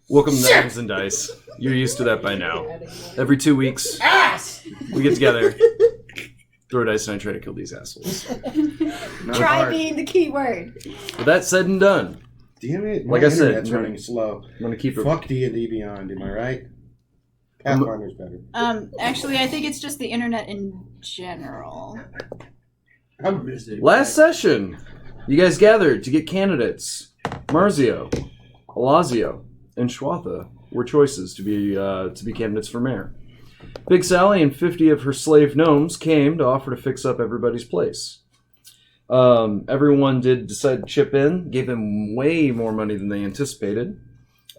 Welcome to Knives and Dice. You're used to that by now. Every 2 weeks, we get together, throw dice, and I try to kill these assholes. Try being the key word. With that said and done, Damn it! Like I said, it's running slow. I'm going to keep it... Fuck D&D Beyond, am I right? Pathfinder's better. Actually, I think it's just the internet in general. I'm busy. Last session, you guys gathered to get candidates. Marzio, Alazio, and Schwatha were choices to be candidates for mayor. Big Sally and 50 of her slave gnomes came to offer to fix up everybody's place. Everyone did decide to chip in, gave them way more money than they anticipated.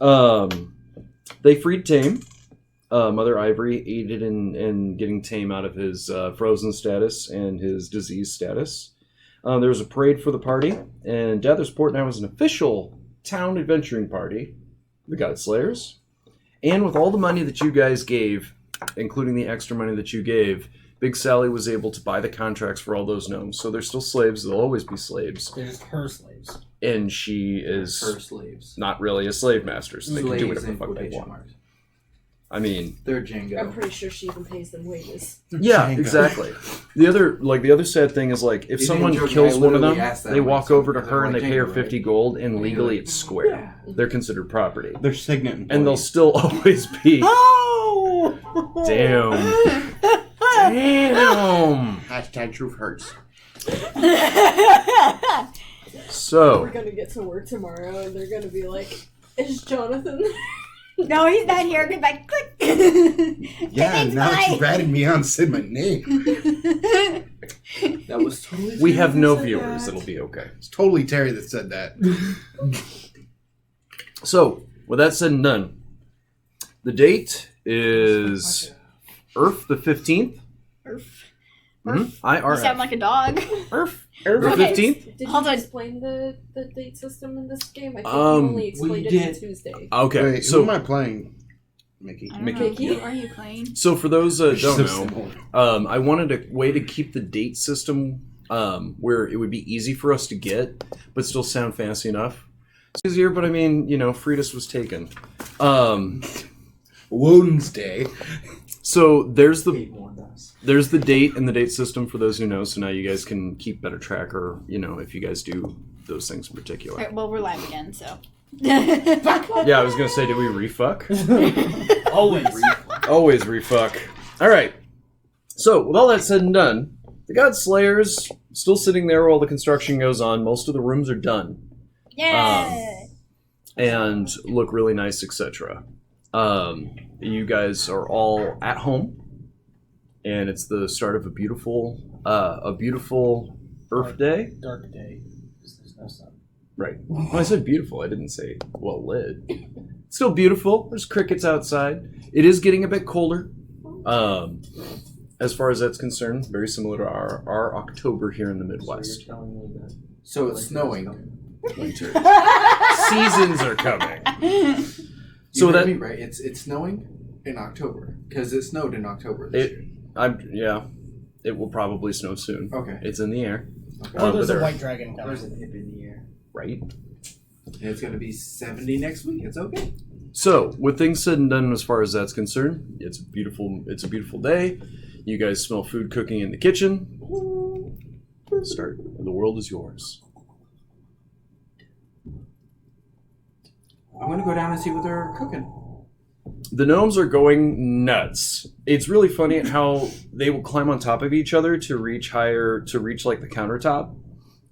They freed Tame. Mother Ivory aided in getting Tame out of his frozen status and his disease status. There was a parade for the party, and Dathersport now has an official town adventuring party, the Godslayers. And with all the money that you guys gave, including the extra money that you gave, Big Sally was able to buy the contracts for all those gnomes. So they're still slaves. They'll always be slaves. They're just her slaves. And she is Her slaves. not really a slave master, so they can do Slaves whatever in the fuck they quotation want. marks. I mean, They're Django. I'm pretty sure she even pays them wages. yeah, Django. exactly. The other sad thing is, like, if You someone didn't joke, kills I one of literally them, asked that they when walk someone over to said, her and they like, pay her Django, 50 right? gold, and legally it's square. They're considered property. They're signet employees. And they'll still always be... Oh! Damn. Damn. Hashtag truth hurts. So... We're gonna get to work tomorrow and they're gonna be like, is Jonathan? No, he's not here. Get back. Click. Yeah, Thanks, now that bye. you've added me on, said my name. That was totally We have no said viewers. that. It'll be okay. It's totally Terry that said that. So, with that said and done, the date is Earth the 15th. Earth. Mm-hmm. You IRF. sound like a dog. Earth. Earth the Okay. 15th? Did Hold you on. explain the date system in this game? I think you Um, only explained we it did. on Tuesday. Okay, Wait, who so am I playing? Mickey. I don't Mickey. know. Who are you playing? so for those that don't So know, simple. I wanted a way to keep the date system where it would be easy for us to get, but still sound fancy enough. It's easier, but I mean, Freitas was taken. Wounds Day. So there's the Kate warned us. There's the date and the date system for those who know, so now you guys can keep better track, or, if you guys do those things in particular. Alright, well, we're live again, so. Yeah, I was going to say, did we refuck? Always. Always refuck. Alright. So, with all that said and done, the Godslayers still sitting there while the construction goes on. Most of the rooms are done Yeah. and look really nice, etc. You guys are all at home, and it's the start of a beautiful Earth Day. Dark day. Because there's no sun. Right. Well, I said beautiful. I didn't say well lit. It's still beautiful. There's crickets outside. It is getting a bit colder. As far as that's concerned, very similar to our October here in the Midwest. So you're telling me that. So it's snowing. Winter. Seasons are coming. So You heard that me right. It's snowing in October because it snowed in October this year. it will probably snow soon. Okay. It's in the air. Okay. Oh, there's there. a white dragon There's coming. a hip in the air. Right. And it's gonna be 70 next week. It's okay. So, with things said and done as far as that's concerned, it's a beautiful day. You guys smell food cooking in the kitchen. Start. The world is yours. I'm gonna go down and see what they're cooking. The gnomes are going nuts. It's really funny how they will climb on top of each other to reach like the countertop.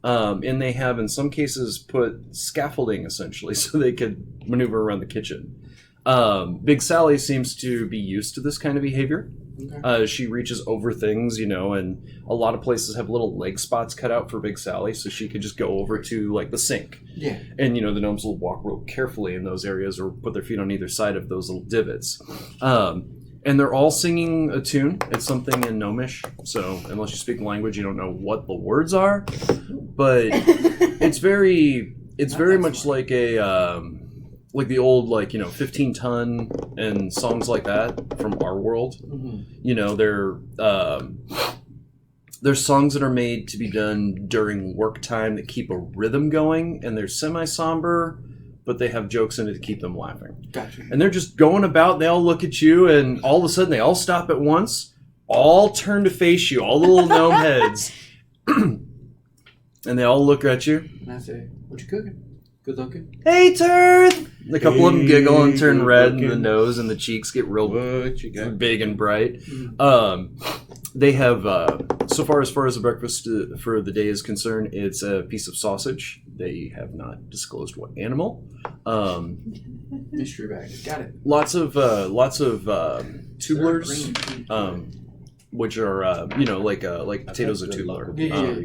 And they have, in some cases, put scaffolding, essentially, so they could maneuver around the kitchen. Big Sally seems to be used to this kind of behavior. Okay. She reaches over things, and a lot of places have little leg spots cut out for Big Sally, so she could just go over to, like, the sink. Yeah. And, the gnomes will walk real carefully in those areas or put their feet on either side of those little divots. And they're all singing a tune. It's something in Gnomish, so unless you speak the language, you don't know what the words are. But it's very much like a... like the old, 15-ton and songs like that from our world. Mm-hmm. They're songs that are made to be done during work time that keep a rhythm going, and they're semi-somber, but they have jokes in it to keep them laughing. Gotcha. And they're just going about, they all look at you, and all of a sudden they all stop at once, all turn to face you, all the little gnome heads. And they all look at you. And I say, what you cooking? Good looking? Hey, Turth! A couple of them giggle and turn Hey, red, good and the looking. nose and the cheeks get real What you got? big and bright. Mm. They have, so far as the breakfast for the day is concerned, it's a piece of sausage. They have not disclosed what animal. Mystery bag. Got it. Lots of tubulars, which are like potatoes are tubular. Yeah.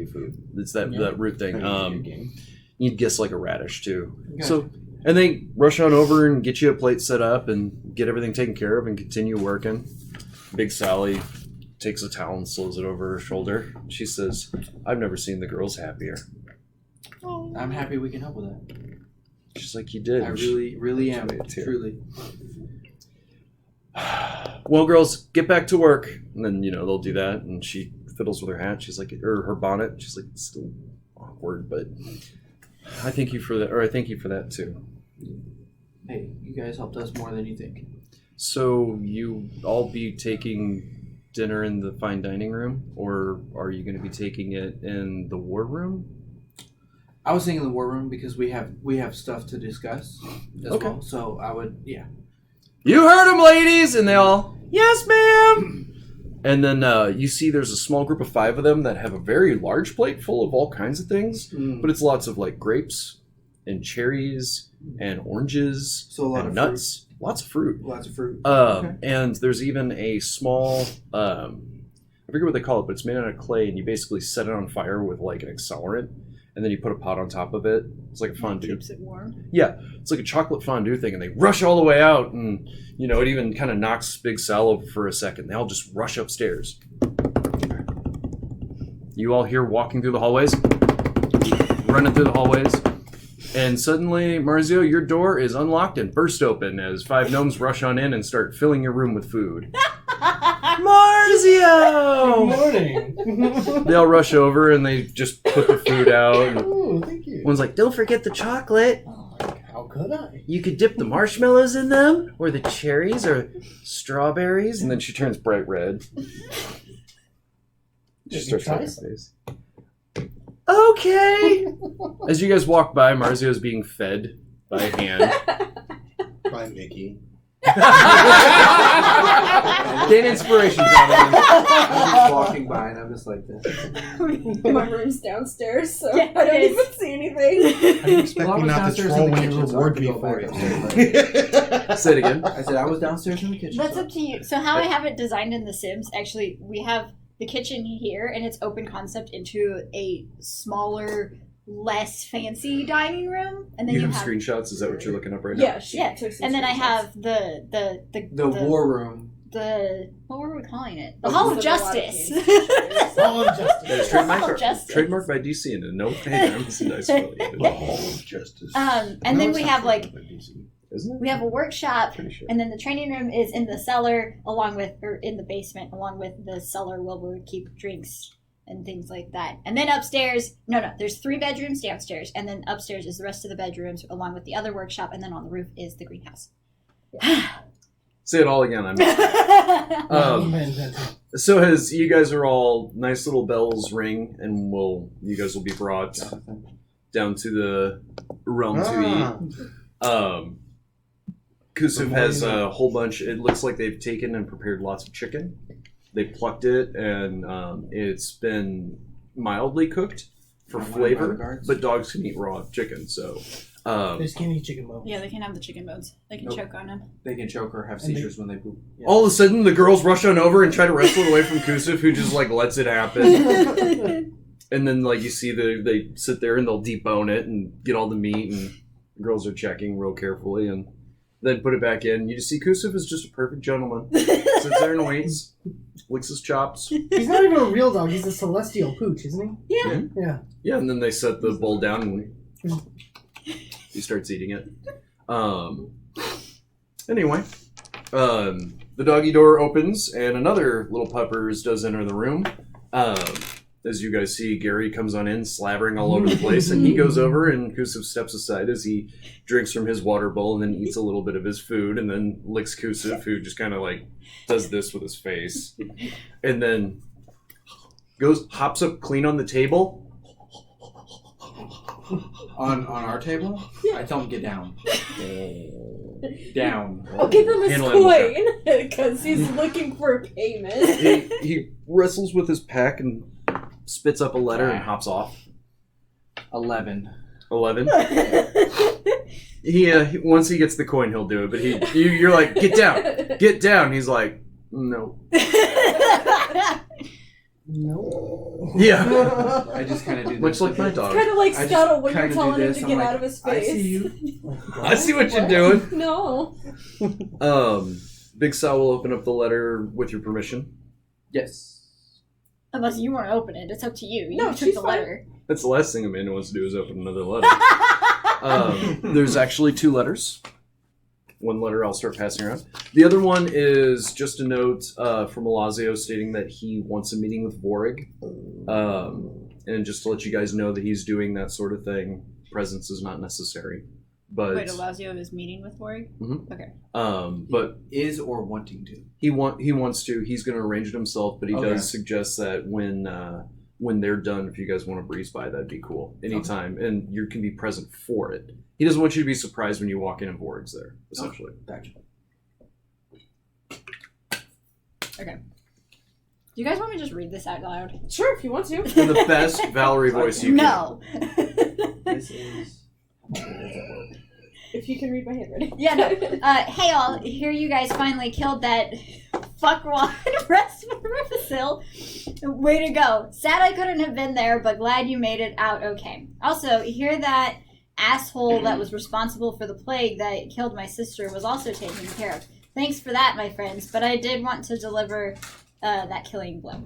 It's that root thing. You'd guess like a radish too. Gotcha. So, and they rush on over and get you a plate set up and get everything taken care of and continue working. Big Sally takes a towel and slows it over her shoulder. She says, "I've never seen the girls happier." I'm happy we can help with that. She's like, "You did." I really, really am. Me too. Truly. Well, girls, get back to work. And then, they'll do that. And she fiddles with her hat. She's like, or her bonnet. She's like, it's still awkward, but I thank you for that. Or I thank you for that too. Hey, you guys helped us more than you think. So you all be taking dinner in the fine dining room, or are you going to be taking it in the war room? I was thinking the war room because we have stuff to discuss as Okay. well. So I would, yeah. You heard them, ladies! And they all, yes, ma'am! And then you see there's a small group of 5 of them that have a very large plate full of all kinds of things, but it's lots of like grapes and cherries and oranges So a lot and of nuts. Lots of fruit. Lots of fruit. Okay. And there's even a small, I forget what they call it, but it's made out of clay, and you basically set it on fire with like an accelerant, and then you put a pot on top of it. It's like a fondue. Keeps it warm. Yeah, it's like a chocolate fondue thing, and they rush all the way out, and it even kind of knocks Big Sal over for a second. They all just rush upstairs. You all hear walking through the hallways, running through the hallways, and suddenly, Marzio, your door is unlocked and burst open as 5 gnomes rush on in and start filling your room with food. Marzio! Morning. They all rush over and they just put the food out. And Oh, thank you. one's like, "Don't forget the chocolate. Oh, how could I? You could dip the marshmallows in them, or the cherries, or strawberries." And then she turns bright red. She Did you starts try making some? face. Okay. As you guys walk by, Marzio's being fed by hand. By Mickey. Gain inspiration, Jonathan. I'm just walking by and I'm just like this. My room's downstairs, so Yeah, I don't it is. even see anything. I didn't expect Well, I you was not to downstairs troll in the when you kitchen, so I reward could me go for back it. Say it again. I said I was downstairs in the kitchen. That's so- up to you. So how I have it designed in The Sims, actually, we have the kitchen here, and it's open concept into a smaller, less fancy dining room, and then You you have have screenshots? Is that what you're looking up right now? Yeah, she Yeah, took some and then I screenshots. have the The war room. what were we calling it? The Oh, Hall of this is a lot of Justice. games. Hall of Justice. That is Hall of trademarked, Justice. trademarked by DC and no hands and dice affiliated. The Hall of Justice. And No, then it's we not have like trademarked by DC. Isn't it? we have a workshop, Pretty sure. and then the training room is in the cellar, or in the basement, along with the cellar where we would keep drinks and things like that. And then upstairs, there's 3 bedrooms downstairs, and then upstairs is the rest of the bedrooms, along with the other workshop, and then on the roof is the greenhouse. Say it all again. So as you guys are all nice little bells ring, and you guys will be brought down to the realm to eat. Kusuf has a whole bunch. It looks like they've taken and prepared lots of chicken. They plucked it, and it's been mildly cooked for One of my flavor. regards. But dogs can eat raw chicken, so There's candy chicken bones. Yeah, they can have the chicken bones. They can Nope. choke on them. They can choke or have And they- seizures when they poop. Yeah. all of a sudden the girls rush on over and try to wrestle it away from Kusuf, who just like lets it happen. And then like you see they sit there and they'll debone it and get all the meat, and the girls are checking real carefully and then put it back in. You just see Kusuf is just a perfect gentleman. Sits there and waits, licks his chops. He's not even a real dog. He's a celestial pooch, isn't he? Yeah. Yeah. Yeah, and then they set the bowl down and he starts eating it. Anyway, the doggy door opens and another little puppers does enter the room. as you guys see, Gary comes on in, slavering all over the place, and he goes over, and Kusuv steps aside as he drinks from his water bowl and then eats a little bit of his food, and then licks Kusuv, who just kind of like does this with his face, and then hops up clean on the table. On our table? Yeah. I tell him get down. Down. I'll give him his Handle coin because he's looking for payment. He wrestles with his pack and spits up a letter and hops off. 11. 11. Once he gets the coin, he'll do it. But you're like, get down. He's like, no. No. Yeah. I just kind of do this. Much like my It's dog. kind of like I Scuttle when just you're kinda telling do him this, to I'm get like, out of his I face. see you. I see what you're doing. No. Big Sal will open up the letter with your permission. Yes. Unless you want to open it, it's up to you. You No, took she's the fine. letter. That's the last thing Amanda wants to do is open another letter. There's actually 2 letters. One letter I'll start passing around. The other one is just a note from Alazio stating that he wants a meeting with Vorig. And just to let you guys know that he's doing that sort of thing. Presence is not necessary. But Wait, Alazio is meeting with Vorig? Mhm. Okay. but Is or wanting to. he wants to. He's going to arrange it himself, but he Okay. does suggest that when they're done, if you guys want to breeze by, that'd be cool. Anytime. And you can be present for it. He doesn't want you to be surprised when you walk in and Vorig's there, essentially. Gotcha. Okay. Do you guys want me to just read this out loud? Sure, if you want to. In the best Valerie voice you can. No. This is. If you can read my handwriting. Yeah, no. Hey all, here you guys finally killed that fuckwad Refisil. Way to go. Sad I couldn't have been there, but glad you made it out okay. Also, hear that asshole that was responsible for the plague that killed my sister was also taken care of. Thanks for that, my friends, but I did want to deliver that killing blow.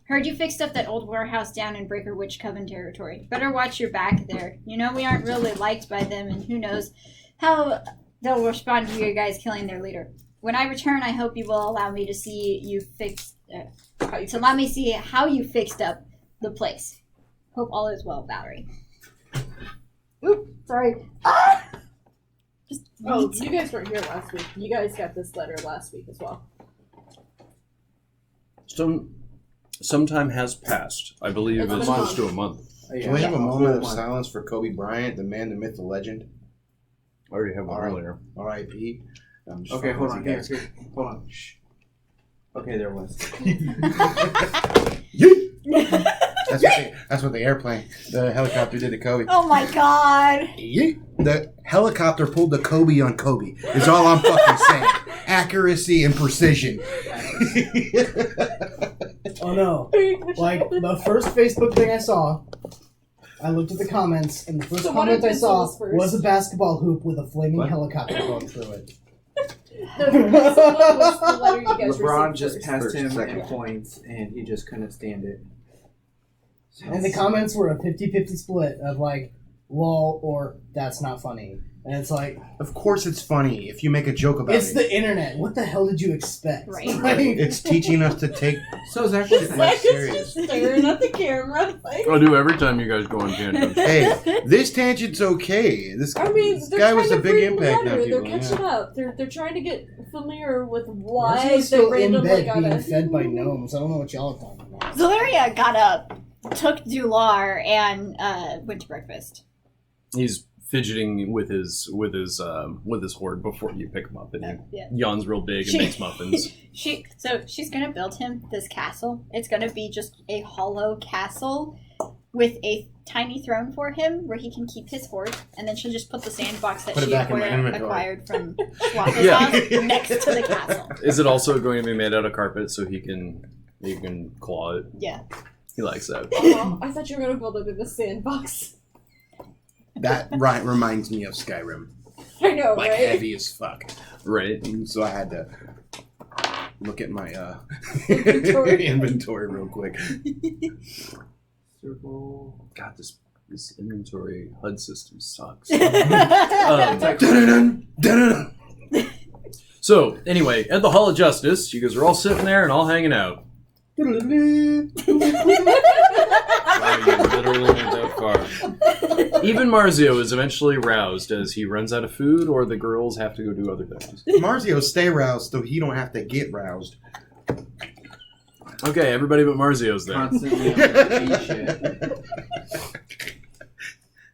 Heard you fixed up that old warehouse down in Breaker Witch Coven territory. Better watch your back there. You know we aren't really liked by them, and who knows how they'll respond to you guys killing their leader. When I return, I hope you will allow me to see you fix. Allow me to see how you fixed up the place. Hope all is well, Valerie. Oop, sorry. Ah! Just Oh, read. you guys weren't here last week. You guys got this letter last week as well. Some time has passed. I believe It's it's been a close to a month. Can we have a moment of silence for Kobe Bryant, the man, the myth, the legend? I already have one All right. earlier. R.I.P. Okay, hold on. Here. Hold on. Shh. Okay, there was. That's what the airplane, the helicopter did to Kobe. Oh my god. Yeet. The helicopter pulled the Kobe on Kobe. Is all I'm fucking saying. Accuracy and precision. Oh no. Like, the first Facebook thing I saw, I looked at the comments, and the first So what comment did I saw Vince first? was a basketball hoop with a flaming What? helicopter going through it. The first one was the letter you guys LeBron received just first. passed him Second. in points, and he just couldn't stand it. And the comments were a 50-50 split of like, lol, or that's not funny. And it's like, Of course it's funny if you make a joke about it's it. the internet. What the hell did you expect? Right. Like, It's teaching us to take So Zach was shit Zach less is serious. just staring at the camera. Like, I do every time you guys go on tangents. Hey, this tangent's okay. This I mean, this they're guy trying was to a big read impact the on letter. people. They're catching Yeah. up. They're trying to get familiar with Marcy why was they still in randomly bed got being a... fed by gnomes. I don't know what y'all are talking about. Zaleria got up, took Dular, and went to breakfast. He's fidgeting with his hoard before you pick him up, and he Yeah. yawns real big and makes muffins. She's gonna build him this castle. It's gonna be just a hollow castle with a tiny throne for him where he can keep his hoard, and then she'll just put the sandbox that Put it she back in my inventory. acquired from Schwab's Yeah. house next to the castle. Is it also going to be made out of carpet so he can claw it? Yeah. He likes that. Oh, I thought you were going to build it in the sandbox. That reminds me of Skyrim. I know, Like right? heavy as fuck. Right. And so I had to look at my Inventory. inventory real quick. circle. God, this inventory HUD system sucks. Dun-dun-dun, dun-dun-dun. So, anyway, at the Hall of Justice, you guys are all sitting there and all hanging out. Wow, you literally went that far. Even Marzio is eventually roused as he runs out of food, or the girls have to go do other things. Marzio stay roused so he don't have to get roused. Okay, everybody but Marzio's there. Constantly on the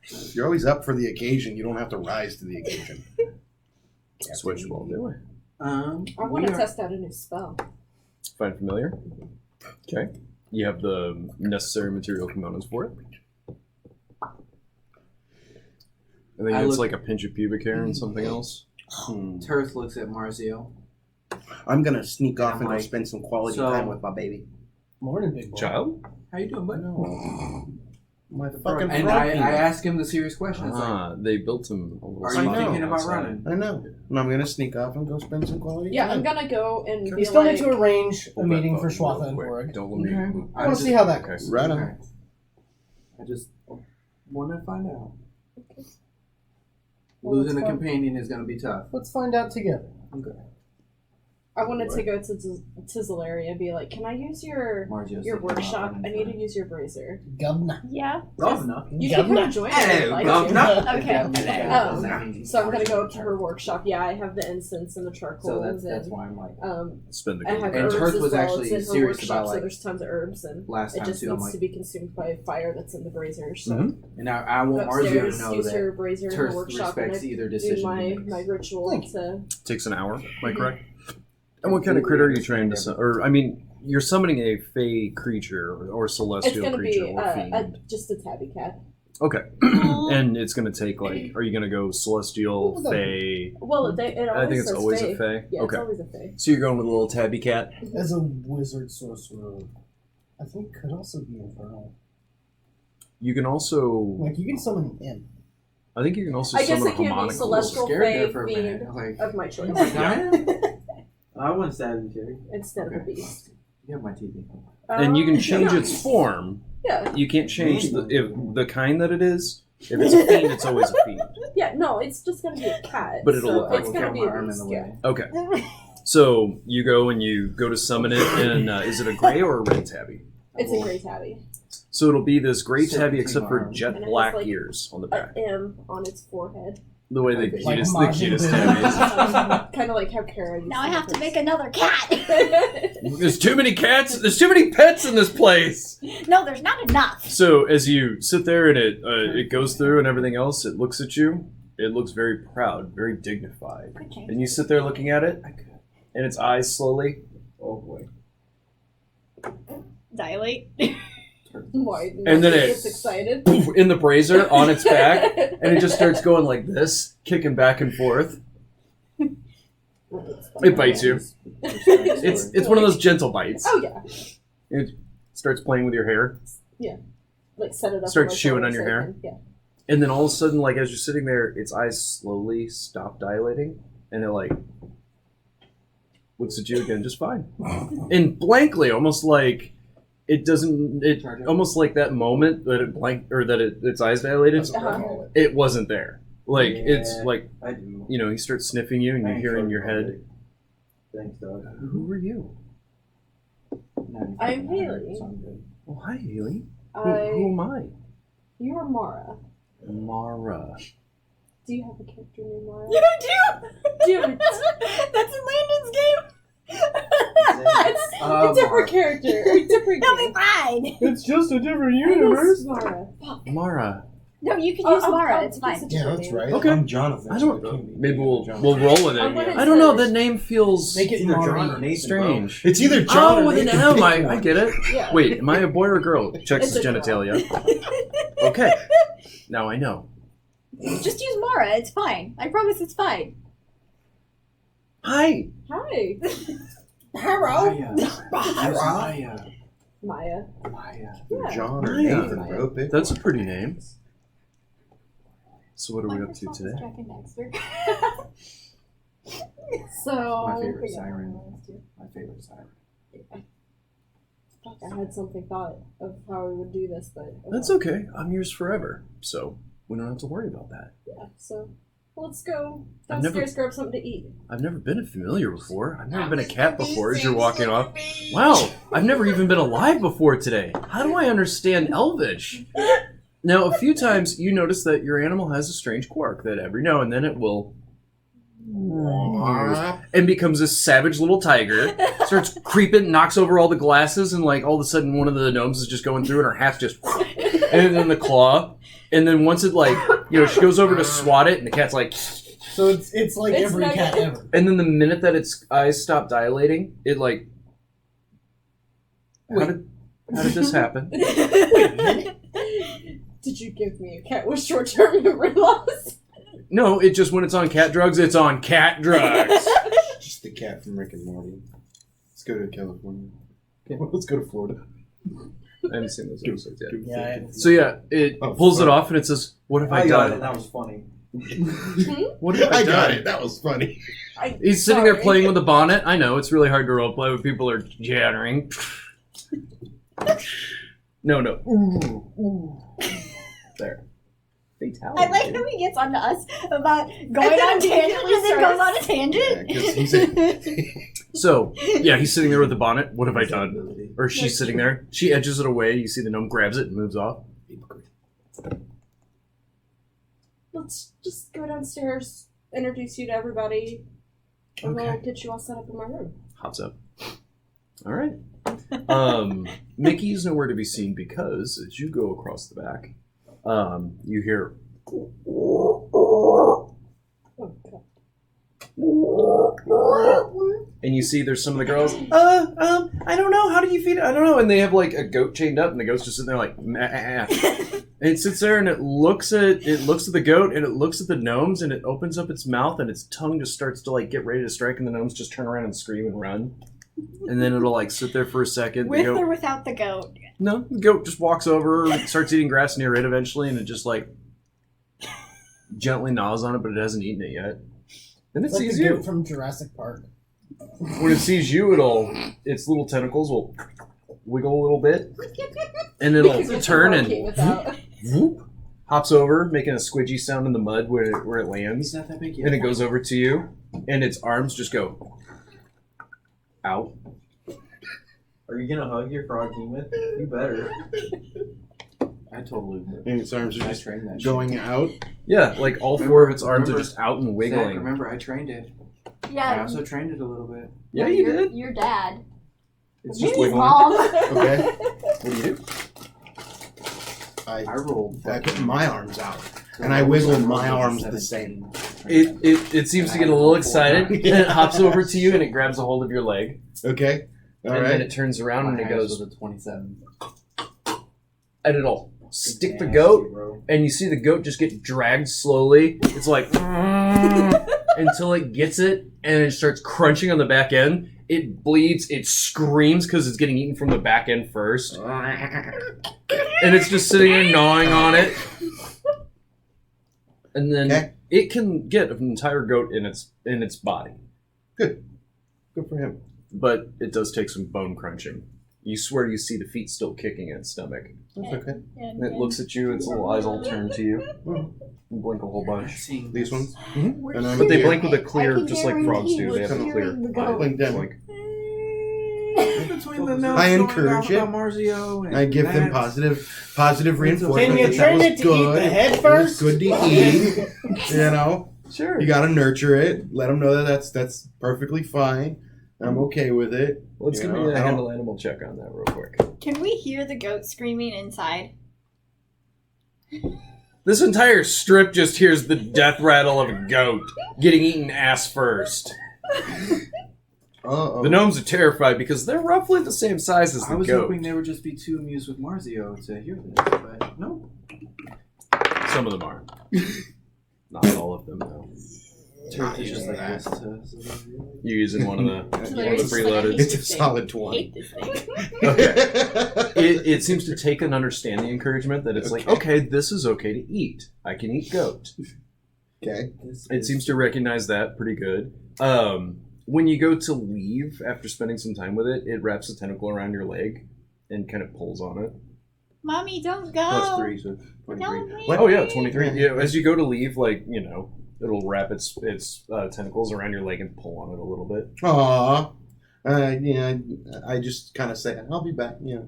shit. You're always up for the occasion. You don't have to rise to the occasion. Switch while doing. I want to test out a new spell. Find familiar. Okay. You have the necessary material components for it. I think it's like a pinch of pubic hair and something else. Turth looks at Marzio. I'm gonna sneak off and go like, spend some quality so- time with my baby. Morning, big boy. Child? How you doing, bud? No. My fucking And frog I penis. asked him the serious question. It's like, They built him a little are spot you thinking about outside. running? I know. And I'm gonna sneak off and go spend some quality Yeah, time. I'm gonna go and We be still like, need to arrange a Hold that meeting for button real Schwatha and quick. Borg. Don't let me. Okay. I want to see how that goes. Right on. Okay. I just want to find out. Well, Losing a that's fine. companion is going to be tough. Let's find out together. Okay. I wanted to go to Tizzleria and be like, can I use your Marzio's your thinking about workshop? running I need for to use your brazier. Governor. Yeah. Governor. You can come join me if you'd like to. Okay. So I'm gonna go up to her workshop. Yeah, I have the incense and the charcoal. So that's and why I'm like, Spend the I have And herbs Turth as was well. actually It's in her serious workshop, about, so like, there's tons of herbs, and last it time just too. I'm needs like, to be consumed by fire that's in the brazier. So Mhm. and I want go Marzio upstairs, to know use her that brazier in her Turth workshop, and I respects either do decision my he makes. my ritual Thank to. takes an hour. Am I correct? And what kind of critter are you trying to summon? Or, I mean, you're summoning a fey creature or It's celestial gonna creature be or fiend. just a tabby cat. Okay. And it's going to take, like, are you going to go celestial, fey? Well, it always I think it's says always fae. a fey. Yeah, Okay. it's always a fae. So you're going with a little tabby cat? As a wizard sorcerer, I think could also be infernal. You can also, Like you can summon him. I think you can also I guess summon it can be a harmonica. celestial scared there fae for a being minute. Like, of my choice. am I dying? I want Sagittarius. Instead of a Okay. beast. You have my TV. And you can change yeah. its form. Yeah, You can't change the kind that it is. If it's a fiend, it's always a fiend. yeah, no, it's just gonna be a cat. But it'll so look like it's a gonna cat. be My a arm in beast. the Yeah. way. Okay. So you go and you go to summon it, and is it a gray or a red tabby? It's a gray tabby. So it'll be this gray tabby, 17 except for arms. jet And it has, black like, ears on the A back. M on its forehead. The way the Like cutest, the Majin cutest Buu. tabby Kind of like how Kara used Now I have to make it. another cat. is. There's too many cats. There's too many pets in this place. No, there's not enough. So as you sit there and it goes through and everything else, it looks at you. It looks very proud, very dignified. Okay. And you sit there looking at it, and its eyes slowly. Oh boy. Dilate. Why? And then it's it- excited. Poof, in the brazier on its back, and it just starts going like this, kicking back and forth. It bites you. It's one of those gentle bites. Oh yeah, It starts playing with your hair, like set it up. Starts on my chewing shoulder on your so I hair. can- Yeah. and then all of a sudden, like as you're sitting there, its eyes slowly stop dilating, and it like looks at you again, just fine, and blankly, almost like it doesn't. It almost like that moment that it blank or that its eyes dilated. Uh-huh. It wasn't there. Like it's Yeah. like I do. you know, he starts sniffing you, and you Thanks, hear in Dog. your head, Thanks, dog. "Who are you?" I'm Haley. So I'm good. Well, hi, Haley. Who am I? You are Mara. Mara. Do you have a character named Mara? You do? Dude. That's in Landon's game. It's a different character. A different He'll be game. fine. It's just a different It's Mara. Fuck. Mara. No, you can use I'll- Mara. I'll It's use fine. it. Yeah, that's right. Okay. I'm Jonathan. I so don't it know. can't be Maybe we'll Jonathan. roll with it. I wanted I don't know. to- The name feels Make it Either John or Maureen. Nathan. strange. It's either John Oh, or with an Nathan. M. Pick I one. get it. Yeah. Wait, am I a boy or a girl? Checks It's his a girl. genitalia. Okay. Now I know. Just use Mara. It's fine. I promise it's fine. Hi. Hi. Maya. Maya. Maya. Maya. Yeah. John or Maya. Nathan, bro. Pick That's a one. pretty name. So what are we up to today? So My favorite siren. My favorite siren. Fuck, I had something thought of how we would do this, but That's okay. I'm yours forever. So we don't have to worry about that. Yeah. So Let's go I've never- downstairs, grab something to eat. I've never been a familiar before. I've never been a cat before as you're walking off. Wow, I've never even been alive before today. How do I understand Elvish? Now, a few times you notice that your animal has a strange quirk that every now and then it will and becomes this savage little tiger, starts creeping, knocks over all the glasses, and like all of a sudden one of the gnomes is just going through and her hat's just and then the claw. And then once it like, she goes over to swat it and the cat's like So it's like It's every not cat good. ever. and then the minute that its eyes stop dilating, it like how did this happen? Did you give me a cat with short-term memory loss? No, it just when it's on cat drugs, it's on cat drugs. Just the cat from Rick and Morty. Let's go to California. Okay, well, let's go to Florida. I haven't seen those episodes yet. Yeah. So yeah, it pulls it off and it says, "What have I got done?" it. That was funny. What have I I done? got it. That was funny. He's sitting there playing with the bonnet. I know, it's really hard to roleplay when people are jattering. No. There. Fatality. I like how he gets onto us about going on tangent and then goes on a tangent. Yeah, 'cause he's a- So, yeah, he's sitting there with the bonnet. What have I done? Or she's sitting there. She edges it away. You see the gnome grabs it and moves off. Let's just go downstairs, introduce you to everybody, and Okay. we'll get you all set up in my room. Hops up. All right. Mickey's nowhere to be seen because as you go across the back, you hear Oh, God. and you see there's some of the girls. I don't know. How do you feed it? I don't know. And they have like a goat chained up, and the goat's just sitting there like, meh. And it sits there and it looks at the goat and it looks at the gnomes and it opens up its mouth and its tongue just starts to like get ready to strike, and the gnomes just turn around and scream and run. And then it'll like sit there for a second. With or without the goat? No, the goat just walks over, starts eating grass near it eventually, and it just like gently gnaws on it, but it hasn't eaten it yet. Then it It's like sees the you. goat from Jurassic Park. When it sees you, its little tentacles will wiggle a little bit, and it'll turn and Without. whoop, hops over, making a squidgy sound in the mud where it lands, He's not that big yet. and it goes over to you, and its arms just go out. Are you gonna hug your frog demon? You better. I totally would. And its arms are I just trained that shit. going out. Yeah, like all four of its arms are just out and Zach, wiggling. remember, I trained it. I Yeah. also trained it a little bit. Yeah, you your, did. Your dad. It's just Maybe his wiggling. mom. Okay. What do you do? I rolled. I put my arms out. And I wiggled my arms the 17. It seems to get a little excited, and it hops over to you and it grabs a hold of your leg, Okay. All and then right. it turns around My and it highest goes, was a 27. and it'll stick the Nasty, goat, bro. and you see the goat just get dragged slowly. It's like until it gets it, and it starts crunching on the back end. It bleeds, it screams because it's getting eaten from the back end first, and it's just sitting there gnawing on it. And then Okay. it can get an entire goat in its body. Good for him. But it does take some bone crunching. You swear you see the feet still kicking in its stomach. That's okay. And it looks at you, its little eyes all turn to you. And blink a whole I've bunch. seen These ones? We're And I'm But they here. blink with a I clear, can just like frogs do. guarantee They have a we're clear hearing the eye. goat. Blink them. Blink. between the I encourage it. Marzio and I give them that. positive reinforcement. Can you that train was it to good. eat the head It was first? good to eat. You know, Sure. you gotta nurture it. Let them know that that's perfectly fine. I'm okay with it. Let's You give know, me a I don't- handle animal check on that real quick. Can we hear the goat screaming inside? This entire strip just hears the death rattle of a goat getting eaten ass first. Uh-oh. The gnomes are terrified because they're roughly the same size as I the was goat. hoping they would just be too amused with Marzio to hear this, but no. Some of them are. Not all of them, though. Turkey's just like that. this to You're using one of the preloaded. It's a solid 20. Hate this thing. It seems to take and understand the encouragement that it's like, okay, this is okay to eat. I can eat goat. Okay. It seems to recognize that pretty good. When you go to leave after spending some time with it, it wraps a tentacle around your leg and kind of pulls on it. Mommy, don't go. Plus 3, so 23. Don't leave What? Oh yeah, me. 23. Yeah, as you go to leave, like, it'll wrap its tentacles around your leg and pull on it a little bit. Aww. Yeah, I just kind of say, I'll be back. Yeah,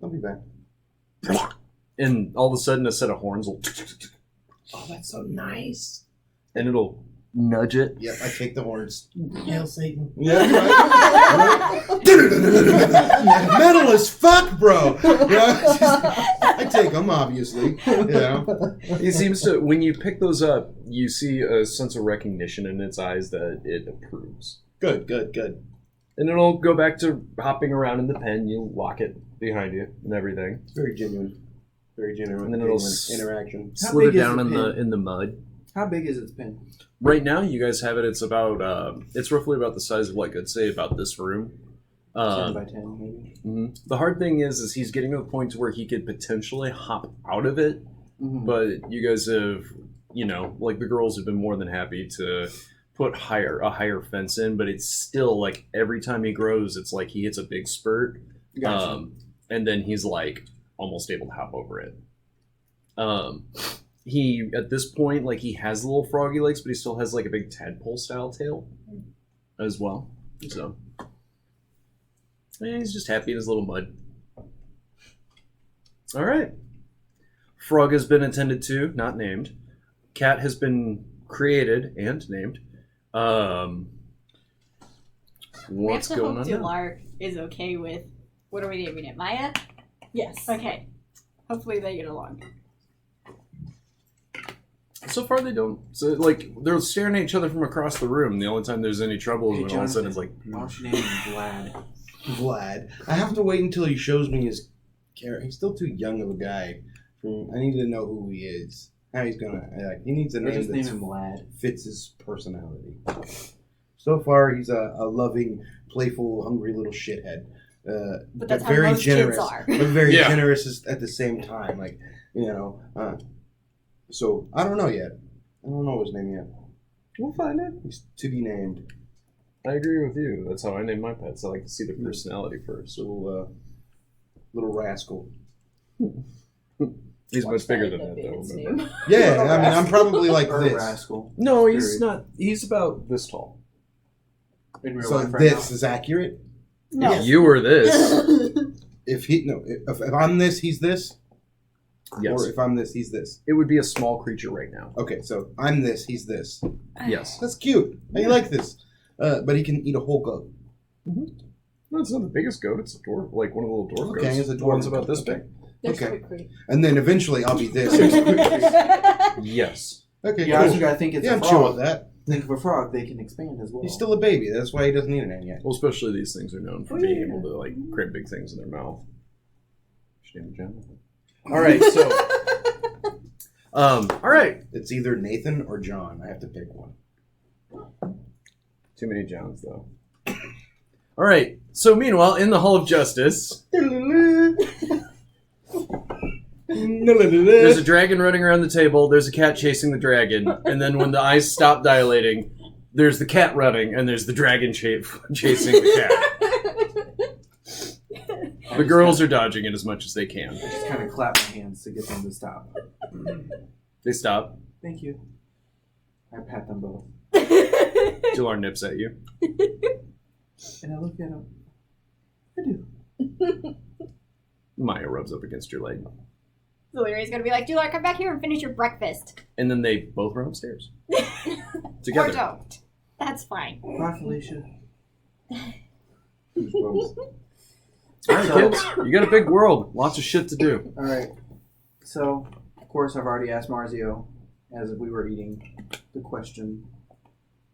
I'll be back. And all of a sudden, a set of horns will, Oh, that's so nice. and it'll nudge it. Yep, I take the horns. Hail Satan. Yeah, right. Metal as fuck, bro. I take them, obviously. It seems to, when you pick those up, you see a sense of recognition in its eyes that it approves. Good. And it'll go back to hopping around in the pen. You lock it behind you and everything. It's very genuine. Very genuine. And then it'll interaction. slither big is down the in the mud. How big is its pin? Right now, you guys have it. It's about it's roughly about the size of, like, I'd say about this room. 10 by 10, maybe. Mhm. The hard thing is he's getting to the point to where he could potentially hop out of it. Mm-hmm. But you guys have, like the girls have been more than happy to put a higher fence in. But it's still like every time he grows, it's like he hits a big spurt, Gotcha. and then he's like almost able to hop over it. He at this point, like, he has the little froggy legs, but he still has like a big tadpole style tail as well. So yeah, he's just happy in his little mud. All right. Frog has been attended to, not named. Cat has been created and named. What's we have to going hope on now? Dular is okay with, what are we naming it, Maya? Yes. Okay. Hopefully they get along. So far they don't. So, like, they're staring at each other from across the room. The only time there's any trouble is Hey, when all of a sudden it's like, Why don't you name him Vlad? Vlad. I have to wait until he shows me his character. He's still too young of a guy. I need to know who he is. How he's gonna. He needs a Or name just name that him Vlad. fits his personality. So far, he's a loving, playful, hungry little shithead. But that's how very most generous. kids are. But very Yeah. generous at the same time. Like, so I don't know yet. I don't know his name yet. we'll find it. He's to be named. I agree with you. That's how I name my pets. I like to see their personality first. Little rascal. He's Watch much bigger that than end that, up though. being its Remember? name. Yeah, I mean, I'm probably like Or this. Rascal. No, he's Period. not. He's about this tall. In real So life right this now. is accurate. No. If you were this, If I'm this, he's this. yes, Or if I'm this, he's this. it would be a small creature right now. Okay, so I'm this, he's this. Yes. That's cute. I like this. But he can eat a whole goat. No, it's not the biggest goat. It's a dwarf, like one of the little dwarf Okay, goats. it's a The one's dwarf about this goat. big. There's Okay. Quick. And then eventually I'll be this. Yes. Okay, You also cool. gotta think it's Yeah, a I'm chill frog. with that. Think of a frog, they can expand as well. He's still a baby. That's why he doesn't need a name yet. Well, especially these things are known for Oh, being yeah. able to like cram big things in their mouth. Should name it John. All right, so all right. It's either Nathan or John. I have to pick one. Too many Johns though. All right. So meanwhile, in the Hall of Justice, there's a dragon running around the table. There's a cat chasing the dragon, and then when the eyes stop dilating, there's the cat running, and there's the dragon chasing the cat. The girls are dodging it as much as they can. I just kind of clap my hands to get them to stop. They stop. Thank you. I pat them both. Jilar nips at you. And I look at them. I do. Maya rubs up against your leg. Valyria's gonna be like, Dular, come back here and finish your breakfast. And then they both run upstairs. Or Together. don't. That's fine. Bye, Felicia. Alright, kids. You got a big world. Lots of shit to do. Alright. So, of course, I've already asked Marzio, as we were eating, the question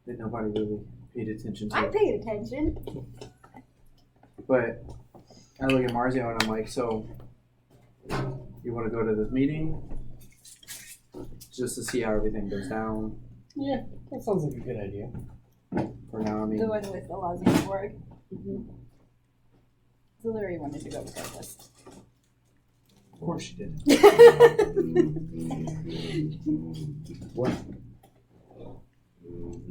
that nobody really paid attention to. I'm paying attention. But I look at Marzio and I'm like, so, you want to go to this meeting? Just to see how everything goes down? Yeah, that sounds like a good idea. For now, I mean, The one with the Lazian Borg. Valyria wanted to go regardless. of course she did. What?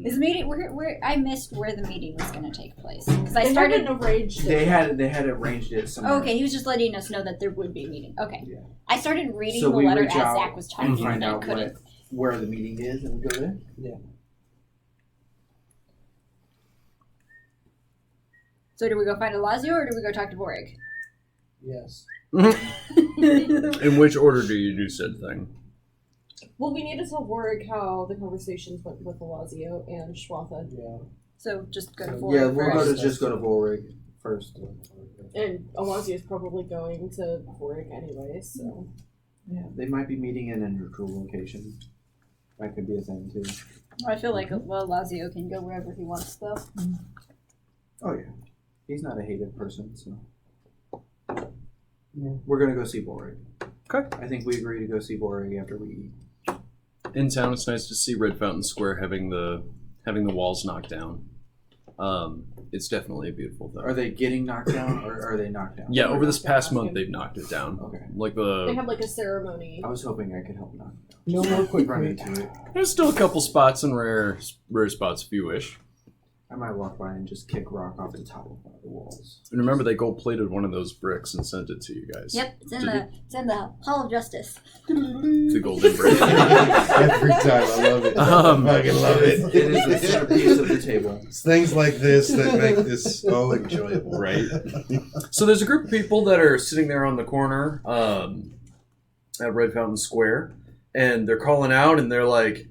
Is the meeting? Where I missed where the meeting was going to take place because I They started. haven't arranged They it. had arranged it somewhere. Oh, okay, he was just letting us know that there would be a meeting. Okay, Yeah. I started reading So the we letter reach as out Zach was talking, and find I out couldn't where the meeting is and we go there? So do we go find Alazio or do we go talk to Vorig? Yes. In which order do you do said thing? Well, we need to tell Warwick how the conversations went with Alazio and Schwatha. Yeah. So just go to So, Vorig Yeah, we'll go first. to just go to Volrig first. And Alazio is probably going to Warwick anyway, so. Yeah, they might be meeting in a neutral location. That could be a thing too. I feel like Alazio can go wherever he wants though. Oh yeah, he's not a hated person, so. Yeah. We're gonna go see Volrig. Okay. I think we agree to go see Volrig after we eat. In town, it's nice to see Red Fountain Square having the walls knocked down. It's definitely a beautiful thing. Are they getting knocked down, or are they knocked down? Yeah, over this past Knocked down. month they've knocked it down. Okay. Like They had like a ceremony. I was hoping I could help knock it No more down. quick Run break. into it. there's still a couple spots and rare spots if you wish. I might walk by and just kick rock off the top of one of the walls. And remember, they gold plated one of those bricks and sent it to you guys. Yep, it's in Did the Hall of Justice. The golden brick. Every time, I love it. I fucking love It it. is the centerpiece of the table. It's things like this that make this so enjoyable. Right. So there's a group of people that are sitting there on the corner at Red Fountain Square, and they're calling out, and they're like,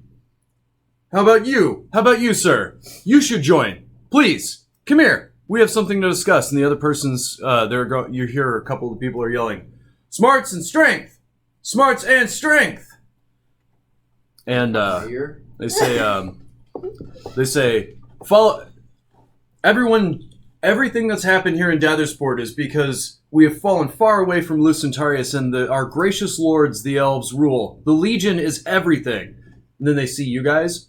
"How about you? How about you, sir? You should join. Please, come here. We have something to discuss." And the other person's, you hear a couple of people are yelling, "Smarts and strength! Smarts and strength!" And Here, they say, follow everyone. Everything that's happened here in Dathersport is because we have fallen far away from Lucentarius and our gracious lords, the elves, rule. The Legion is everything. And then they see you guys.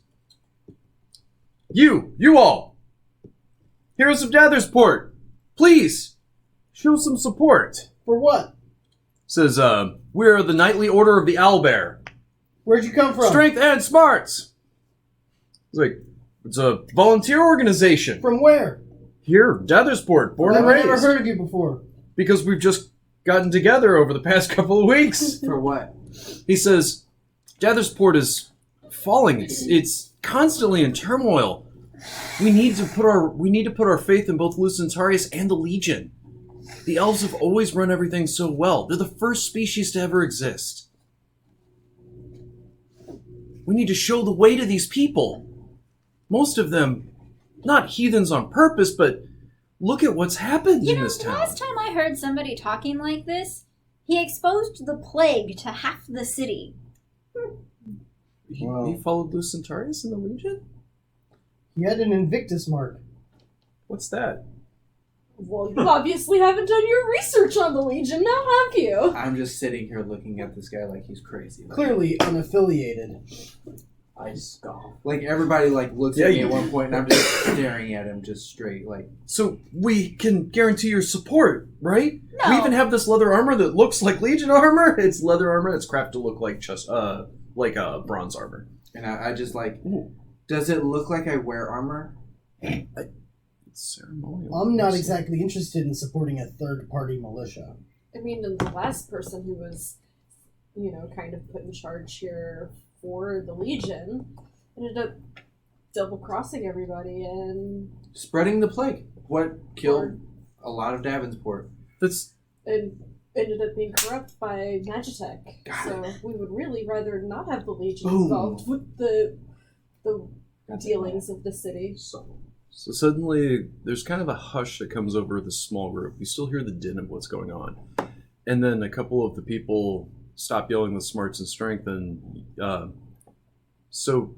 You all, heroes of Dathersport, please show some support. For what? Says, we are the Knightly Order of the Owlbear. Where'd you come from? Strength and smarts. It's like, it's a volunteer organization. From where? Here, Dathersport, born I've and raised. never heard of you before. Because we've just gotten together over the past couple of weeks. for what? He says, Dathersport is falling. It's constantly in turmoil. We need to put our faith in both Lucentarius and the Legion. The elves have always run everything so well. They're the first species to ever exist. We need to show the way to these people. Most of them, not heathens on purpose, but look at what's happened You in know, this the town. last time I heard somebody talking like this, he exposed the plague to half the city. He followed Lucentarius and the Legion? You had an Invictus mark. What's that? Well, you obviously haven't done your research on the Legion, now have you? I'm just sitting here looking at this guy like he's crazy. Like, Clearly unaffiliated. I scoff. Like everybody like looks Yeah, at me you- at one point, and I'm just staring at him just straight. Like So we can guarantee your support, right? No. We even have this leather armor that looks like Legion armor. It's leather armor. It's crafted to look like bronze armor. and I just like. Ooh. Does it look like I wear armor? It's ceremonial. I'm not exactly interested in supporting a third-party militia. I mean, and the last person who was, kind of put in charge here for the Legion ended up double-crossing everybody and Spreading the plague. What killed a lot of Davenport? That's ended up being corrupt by Magitech. Got So we would really rather not have the Legion Boom. involved with the dealings of the city. so suddenly there's kind of a hush that comes over this small group. You still hear the din of what's going on. And then a couple of the people stop yelling with smarts and strength, and so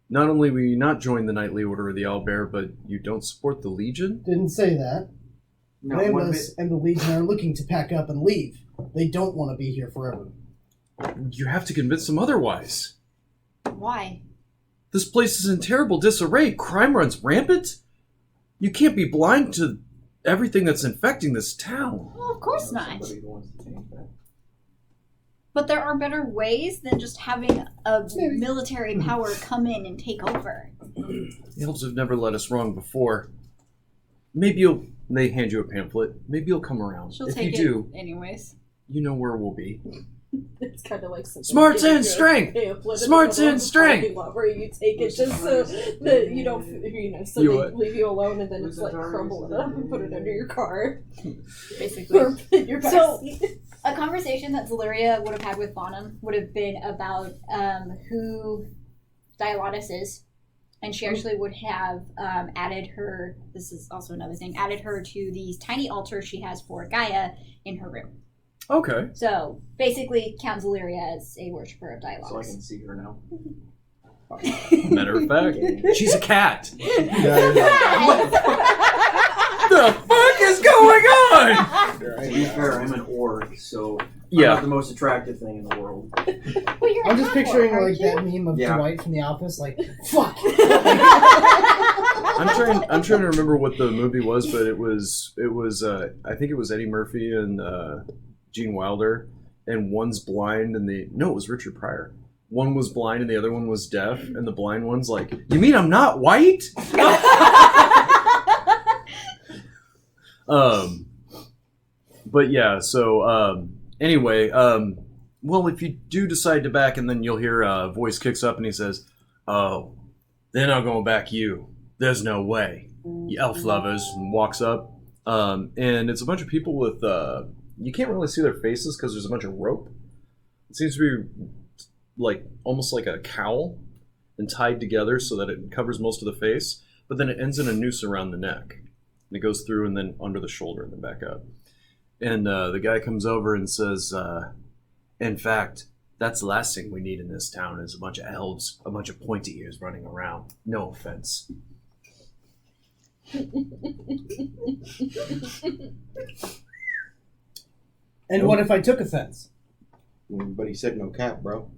not only will you not join the Knightly Order of the Owlbear, but you don't support the Legion? Didn't say that. No, one Rambus and the Legion are looking to pack up and leave. They don't want to be here forever. You have to convince them otherwise. Why? This place is in terrible disarray. Crime runs rampant. You can't be blind to everything that's infecting this town. Well, of course not. Somebody who wants to change that. But there are better ways than just having a Maybe. military power come in and take over. The elves have never led us wrong before. They hand you a pamphlet. Maybe you'll come around. She'll If take you do, it anyways. you know where we'll be. It's kind of like Smarts and strength! Smarts and strength! Where you take it just so that you don't, so You they what? leave you alone and then just like crumble it up and put it under your car. Basically. Or in your So- backseat. A conversation that Valyria would have had with Bonham would have been about who Dialotis is. And she actually would have added her, this is also another thing, added her to the tiny altar she has for Gaia in her room. Okay. So basically count Valyria as a worshiper of So I Dialotis. can see her now. Matter of fact, she's a cat. What The fuck is going on? To be fair, I'm an orc, so I'm Yeah. not the most attractive thing in the world. Well, you're I'm a just half-orc, picturing aren't like you? that meme of Yeah. Dwight from The Office, like fuck. I'm trying to remember what the movie was, but it was I think it was Eddie Murphy and Gene Wilder, and one's blind and it was Richard Pryor. One was blind and the other one was deaf, and the blind one's like, "You mean I'm not white?" But yeah, so anyway, well, if you do decide to back, and then you'll hear a voice kicks up and he says, "Oh, then I'll go back you. There's no way." You elf lovers, and walks up, and it's a bunch of people with you can't really see their faces because there's a bunch of rope. It seems to be like almost like a cowl and tied together so that it covers most of the face, but then it ends in a noose around the neck. And it goes through and then under the shoulder and then back up. And the guy comes over and says, in fact, that's the last thing we need in this town is a bunch of elves, a bunch of pointy ears running around. No offense. And what if I took offense? But he said no cap, bro.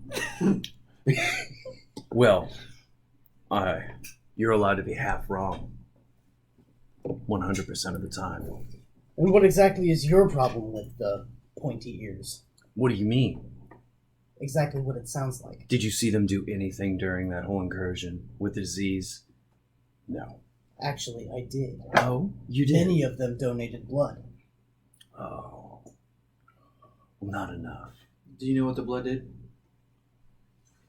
Well, you're allowed to be half wrong. 100% of the time. And what exactly is your problem with the pointy ears? What do you mean? Exactly what it sounds like. Did you see them do anything during that whole incursion with the disease? No. Actually, I did. Oh, you did? Many of them donated blood. Oh. Well, not enough. Do you know what the blood did?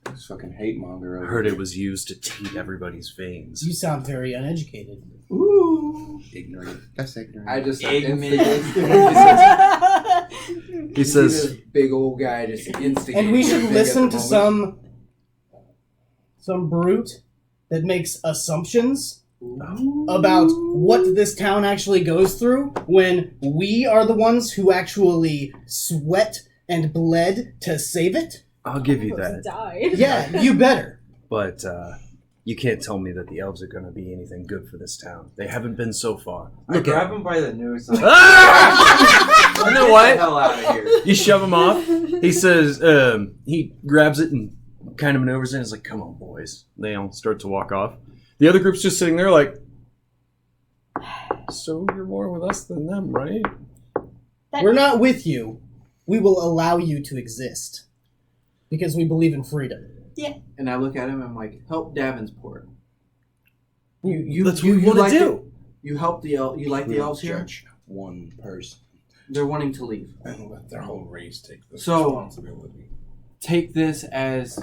This fucking hate monger I over heard here. it was used to taint everybody's veins. You sound very uneducated. Ooh. ignorant. That's ignorant. I just Ignorant. He says, this big old guy just instigating. And we should everything listen at the to moment. some brute that makes assumptions about what this town actually goes through when we are the ones who actually sweat and bled to save it. I'll give you Almost that. died. Yeah, you better. But you can't tell me that the elves are going to be anything good for this town. They haven't been so far. I grab him by the noose. I'm like, Ah! You know "Get the what? hell out of here!" You shove him off. He says, he grabs it and kind of maneuvers it and is like, "Come on, boys." They all start to walk off. The other group's just sitting there like, "So you're more with us than them, right?" We're not with you. We will allow you to exist. Because we believe in freedom. And I look at him and I'm like, help Davenport. That's what we want like to do. You help the elf. You like the elves here? Judge one person They're wanting to leave. And let their whole race take the So- responsibility. Take this as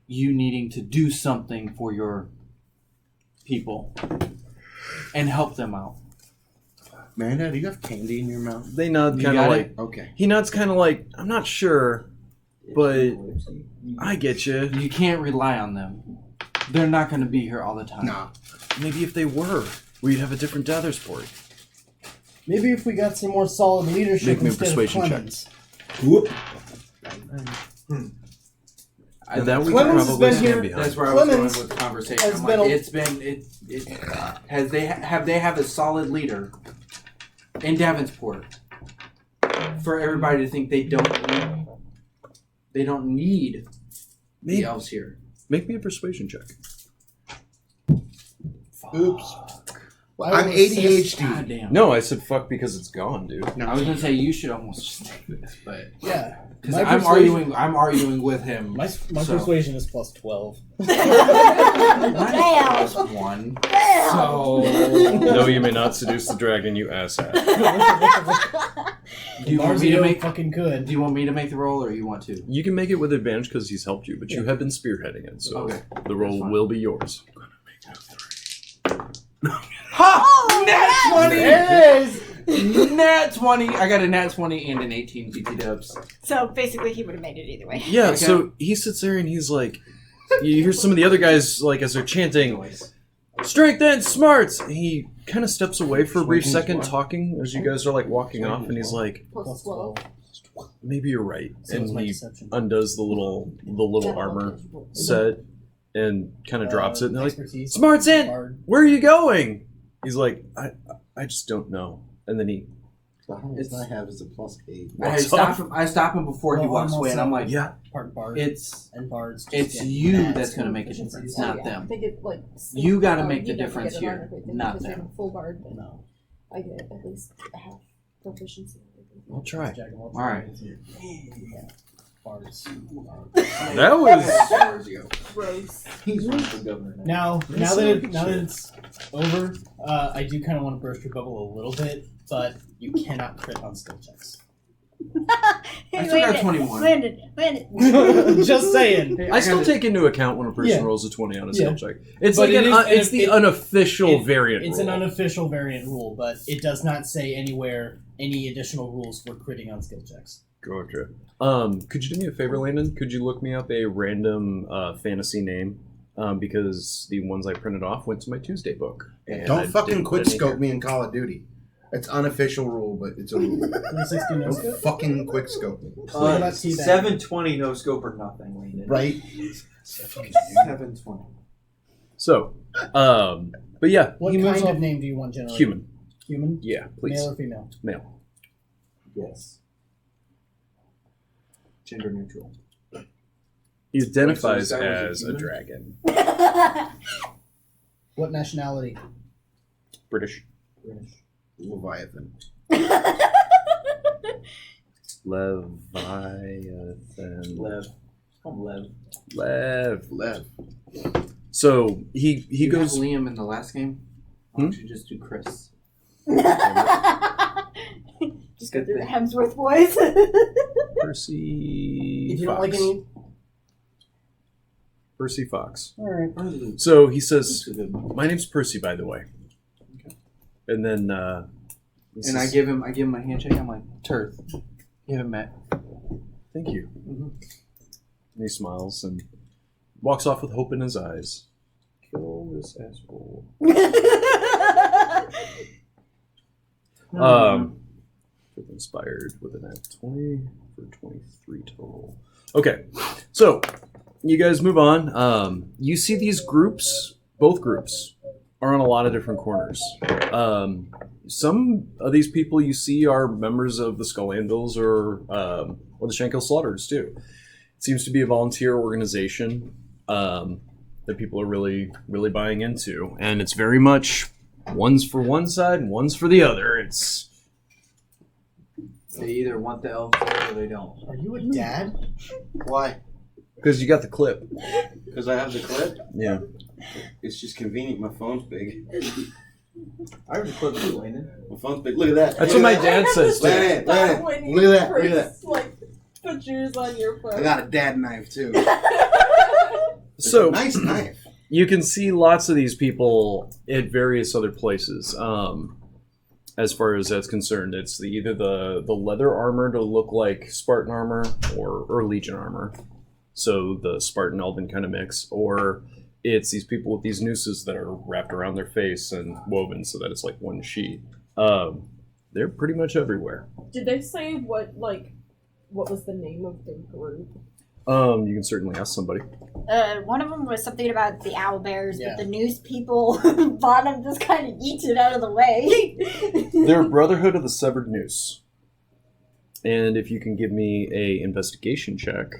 you needing to do something for your people and help them out. Amanda, do you have candy in your mouth? They nod You kind of got like, Okay. he nods kind of like, "I'm not sure, but I get you." You can't rely on them. They're not going to be here all the time. Nah. Maybe if they were, we'd have a different Dathersport. Maybe if we got some more solid leadership Make me a instead persuasion of check. Clemens. Whoop. And that we Clemens could has probably been stand here- behind. That's where I was Clemens going with the conversation. has I'm been like, a- it's been it has they have a solid leader in Davenport for everybody to think they don't need the elves here. Make me a persuasion check. Oops. I I'm was ADHD. God damn. No, I said fuck because it's gone, dude. I was gonna say you should almost just take this, but Yeah. Because My I'm persuasion- arguing with him. My So- persuasion is plus 12. Damn. Plus 1. Damn. So No, you may not seduce the dragon, you asshat. do you want me to Marzio make fucking could. do you want me to make the roll or you want to? You can make it with advantage because he's helped you, but you have been spearheading it, so Okay. the roll fine. will be yours. Oh, Nat 20! There it is! Nat 20! I got a nat 20 and an 18 GT dubs. So basically, he would have made it either way. Yeah, Okay. so he sits there and he's like, you hear some of the other guys, like, as they're chanting, strength and smarts! He kind of steps away for a brief second talking as you guys are, like, walking off, and he's like, Plus 12. maybe you're right. So was And my he deception. undoes the little armor set and kind of drops it, and they're like, Expertise. Smarts in! Bard. Where are you going? He's like, I just don't know. And then he, The highest I have is a plus 8. I stop him before he Well, walks I'm away, and I'm also- like, yeah, Part bard. it's and bards. just it's get you mad that's gonna at make a efficiencies. difference, not I them. think it like You gotta make the you never difference get it on here, everything, not because them. I'm full bard, but No. I get at least a half proficiency. I'll try. Jack of all All right. trades. Bards. That was... Gross. He's running for governor now. Now that it's over, I do kind of want to burst your bubble a little bit, but you cannot crit on skill checks. I still got 21. Landed. Just saying. I still take into account when a person Yeah. rolls a 20 on a skill Yeah. check. It's But like it is- it's the unofficial variant It's rule. an unofficial variant rule, but it does not say anywhere any additional rules for critting on skill checks. Gotcha. Could you do me a favor, Landon? Could you look me up a random fantasy name? Because the ones I printed off went to my Tuesday book. and I Don't fucking didn't quick put any scope here. me in Call of Duty. It's unofficial rule, but it's a rule. 360 no Don't scope? fucking quick scope me. What about Teabag? 720 no scope or nothing, Landon. Right? 720. So, but yeah, What he moves kind off. of name do you want generally? Human. Human? Yeah, please. Male or female? Male. Yes. Gender neutral. He identifies So this guy was a as a human? dragon. What nationality? British. British. Leviathan. Leviathan. Lev. I'm Lev. Lev. So he You goes. have Liam in the last game. Why don't you just do Chris? Just go through the Hemsworth boys. Percy. If you don't Fox. like any... Percy Fox. Alright. So he says, That's a good one. "My name's Percy, by the way." And then, he And I says, give him a handshake. I'm like, Turth. You haven't met. "Thank you." Mhm. And he smiles and walks off with hope in his eyes. Kill this asshole. Inspired with an nat 20 for 23 total. Okay, so you guys move on. You see these groups, both groups, are on a lot of different corners. Some of these people you see are members of the Skull Anvils or the Shankill Slaughters too. It seems to be a volunteer organization that people are really, really buying into, and it's very much one's for one side and one's for the other. It's They either want the elf or they don't. Are you a dad? Why? because you got the clip. Because I have the clip? Yeah. It's just convenient. My phone's big. I already clipped you, Landon. My phone's big. Look at that. That's Look what at my that. dad says too. Land it. When you Look at that. Look at that. first, like, put yours on your phone. I got a dad knife, too. It's So a nice knife. you can see lots of these people at various other places. As far as that's concerned, it's either the leather armor to look like Spartan armor or Legion armor. So the Spartan Elven kind of mix, or it's these people with these nooses that are wrapped around their face and woven so that it's like one sheet. They're pretty much everywhere. Did they say what was the name of the group? You can certainly ask somebody. One of them was something about the owl bears, Yeah. but the news people bottom just kind of eats it out of the way. They're Brotherhood of the Severed Noose. And if you can give me a investigation check,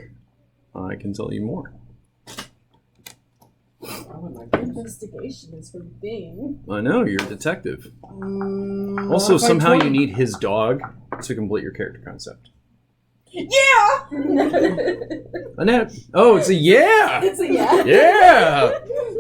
I can tell you more. I would like to. Investigation is for Bing. I know, you're a detective. Mm, Also, modified somehow 20. you need his dog to complete your character concept. Yeah! Annette. Oh, it's a yeah! It's a yeah. Yeah!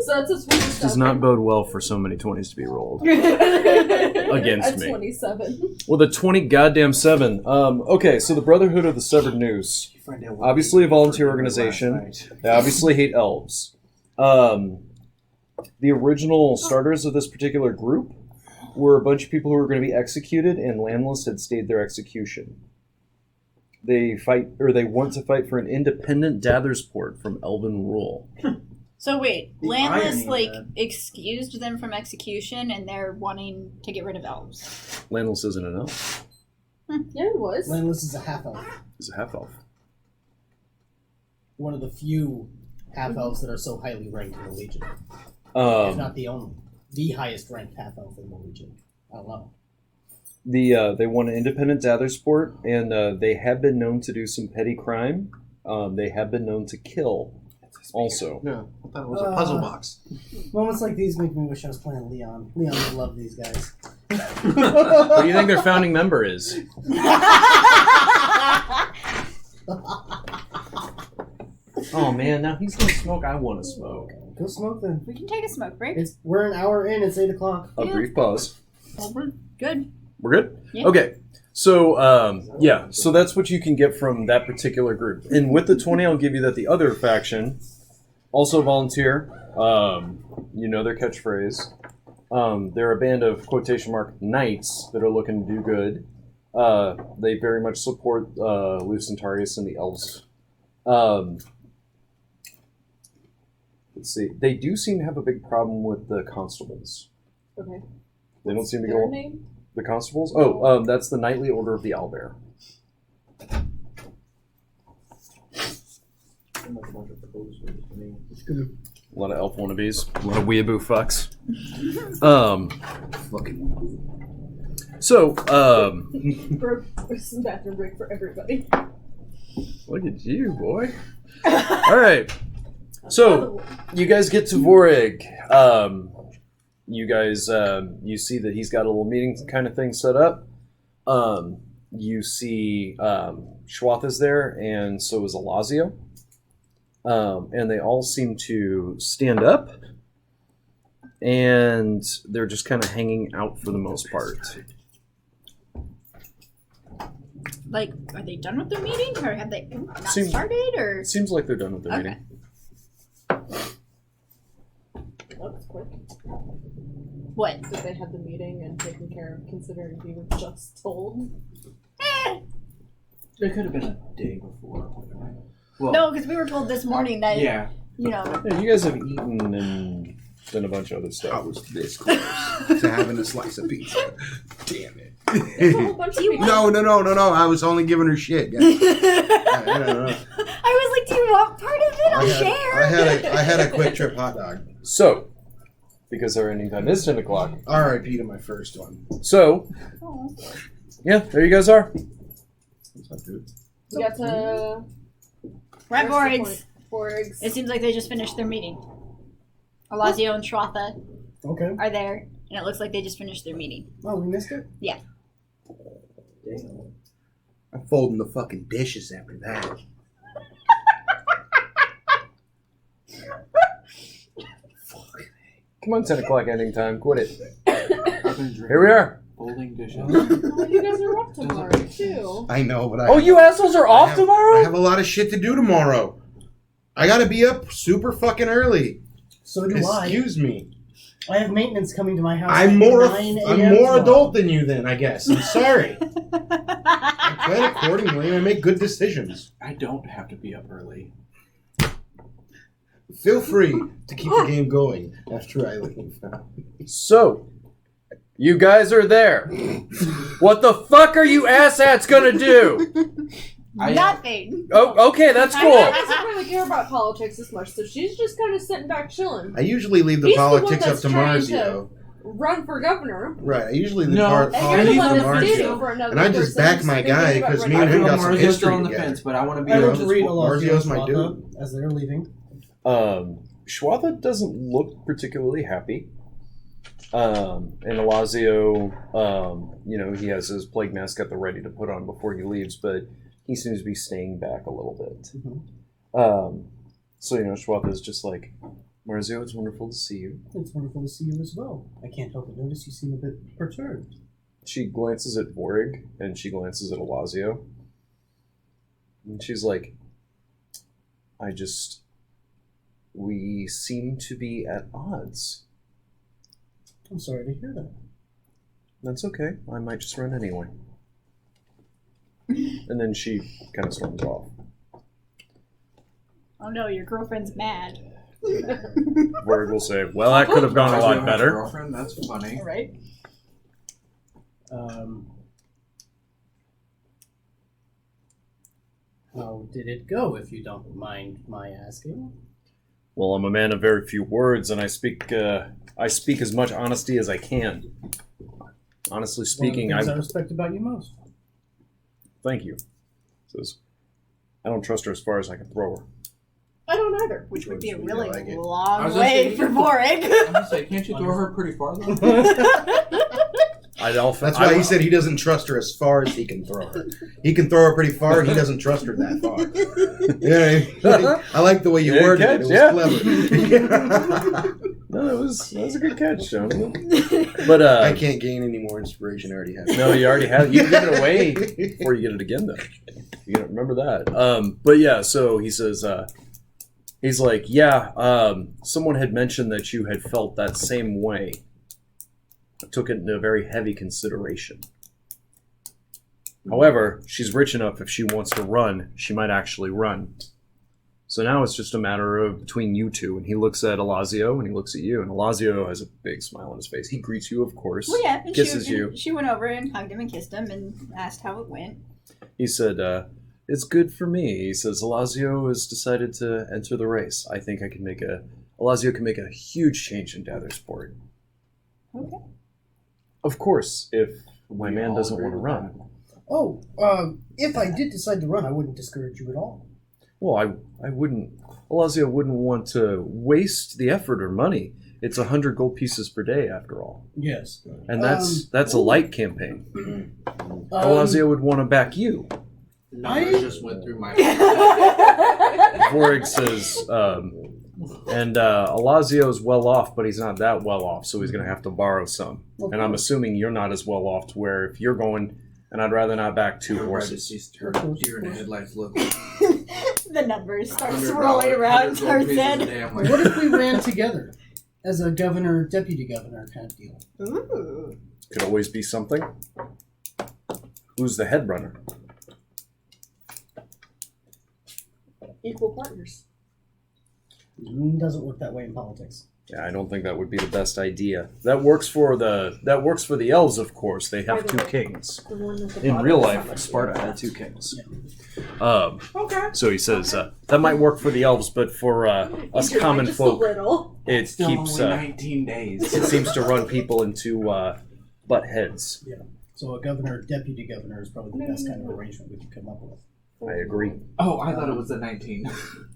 So it's a 27. Does not bode well for so many 20s to be rolled against a me. 27. With a 20 goddamn 7. Okay, so the Brotherhood of the Severed Noose. You find out what Obviously a we did volunteer for dinner organization. last night. They obviously hate elves. The original starters of this particular group were a bunch of people who were going to be executed, and landless had stayed their execution. They want to fight for an independent Dathersport from elven rule. So wait, The Landless irony of that. excused them from execution, and they're wanting to get rid of elves. Landless isn't an elf; Yeah, it was. Landless is a half elf. he's a half elf. One of the few half elves that are so highly ranked in the Legion. If Um, not the only. The highest ranked half elf in the Legion. I don't know. they want an independent Dathersport, and they have been known to do some petty crime. They have been known to kill, also. No, I thought it was a puzzle box. Moments like these make me wish I was playing Leon. Leon would love these guys. What do you think their founding member is? Oh man, now he's gonna smoke. I want to smoke. Go smoke then. We can take a smoke break. We're an hour in. It's 8 o'clock. A Yeah. brief pause. Well, we're good. We're good? Yeah. Okay. So, so that's what you can get from that particular group. And with the 20, I'll give you that the other faction, also volunteer, you know their catchphrase. They're a band of quotation mark knights that are looking to do good. They very much support Lucentarius and the elves. Let's see. They do seem to have a big problem with the constables. Okay. They don't seem to Their go... name? The constables? Oh, that's the Knightly Order of the Owlbear. Seemed like a bunch of posers to me. A lot of elf wannabes. A lot of weeaboo fucks. So, Some bathroom break for everybody. look at you, boy. All right. So, you guys get to Vorig. You guys, you see that he's got a little meeting kind of thing set up. You see Schwath there, and so is Alazio. And they all seem to stand up, and they're just kind of hanging out for the most part. Like, are they done with their meeting, or have they not Seems- started, or? It seems like they're done with their Okay. meeting. That was quick. What? That they had the meeting and taken care of, considering we were just told. It could have been a day before. Well, No, because we were told this morning that, yeah. you know, Yeah, you guys have eaten and done a bunch of other I stuff. was this close to having a slice of pizza. Damn There's a whole it. bunch of You people. No. I was only giving her shit. Guys. I don't know. I was like, do you want part of it? I'll share. I had a quick trip hot dog. So, because our ending time is 10 o'clock. R.I.P. to my first one. So, Oh. yeah, there you guys are. That's not good. We got to. We're at Borig's. Borig's. It seems like they just finished their meeting. Alazio and Shratha Okay. are there, and it looks like they just finished their meeting. Oh, we missed it? I'm folding the fucking dishes after that. Come on, 10 o'clock ending time. Quit it. I've been Here we are. Folding dishes. Well, you guys are off tomorrow, too. I know, but Oh, you assholes are off I tomorrow? have a lot of shit to do tomorrow. I gotta be up super fucking early. So do I. Excuse me. I have maintenance coming to my house. I'm at more 9 I'm a.m. more tomorrow. adult than you then, I guess. I'm sorry. I plan accordingly and I make good decisions. I don't have to be up early. Feel free to keep the game going after I leave. So, you guys are there. What the fuck are you asshats gonna do? Nothing. Oh, okay, that's She cool. doesn't really care about politics as much, so she's just kind of sitting back chilling. I usually leave the He's the one politics up that's to trying Marzio. Run for governor. Right, I usually leave No, the And you're politics the up one to that's bidding Marzio. for another And I just person back who's my thinking guy about 'cause running me and I him feel got some Marzio's history still on the together. fence, but I want to be I able will to read support. Alazio Marzio's my Shwatha as they're leaving. Schwatha doesn't look particularly happy. And Alazio, he has his plague mask at the ready to put on before he leaves, but he seems to be staying back a little bit. Mhm. So, Schwab is just like, Marzio, it's wonderful to see you. It's wonderful to see you as well. I can't help but notice you seem a bit perturbed. She glances at Vorig, and she glances at Alazio. And she's like, we seem to be at odds. I'm sorry to hear that. That's okay. I might just run anyway. And then she kind of storms off. Oh no, your girlfriend's mad. Vorig will say, well, that could have gone a lot better. Girlfriend, that's funny. Right? How did it go, if you don't mind my asking? Well, I'm a man of very few words, and I speak as much honesty as I can. Honestly speaking, One of the things I respect about you most. Thank you. Says, I don't trust her as far as I can throw her. I don't either. Which would be a Sweet, really I like it. I long was gonna way say, for I'm Vorig. gonna say, can't you throw her pretty far though? That's why he said he doesn't trust her as far as he can throw her. He can throw her pretty far. He doesn't trust her that far. Yeah, I like the way you Good worded catch, it. It was yeah. clever. No, that was a good catch, John. But I can't gain any more inspiration. I already have. no, you already have. You can give it away before you get it again, though. You gotta remember that. But yeah, so he says, he's like, yeah, someone had mentioned that you had felt that same way. I took it into very heavy consideration. However, she's rich enough if she wants to run, she might actually run. So now it's just a matter of between you two. And he looks at Alazio and he looks at you. And Alazio has a big smile on his face. He greets you, of course. Well, yeah, and kisses you. She went over and hugged him and kissed him and asked how it went. He said, it's good for me. He says, Alazio has decided to enter the race. I think Alazio can make a huge change in Dathersport. Okay. Of course, if my We man all doesn't agree want to with run. Oh, if I did decide to run, I wouldn't discourage you at all. Well, I wouldn't. Alazio wouldn't want to waste the effort or money. It's 100 gold pieces per day, after all, Yes. and that's a light campaign. Um, Alazio would want to back you. Numbers just went through my Vorig says, and Alazio's well off, but he's not that well off, so he's going to have to borrow some. And I'm assuming you're not as well off to where if you're going, and I'd rather not back two horses. Her deer in the headlights look like The numbers start $100 swirling around 100 gold her pieces a head. day. I'm like, What if we ran together as a governor, deputy governor kind of deal? Ooh. Could always be something. Who's the head runner? Equal partners. Doesn't work that way in politics. Yeah, I don't think that would be the best idea. That works for the elves, of course. They have two kings. The one at the In bottom real is life, not much Sparta different. had two kings. Okay. So he says that might work for the elves, but for us You're right, common just folk, a little. it still keeps only 19 days. it seems to run people into butt heads. So a governor, deputy governor is probably the best kind of arrangement we could come up with. I agree. Oh, I thought it was the 19.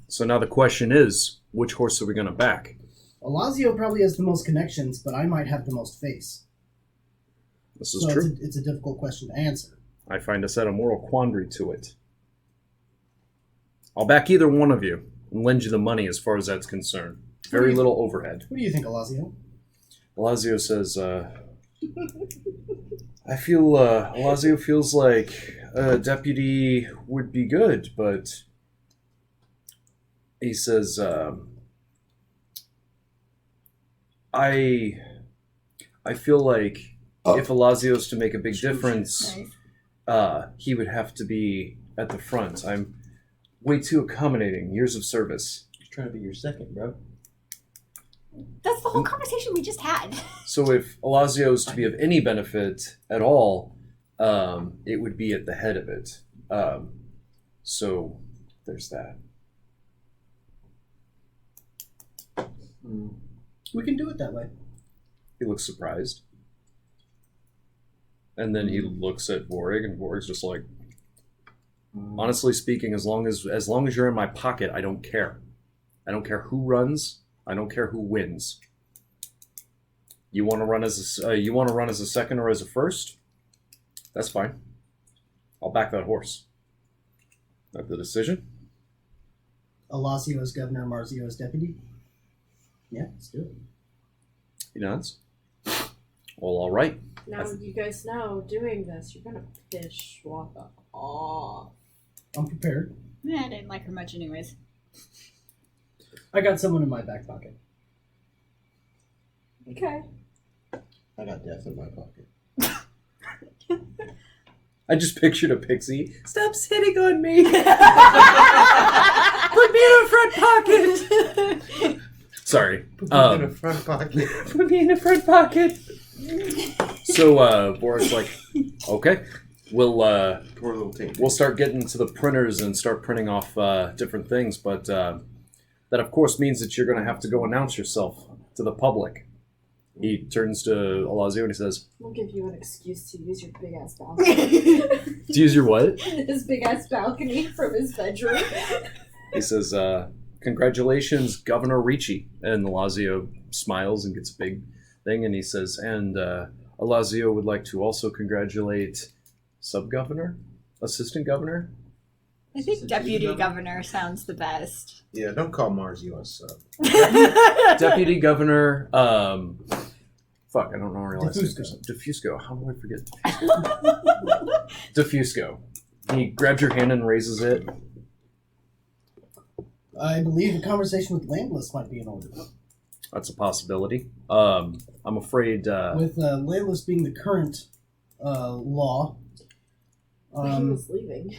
So now the question is, which horse are we going to back? Alazio probably has the most connections, but I might have the most face. This is So true. it's a difficult question to answer. I find us at a moral quandary to it. I'll back either one of you and lend you the money as far as that's concerned. Very little overhead. What do you think, Alazio? Alazio says, I feel, Alazio feels like a deputy would be good, but he says, I feel like if Alazio's to make a big difference, Nice. he would have to be at the front. I'm way too accommodating. Years of service. He's trying to be your second, bro. That's the whole conversation we just had. So if Alazio's to be of any benefit at all, it would be at the head of it. So there's that. We can do it that way. He looks surprised. And then he looks at Vorig, and Vorig's just like, honestly speaking, as long as you're in my pocket, I don't care. I don't care who runs. I don't care who wins. You want to run as a second or as a first? That's fine. I'll back that horse. That's the decision. Alasio as governor, Marzio as deputy? Yeah, let's do it. He nods. Well, all right. Now you guys know, doing this, you're gonna piss Schwaka off. I'm prepared. I didn't like her much anyways. I got someone in my back pocket. Okay. I got death in my pocket. I just pictured a pixie. Stop sitting on me. Put me in a front pocket. Sorry. In a front pocket. Put me in a front pocket. So Boris like, okay, we'll Poor little thing. we'll start getting to the printers and start printing off different things, but that of course means that you're going to have to go announce yourself to the public. He turns to Alazio and he says, We'll give you an excuse to use your big ass balcony. "To use your what?" His big ass balcony from his bedroom. He says, "Congratulations, Governor Ricci." And Alazio smiles and gets a big thing, and he says, "And Alazio would like to also congratulate sub-governor, assistant governor." I think deputy governor sounds the best. Yeah, don't call Marzio a sub. Deputy Governor, fuck, I don't know her last name. Defusco. Defusco. How do I forget Defusco? He grabs your hand and raises it. I believe a conversation with Landless might be in order. That's a possibility. I'm afraid. With Landless being the current law, He was leaving.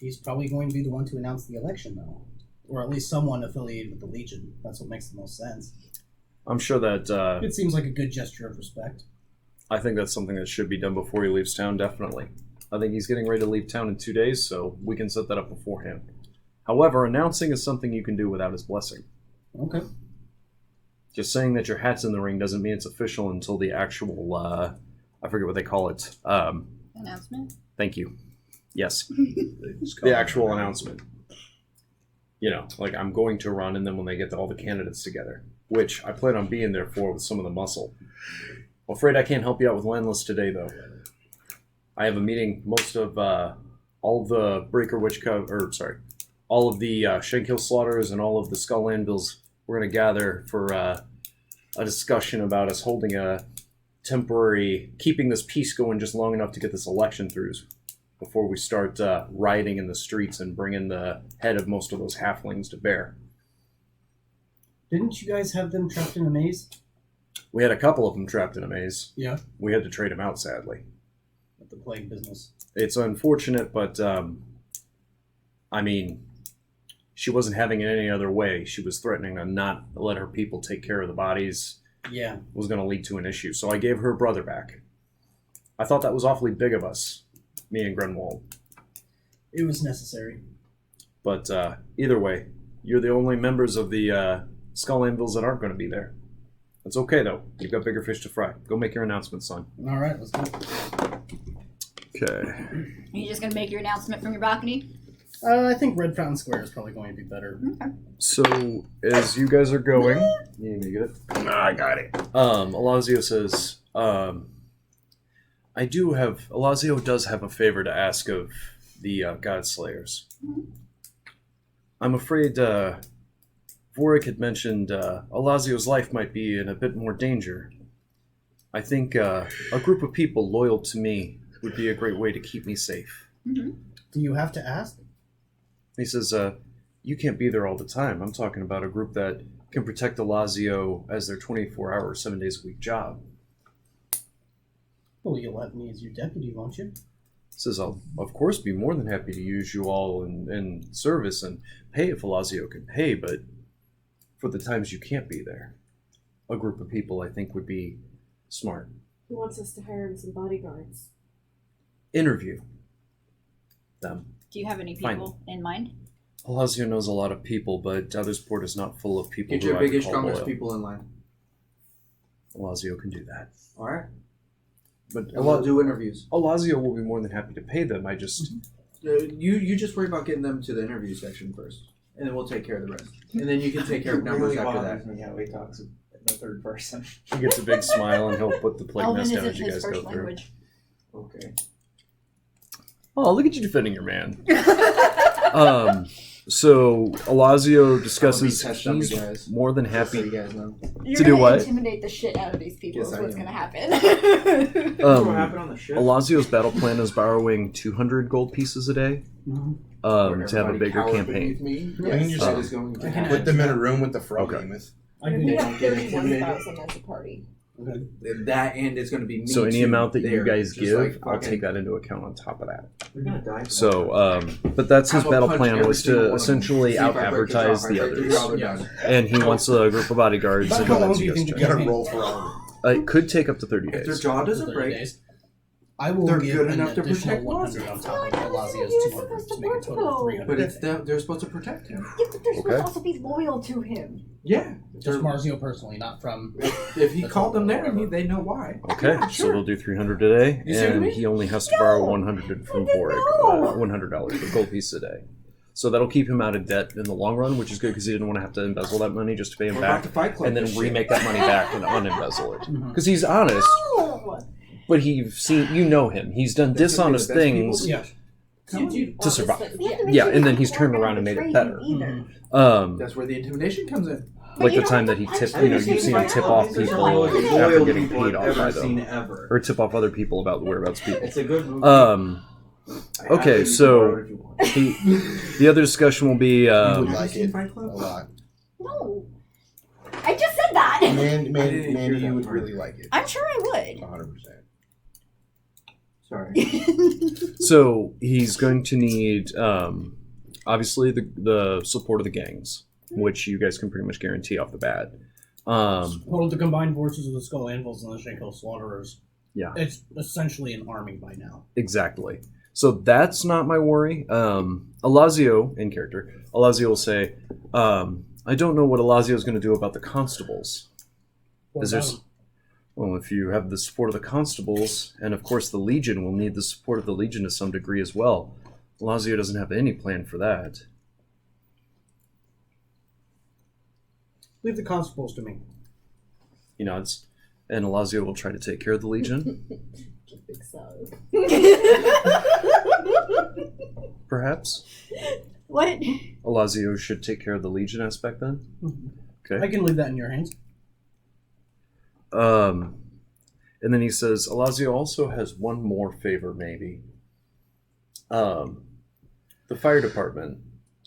he's probably going to be the one to announce the election, though. Or at least someone affiliated with the Legion. That's what makes the most sense. I'm sure that. It seems like a good gesture of respect. I think that's something that should be done before he leaves town. Definitely. I think he's getting ready to leave town in 2 days, so we can set that up beforehand. However, announcing is something you can do without his blessing. Okay. Just saying that your hat's in the ring doesn't mean it's official until the actual. I forget what they call it. Announcement? Thank you. Yes. The actual announcement. You know, like I'm going to run, and then when they get all the candidates together, which I plan on being there for with some of the muscle. I'm afraid I can't help you out with Landless today, though. I have a meeting. Most of all of the Breaker Witch all of the Shankill Slaughters and all of the Skull Anvils. We're going to gather for a discussion about us holding a temporary, keeping this peace going just long enough to get this election through before we start rioting in the streets and bringing the head of most of those halflings to bear. Didn't you guys have them trapped in a maze? We had a couple of them trapped in a maze. Yeah. We had to trade them out, sadly. With the plague business. It's unfortunate, but I mean, she wasn't having it any other way. She was threatening to not let her people take care of the bodies. Yeah. It was going to lead to an issue. So I gave her brother back. I thought that was awfully big of us, me and Grenwald. It was necessary. But either way, you're the only members of the Skull Anvils that aren't going to be there. It's okay, though. You've got bigger fish to fry. Go make your announcement, son. All right, let's go. Okay. Are you just going to make your announcement from your balcony? I think Red Fountain Square is probably going to be better. Okay. So, as you guys are going... You need me to get it? No, I got it. Alazio says, Alazio does have a favor to ask of the God Slayers. I'm afraid Vorik had mentioned Alazio's life might be in a bit more danger. I think a group of people loyal to me would be a great way to keep me safe. Mm-hmm. Do you have to ask? He says, you can't be there all the time. I'm talking about a group that can protect Alazio as their 24-hour, 7 days a week job. Well, you'll have me as your deputy, won't you? Says, I'll, of course, be more than happy to use you all in service and pay if Alazio can pay, but for the times you can't be there, a group of people I think would be smart. He wants us to hire him some bodyguards. Interview them. Do you have any people in mind? Alazio knows a lot of people, but Dathersport is not full of people Get who your I would biggest, call strongest loyal. people in line. Alazio can do that. All right. But And we'll do interviews. Alazio will be more than happy to pay them. I just... You just worry about getting them to the interview section first, and then we'll take care of the rest. And then you can take care of numbers after that. Me how he talks in the third person. He gets a big smile and he'll put the plague Elven nest down isn't as you his guys first go through. language. Okay. Oh, look at you defending your man. So Alazio discusses test dummy he's guys. more than Just so happy. you guys know. You're To do gonna what? intimidate the shit out of these people. Yes, is I what's am. gonna happen. That's what happened on the ship. Alazio's battle plan is borrowing 200 gold pieces a day Where to have a everybody bigger cowers campaign. beneath Me. I can Yes, just that is going to happen. Put them in a room with the frog Okay. behemoth. I We can have 31,000 as a party. That and it's going to be me So any too amount that you there, guys just give, like I'll fucking- take that into account on top of that. You're gonna die. So, but that's his I'm gonna battle punch plan every was single to one of them. essentially See if I break the out-advertise jaw. the If I break others. jaw, they're done. And he wants a group of bodyguards About and how long lets do you you guys think check. You gotta campaign- roll for all It could take up to 30 If their days. jaw doesn't 30 break, days. I will they're give good an enough to additional protect 100 on Mozzie. top of No, Alazio's you're 200 supposed to to make a total of work, 300. but it's they're supposed to protect him. Yeah, but they're supposed Okay. to also be loyal to him. Yeah. Just Marzio personally, not from. If he That's called them there, whatever. they know why. Okay, Yeah, so sure. they'll do 300 today, You see what I and mean? he only has to borrow 100 from Boric, No. $100 for gold piece a day. So that'll keep him out of debt in the long run, which is good because he didn't want to have to embezzle that money just to pay him We're back, about to fight club and then this shit. remake that money back and unembezzle it. Mhm. Because he's honest, No. but you know him. He's done That's gonna be the dishonest best things. people. Yeah. To survive. We have to Yeah. make Yeah, sure and then that he's we're turned not around and gonna made it betray better. him either. That's where the intimidation comes in. But Like you the don't time have that he to tipped, punch you know, every you've seen single him tip one. off These are people like- after getting paid off by ever seen them, ever. or tip off other people about the whereabouts of people. It's a good movie. Okay, so the other discussion will be. You would Have you like seen it Fight a Club? lot. No. I just said that. Mandy, hear that you would part. really like it. I'm sure I 100%. Sorry. would. So he's going to need, obviously, the support of the gangs, which you guys can pretty much guarantee off the bat. Hold the combined forces of the Skull Anvils and the Shanko Slaughterers. Yeah. It's essentially an army by now. Exactly. So that's not my worry. Alazio, in character, Alazio will say, I don't know what Alazio is going to do about the constables. What Is there about s- Well, if you have the support of the constables, and of course the Legion will need the support of the Legion to some degree as well. Alazio doesn't have any plan for that. Leave the constables to me. He nods, and Alazio will try to take care of the Legion, Big so. perhaps. What? Alazio should take care of the Legion aspect then? I Okay. can leave that in your hands. And then he says, Alazio also has one more favor, maybe. The fire department.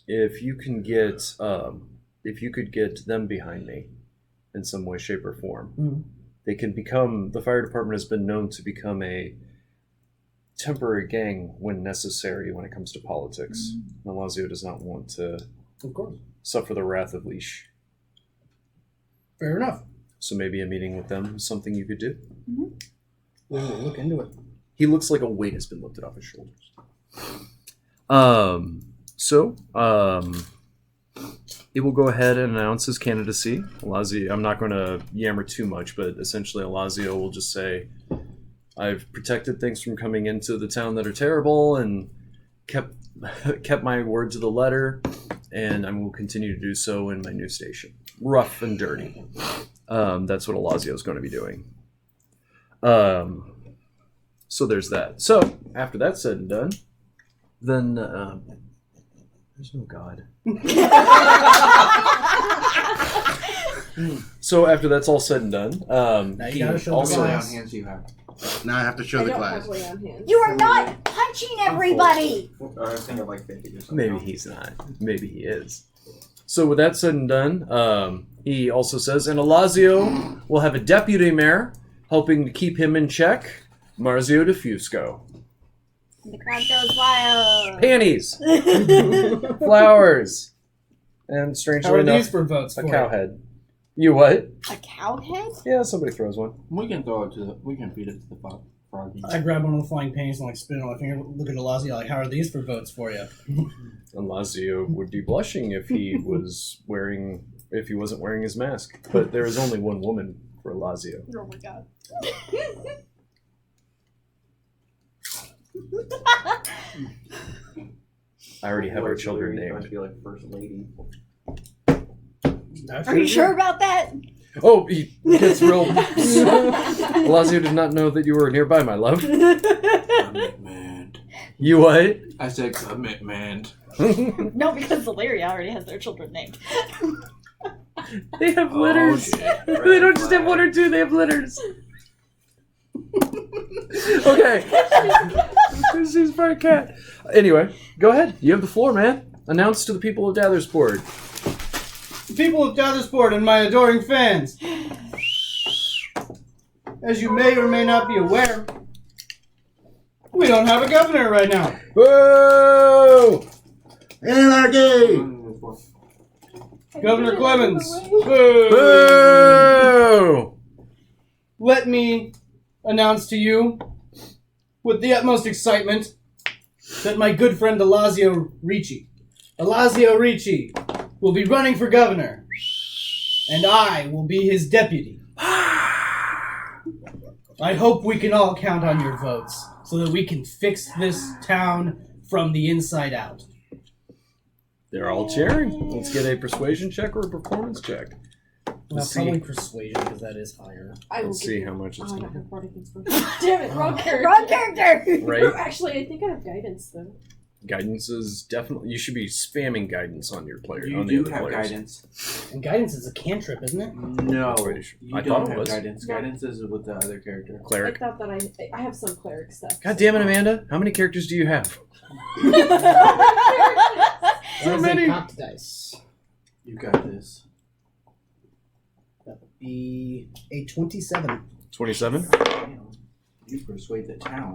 If you can get, if you could get them behind me in some way, shape, or form, Mhm. they can become. The fire department has been known to become a temporary gang when necessary when it comes to politics. Alazio does not want to Of course. suffer the wrath of Leash. Fair enough. So maybe a meeting with them is something you could do. We'll look into it. He looks like a weight has been lifted off his shoulders. It will go ahead and announce his candidacy. Alazio, I'm not going to yammer too much, but essentially Alazio will just say, I've protected things from coming into the town that are terrible and kept my word to the letter, and I will continue to do so in my new station. Rough and dirty. That's what Alazio is going to be doing. So there's that. So after that's said and done, then there's no God. So after that's all said and done, Now you he gotta show the also How many glass. hands do you have? Now I have to show I the don't class. have lay on hands. You are not punching everybody. I was thinking of like 50 or something. maybe he's not, maybe he is. So with that said and done, he also says, and Alazio will have a deputy mayor helping to keep him in check, Marzio de Fusco. The crowd goes wild. Panties, flowers, and How strangely are enough, these for votes a for cow head. You what? A cow head? Yeah, somebody throws one. We can throw it to the. We can feed it to the froggy. I grab one of the flying pennies and like spin it on my finger. Look at Alazio like, how are these for votes for you? And Lazio would be blushing if he wasn't wearing his mask. But there is only one woman for Lazio. Oh my god. I already have our children Must named. be like first lady. Are you sure about that? Oh, he gets real. Lazio did not know that you were nearby, my love. Commitment. You what? I said commitment. No, because Valeria already has their children named. They have litters. They don't just have one or two, they have litters. Okay. She's part cat. Anyway, go ahead. You have the floor, man. Announce to the people of Dathersport. The people of Dathersport and my adoring fans. As you may or may not be aware, we don't have a governor right now. Whoa! Anarchy! Governor Clemens. Boo! Let me announce to you, with the utmost excitement, that my good friend Alazio Ricci will be running for governor, and I will be his deputy. I hope we can all count on your votes so that we can fix this town from the inside out. They're all cheering. Let's get a persuasion check or a performance check. Let's Probably see. Persuasion, because that is higher. Let's see how much it's Oh, I going don't to have bardic inspiration. Damn it, wrong character. Wrong character! be. Right? Actually, I think I have guidance though. Guidance is definitely... You should be spamming guidance on your player. You on the do other have players. guidance. And guidance is a cantrip, isn't it? No, Pretty sure. you I don't thought it have was. guidance. Guidance is with the other character. I Cleric. thought that I have some cleric stuff. God damn it, Amanda. How many characters do you have? So many. cocked dice. You got this. That would be a 27. 27? Damn. You persuade the town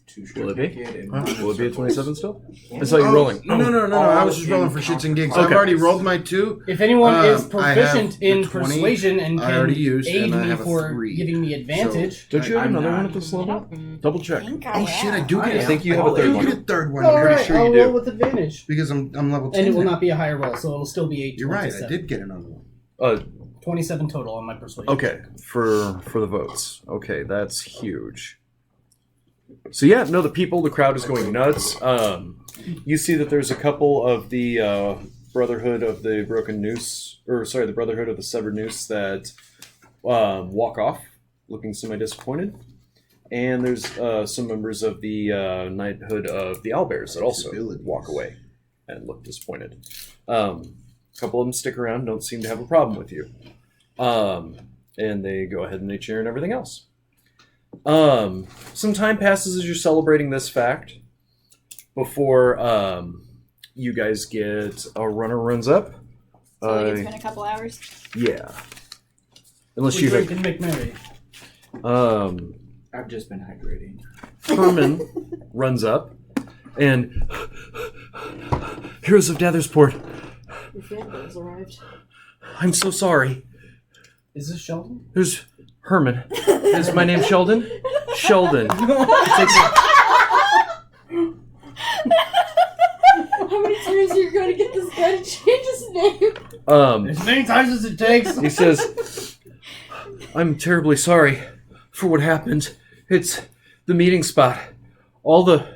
to Will it be? Huh? Will it be a 27 still? That's how you're rolling. No. I was just rolling for shits and gigs. I've Okay. already rolled my 2. If anyone is I have proficient the in 20 persuasion and I can already used, aid and I me have a for 3. giving me advantage, Don't you have I'm another not. one at this level? Double check. Oh shit, I do I get. think you have a I third do one. get a third one. all I'm pretty right, sure I'll you do. roll with advantage, Because I'm level 10. and it will now. not be a higher roll, so it'll still be a 27. You're right. I did get another one. 27 total on my persuasion. Okay, for the votes. Okay, that's huge. So yeah, no, the crowd is going nuts. You see that there's a couple of the Brotherhood of the Broken Noose, the Brotherhood of the Severed Noose that walk off, looking semi-disappointed. And there's some members of the Knighthood of the Owlbears that also walk away and look disappointed. A couple of them stick around, don't seem to have a problem with you. And they go ahead and they cheer and everything else. Some time passes as you're celebrating this fact before you guys get a runner runs up. So like it's been a couple hours. Yeah. Unless We you drink have and make merry. I've just been hydrating. Herman runs up and Heroes of Dathersport, Your family has arrived. I'm so sorry. Is this Sheldon? Who's Herman? Is my name Sheldon? Sheldon. How many times are you going to get this guy to change his name? As many times as it takes. He says, I'm terribly sorry for what happened. It's the meeting spot. All the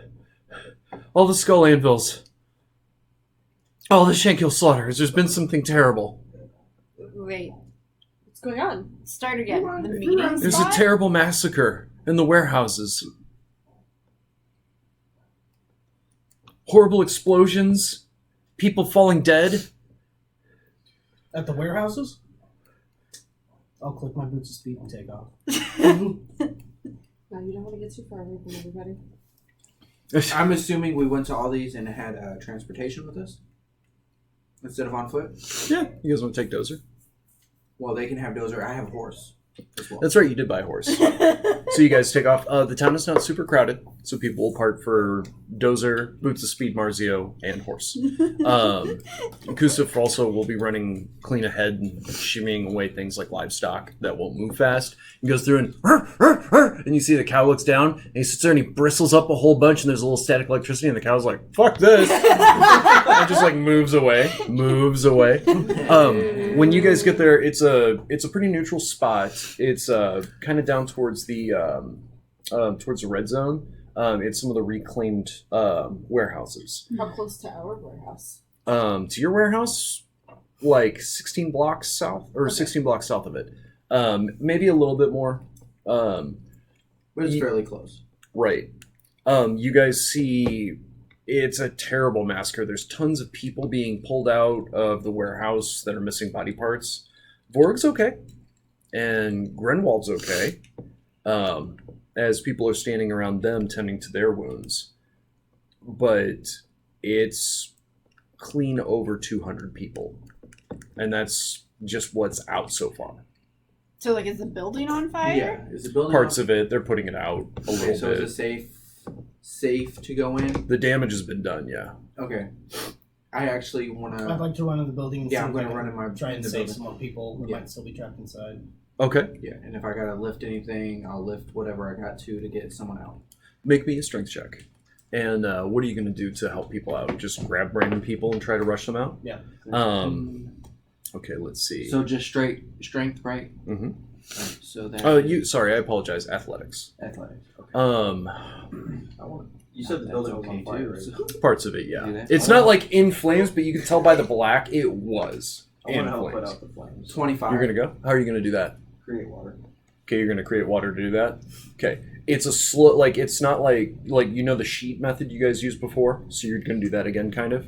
skull anvils. All the Shankill slaughters. There's been something terrible. Wait, What's going on? start again. The meeting There's spot? a terrible massacre in the warehouses. Horrible explosions. People falling dead. At the warehouses? I'll click my boots of speed and take off. No, you don't want to get too far away from everybody. I'm assuming we went to all these and had transportation with us instead of on foot. Yeah, you guys want to take Dozer? Well, they can have Dozer. I have a horse as well. That's right, you did buy a horse. So you guys take off. The town is not super crowded, so people will part for Dozer, Boots of Speed, Marzio, and horse. Kusuf also will be running clean ahead and shimmying away things like livestock that won't move fast. He goes through and and you see the cow looks down and he sits there and he bristles up a whole bunch and there's a little static electricity and the cow's like, fuck this. And just like moves away. When you guys get there, it's a pretty neutral spot. It's kind of down towards the red zone. It's some of the reclaimed warehouses. How close to our warehouse? To your warehouse, like 16 blocks south, or 16 blocks south of it. Maybe a little bit more. But it's fairly close. Right. You guys see it's a terrible massacre. There's tons of people being pulled out of the warehouse that are missing body parts. Vorg's okay, and Grenwald's okay, as people are standing around them tending to their wounds. But it's clean over 200 people, and that's just what's out so far. So, like, is the building on fire? Yeah, is the building Parts of it, they're putting it out a Okay, little so bit. is it safe to go in? The damage has been done, yeah. Okay. I actually want I'd to. like to run in the building and Yeah, see I'm if I gonna can run in my try in and the save building. some more people that Yeah. might still be trapped inside. Okay. Yeah, and if I gotta lift anything, I'll lift whatever I got to get someone out. Make me a strength check. And what are you going to do to help people out? Just grab random people and try to rush them out? Yeah. Okay, let's see. So just straight strength, right? Mhm. So that. Sorry, I apologize. Athletics. Athletics. Okay. You said the building was on fire, right? Parts of it, yeah. Do that? It's not like in flames, but you can tell by the black it was in flames. the flames. 25. You're gonna go? How are you gonna do that? create water. Okay, you're gonna create water to do that. Okay, it's a slow. Like it's not like the sheet method you guys used before. So you're gonna do that again, kind of,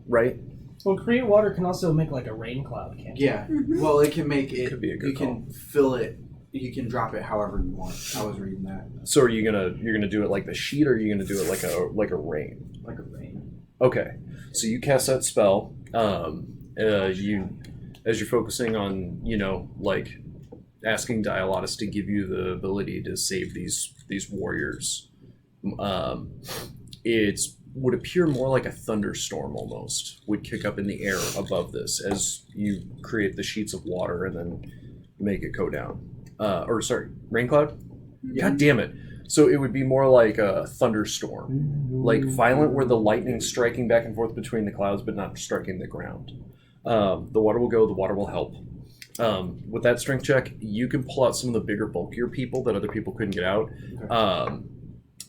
right? Well, create water can also make like a rain cloud, can't it? Yeah. Well, it can make it. Could be a good you can fill it. You can drop it however you want. I was reading that. So are you're gonna do it like the sheet, or are you gonna do it like a rain? Like a rain. Okay, so you cast that spell. You as you're focusing on like asking Dialotus to give you the ability to save these warriors. It would appear more like a thunderstorm almost would kick up in the air above this as you create the sheets of water and then make it go down. Rain cloud? God damn it. So it would be more like a thunderstorm. Like violent where the lightning's striking back and forth between the clouds but not striking the ground. The water will go, the water will help. With that strength check, you can pull out some of the bigger, bulkier people that other people couldn't get out.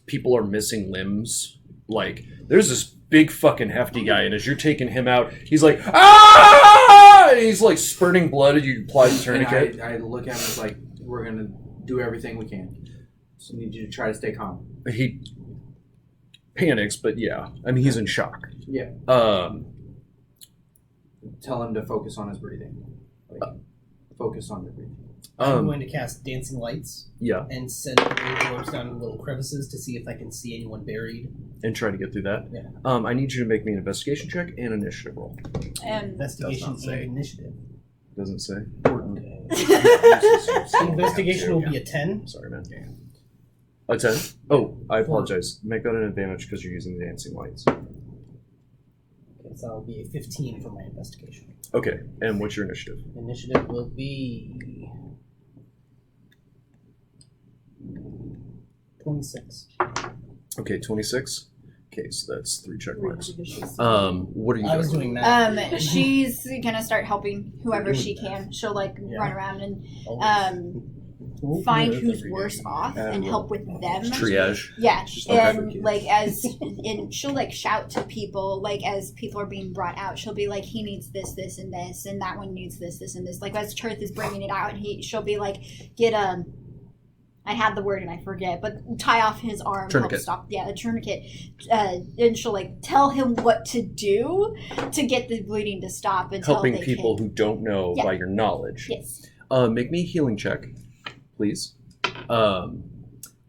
People are missing limbs. Like, there's this big fucking hefty guy, and as you're taking him out, he's like, ah! And he's like spurting blood as you apply the tourniquet. And I look at him as like, we're gonna do everything we can. So I need you to try to stay calm. He panics, but yeah, I mean, he's in shock. Yeah. Tell him to focus on his breathing. Like, focus on your breathing. I'm going to cast Dancing Lights Yeah, and send the orbs down in little crevices to see if I can see anyone buried. and try to get through that. Yeah. I need you to make me an investigation check and initiative roll. And Investigation Does not say. and initiative. Doesn't say. Investigation will be a 10. Sorry, man. A 10? Oh, I apologize. Make that an advantage because you're using the dancing lights. Okay, so that'll be a 15 for my investigation. Okay, and what's your initiative? Initiative will be 26. Okay, 26. Okay, so that's 3 check marks. What are you I was doing? doing that. she's gonna start helping whoever she can. She'll run around and find who's worse off and help with them. Triage. Yeah, Okay. and she'll shout to people as people are being brought out. She'll be like, he needs this, this, and this, and that one needs this, this, and this. Like as Tirth is bringing it out, she'll be like, get I had the word and I forget, but tie off his arm, Tourniquet. help stop. Yeah, a tourniquet, and she'll tell him what to do to get the bleeding to stop. Until Helping they people can. who don't know Yeah. by your knowledge. Yes. Make me a healing check, please.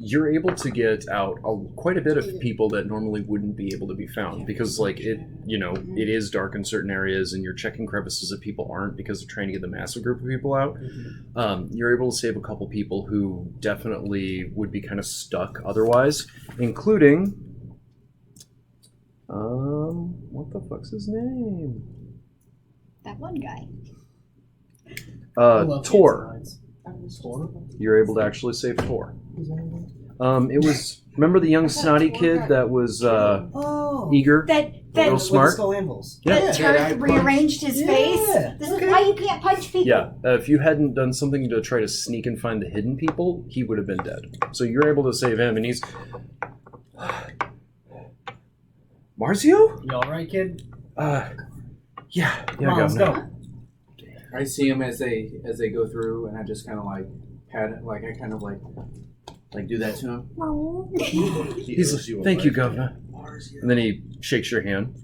You're able to get out quite a bit of people that normally wouldn't be able to be found because, it is dark in certain areas, and you're checking crevices that people aren't because they're trying to get the massive group of people out. You're able to save a couple people who definitely would be kind of stuck otherwise, including what the fuck's his name? That one guy. Tor. You're able to actually save Tor. It was remember the young snotty kid that was eager, That real With smart. the skull anvils. Yeah. that Tirth rearranged his face. This is why you can't punch people. Yeah, if you hadn't done something to try to sneak and find the hidden people, he would have been dead. So you're able to save him, and he's Marzio? You alright, kid? Yeah, Come on, let's go. I see him as they go through, and I just kind of pat it, I kind of Like, do that to him. He's like, thank you, Governor. And then he shakes your hand.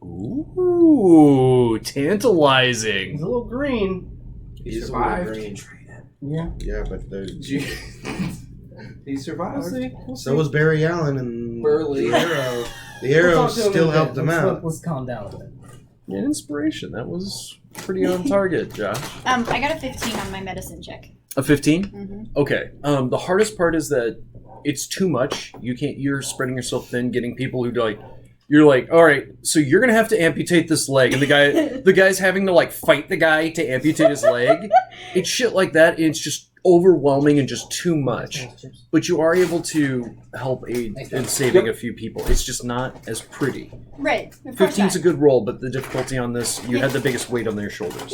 Ooh, tantalizing. He's a little green. He's survived. Yeah. Yeah, but He survived. so was Barry Allen and Burley. The Arrow. The We'll Arrow talk to him in still a helped bit. him Let's- out. Let's calm down a bit. Yeah, inspiration. That was pretty on target, Josh. I got a 15 on my medicine check. A 15? Mm-hmm. Okay. The hardest part is that it's too much. You're spreading yourself thin, getting people who you're like, all right, so you're gonna have to amputate this leg, and the guy's having to like fight the guy to amputate his leg. It's shit like that. And it's just overwhelming and just too much. But you are able to help aid in saving a few people. It's just not as pretty. Right. Of course 15's a not. good roll, but the difficulty on this, you had the biggest weight on their shoulders.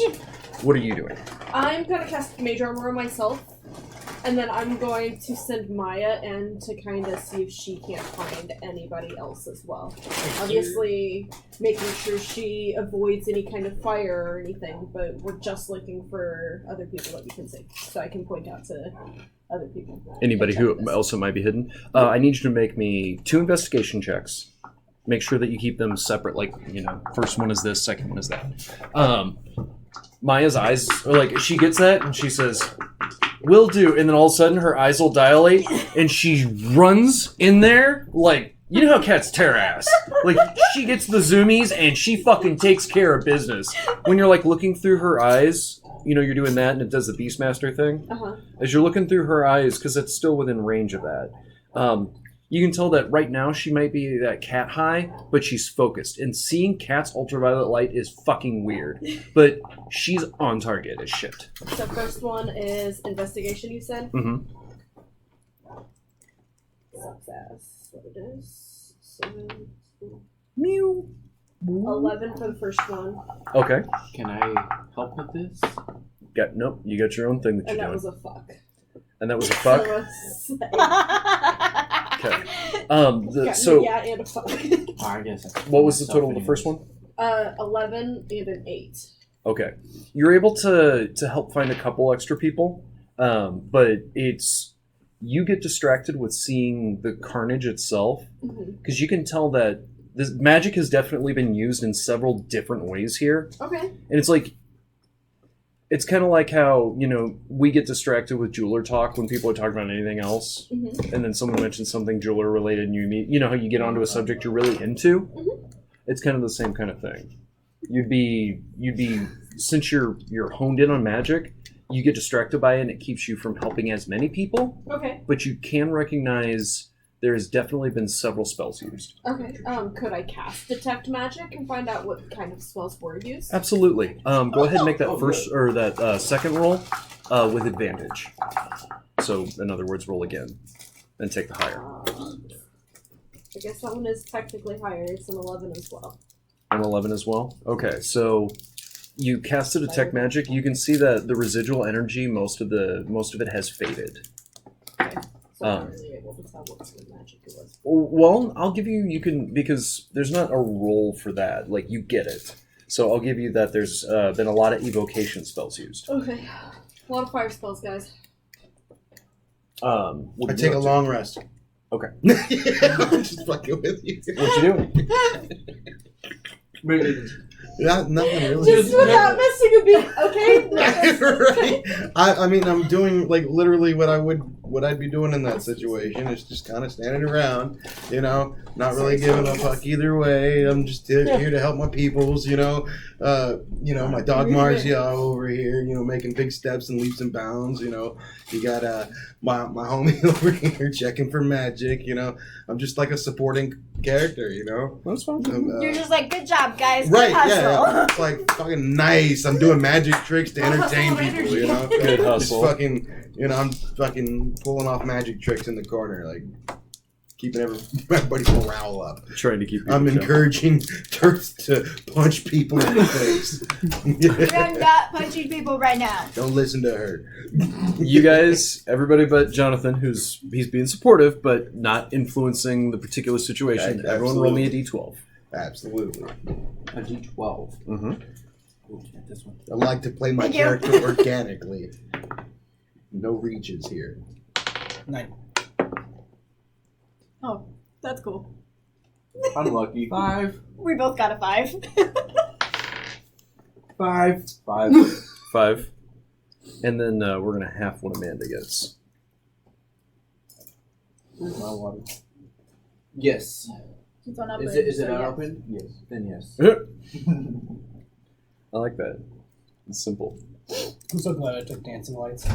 What are you doing? I'm gonna cast Mage Armor on myself, and then I'm going to send Maya in to kind of see if she can't find anybody else as well. Obviously, making sure she avoids any kind of fire or anything, but we're just looking for other people that we can see, so I can point out to other people. Anybody who also might be hidden. I need you to make me 2 investigation checks. Make sure that you keep them separate. Like, first one is this, second one is that. Maya's eyes are like, she gets that and she says, "Will do." And then all of a sudden her eyes will dilate and she runs in there like, you know how cats tear ass. Like, she gets the zoomies and she fucking takes care of business. When you're like looking through her eyes, you're doing that and it does the Beastmaster thing. Uh-huh. As you're looking through her eyes, because it's still within range of that, you can tell that right now she might be that cat high, but she's focused. And seeing cat's ultraviolet light is fucking weird. But she's on target as shit. So first one is investigation, you said? Mm-hmm. Success. What it is. 7, Mew. 11 for the first one. Okay. Can I help with this? Nope, you got your own thing that And you're that doing. was a fuck. And that was a fuck? So Okay. it's yeah, and a fuck. Oh, I guess. What was the total of the first one? 11 and an 8. Okay. You're able to help find a couple extra people, but you get distracted with seeing the carnage itself, because you can tell that this magic has definitely been used in several different ways here. Okay. And it's like, it's kind of like how, we get distracted with jeweler talk when people are talking about anything else. Mm-hmm. And then someone mentions something jeweler related and you know how you get onto a subject you're really into? Mm-hmm. It's kind of the same kind of thing. You'd be since you're honed in on magic, you get distracted by it and it keeps you from helping as many people. Okay. But you can recognize there's definitely been several spells used. Okay. Could I cast detect magic and find out what kind of spells were used? Absolutely. Go ahead and make that first or that second roll with advantage. So, in other words, roll again and take the higher. I guess that one is technically higher. It's an 11 as well. An 11 as well. Okay, so you cast a detect magic. You can see that the residual energy, most of it has faded. Okay. So I'm not really able to tell what kind of magic it was. Well, I'll give you can, because there's not a roll for that. Like, you get it. So I'll give you that there's been a lot of evocation spells used. Okay. A lot of fire spells, guys. What I are take you a up to? long rest. Okay. I'm just fucking with you. What you doing? Nothing really. Just without missing a beat, okay? Right. I mean, I'm doing like literally what I'd be doing in that situation. Is just kind of standing around, not really giving a fuck either way. I'm just here to help my peoples, my dog Marzio over here, making big steps and leaps and bounds. You got my homie over here checking for magic. I'm just like a supporting character. That's fine. You're just like, good job, guys. Right, Good hustle. yeah. It's like fucking nice. I'm doing magic tricks to entertain people, Good Just hustle. fucking, I'm fucking pulling off magic tricks in the corner, like keeping everybody's morale up. Trying to keep people I'm chill. encouraging Turks to punch people in the face. I'm not punching people right now. Don't listen to her. You guys, everybody but Jonathan, he's being supportive, but not influencing the particular situation. Yeah, Everyone roll me a d12. Absolutely. A D12. Mm-hmm. Ooh, this one. I like to play my Thank you. character organically. No reaches here. 9. Oh, that's cool. Unlucky. 5. We both got a 5. 5. 5. And then we're going to half what Amanda gets. Where's my water? Yes. It's on Is it so yes. unopened? Yes. Then yes. I like that. It's simple. I'm so glad I took Dancing Lights.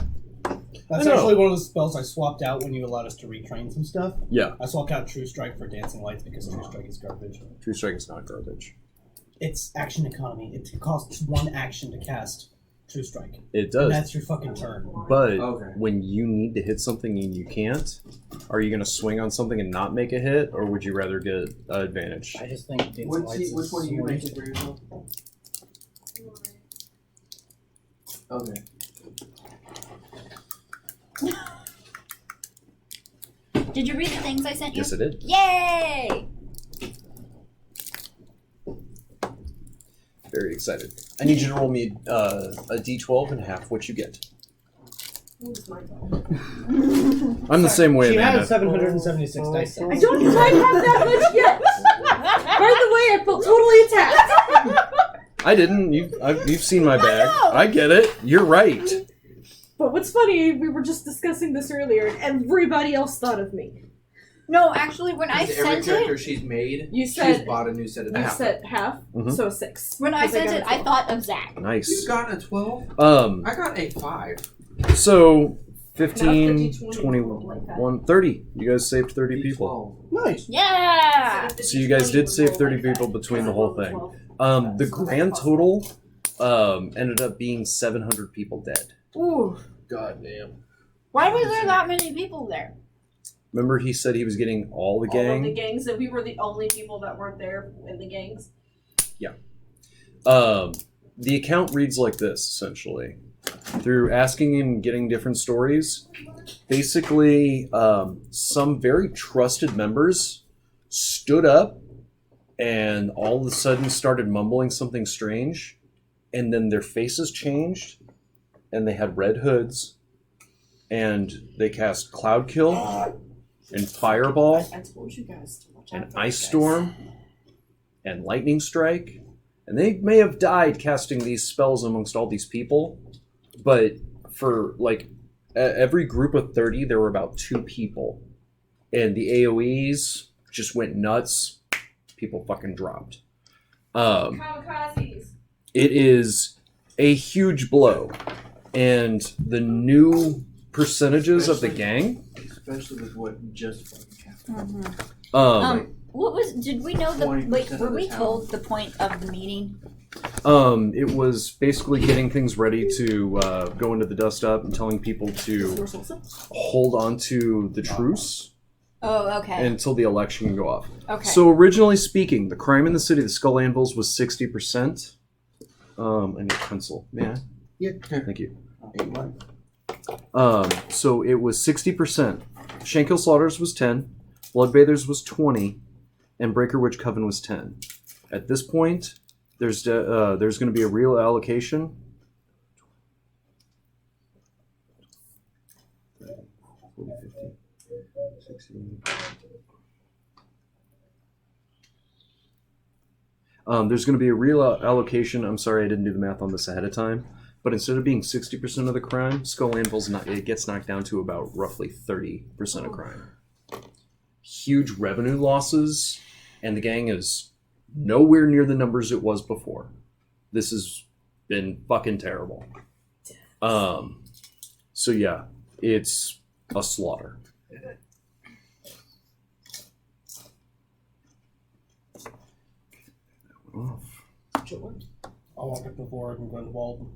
I That's know. actually one of the spells I swapped out when you allowed us to retrain some stuff. Yeah. I swapped out True Strike for Dancing Lights because True Strike is garbage. True Strike is not garbage. It's action economy. It costs 1 action to cast True Strike. It And does. that's your fucking turn. But Okay. when you need to hit something and you can't, are you going to swing on something and not make a hit, or would you rather get advantage? I just think Dancing Which Lights which is one are you more making for yourself? Okay. Did you read the things I sent you? Yes, I did. Yay! Very excited. I need you to roll me a d12 and half what you get. I'm the same way, She Amanda. has 776 dice. I don't quite have that much yet. By the way, I feel totally attacked. I didn't. You've seen my bag. know. I get it. You're right. But what's funny, we were just discussing this earlier, and everybody else thought of me. No, actually, when I Every sent character it, she's made, You she's said- bought a new set of You dice. said half, Mhm. so 6. when I 'Cause sent got it, a I 12. thought of Zach. You've Nice. gotten a 12? I got a 5. So 15, Now 50, 21, 30. You guys saved 30 people. Nice. Yeah! So you guys did save 30 people between the whole thing. The grand total ended up being 700 people dead. Ooh. God damn. Why was there that many people there? Remember he said he was getting all the All of the gang? gangs, and we were the only people that weren't there in the gangs. The account reads like this, essentially. Through asking and getting different stories, basically some very trusted members stood up and all of a sudden started mumbling something strange, and then their faces changed, and they had red hoods, and they cast Cloud Kill and Fireball I told you guys to watch out and for Ice these guys. Storm and Lightning Strike, and they may have died casting these spells amongst all these people, but for like every group of 30, there were about 2 people, and the AoEs just went nuts. People fucking dropped. Kamikazes. It is a huge blow, and the new percentages of the gang. Especially with what just fucking happened. What was? Did we know the? 20% Wait, of were the we town. told the point of the meeting? It was basically getting things ready to go into the dust up and telling people to hold on to the truce Oh, okay. until the election can go off. Okay. So originally speaking, the crime in the city, the Skull Anvils, was 60%. I need a pencil. Yeah. Yeah. Thank you. So it was 60%. Shankill Slaughters was 10. Bloodbathers was 20. And Breaker Witch Coven was 10. At this point, there's going to be a real allocation. 40, 50, 60. There's going to be a real allocation. I'm sorry I didn't do the math on this ahead of time. But instead of being 60% of the crime, Skull Anvil's it gets knocked down to about roughly 30% of crime. Huge revenue losses, and the gang is nowhere near the numbers it was before. This has been fucking terrible. So yeah, it's a slaughter. I'll walk up to Vorg and Grindelwald.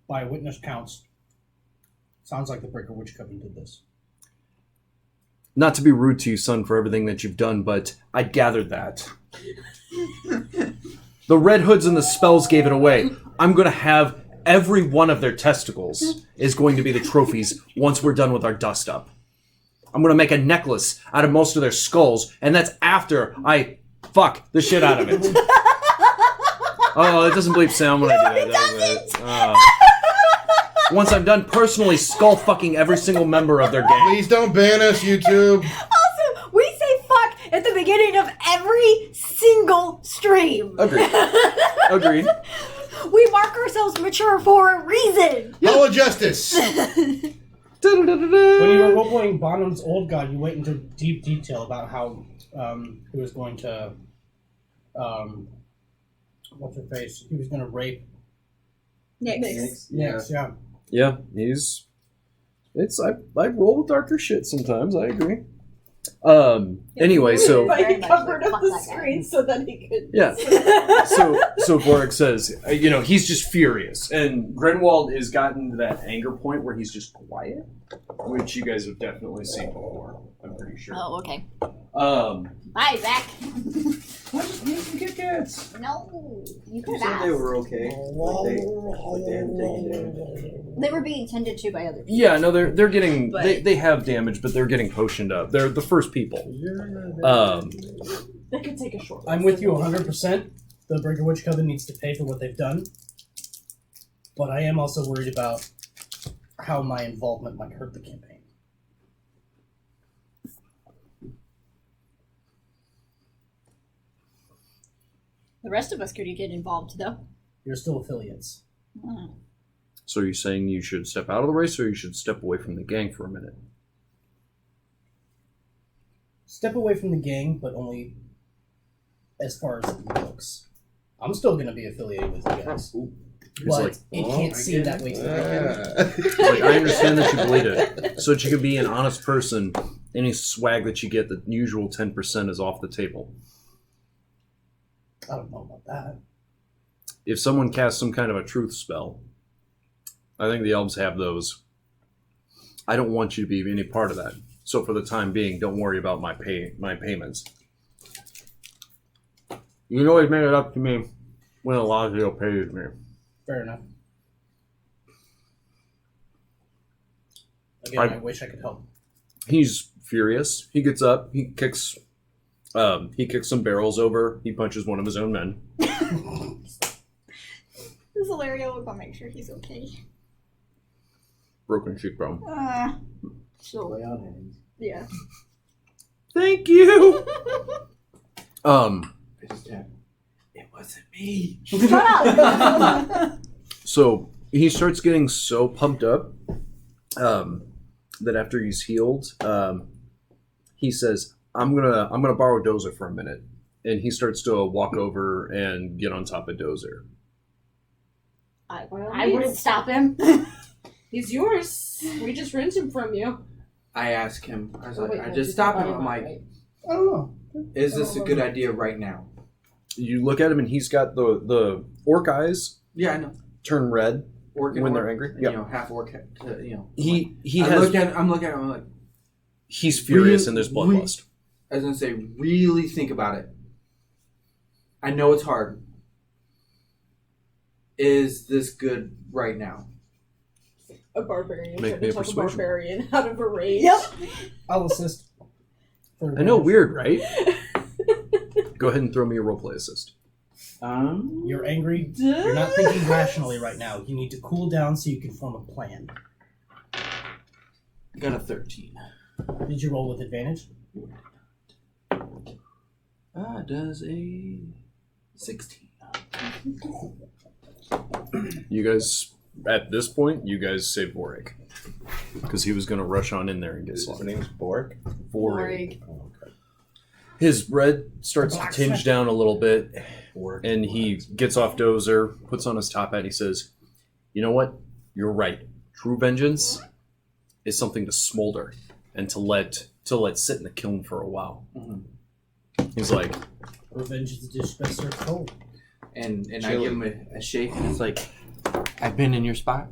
By witness counts, sounds like the Breaker Witch Coven did this. Not to be rude to you, son, for everything that you've done, but I gathered that. The Red Hoods and the spells gave it away. I'm going to have every one of their testicles is going to be the trophies once we're done with our dust up. I'm going to make a necklace out of most of their skulls, and that's after I fuck the shit out of it. Oh, it doesn't bleep sound when I do that. Does it? once I'm done personally skull fucking every single member of their gang. Please don't ban us, YouTube. Also, we say fuck at the beginning of every single stream. Agreed. Agreed. We mark ourselves mature for a reason. Hall of Justice. When you were role-playing Bonham's Old God, you went into deep detail about how he was going to, what's her face? He was going to rape Next. Nix, yeah. Yeah, I roll with darker shit sometimes, I agree. Anyway, so But Very he much covered like, up fuck the that guy. screen so that he could. yeah. So Vorik says, he's just furious, and Grenwald has gotten to that anger point where he's just quiet, which you guys have definitely seen before. I'm pretty sure. Oh, okay. Bye, Zach. I just need some Kit Kats. No, you You could said have they asked. were okay. Like they hadn't taken damage. They were being tended to by other people. Yeah, no, they're getting But- they have damage, but they're getting potioned up. They're the first people. They could take a short. I'm with you 100%. The Breaker Witch Coven needs to pay for what they've done. But I am also worried about how my involvement might hurt the campaign. The rest of us could get involved, though. You're still affiliates. So are you saying you should step out of the race, or you should step away from the gang for a minute? Step away from the gang, but only as far as it looks. I'm still going to be affiliated with you guys. It's But like, it can't seem that way to me. it's like, I understand that you believe it, so that you can be an honest person. Any swag that you get, the usual 10% is off the table. I don't know about that. If someone casts some kind of a truth spell, I think the elves have those. I don't want you to be any part of that. So for the time being, don't worry about my payments. You can always make it up to me when Elazio pays me. Fair enough. Again, I wish I could help. He's furious. He gets up. He kicks some barrels over. He punches one of his own men. Zalario will go make sure he's okay. Broken cheekbone. So, Lay on hands. yeah. Thank you. I just tapped. It wasn't me. Shut up! So he starts getting so pumped up that after he's healed, he says, "I'm gonna borrow Dozer for a minute," and he starts to walk over and get on top of Dozer. I wouldn't stop him. He's yours. We just rent him from you. I asked him. I was Oh, like, wait, I no, just he's stopped not him. I'm right, like, right. I don't know. is this a good idea right now? You look at him, and he's got the orc eyes Yeah, I know. turn red Orc and when orc, they're angry. and, Yeah, half orc. he I'm has. looking at him. I'm like, He's furious, and there's bloodlust. I was gonna say, really think about it. I know it's hard. Is this good right now? A barbarian. Make Trying me to a talk a persuasion. barbarian out of a rage. Yep. I'll assist. I know, weird, right? Go ahead and throw me a roleplay assist. You're angry. You're not thinking rationally right now. You need to cool down so you can form a plan. Got a 13. Did you roll with advantage? Does a 16. You guys, at this point, you guys save Vorik. Because he was going to rush on in there and get His slaughtered. name's Bork. Vorik. His red starts to tinge down a little bit, and he gets off Dozer, puts on his top hat, he says, "You know what? You're right. True vengeance is something to smolder and to let sit in the kiln for a while." He's like, Revenge is a dish best served cold. And I give him a shake, and it's like, I've been in your spot.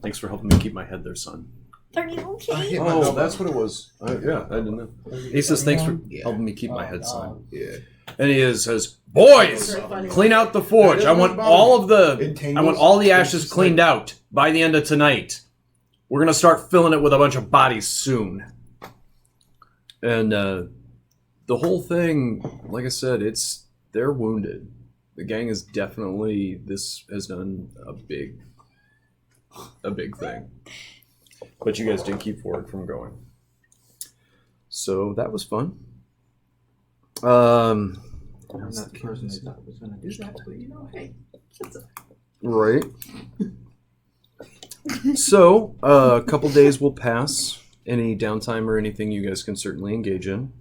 "Thanks for helping me keep my head there, son." Are you okay? Oh, that's what it was. Yeah, I didn't know. He says, "Thanks for helping me keep my head, son." Yeah. And he says, "Boys, clean out the forge. I want all of the ashes cleaned out by the end of tonight. We're gonna start filling it with a bunch of bodies soon." And the whole thing, like I said, they're wounded. The gang is definitely, this has done a big a big thing. But you guys did keep forward from going. So that was fun. I'm not the person who thought was going to do that, but hey. Right. So, a couple days will pass. Any downtime or anything you guys can certainly engage in.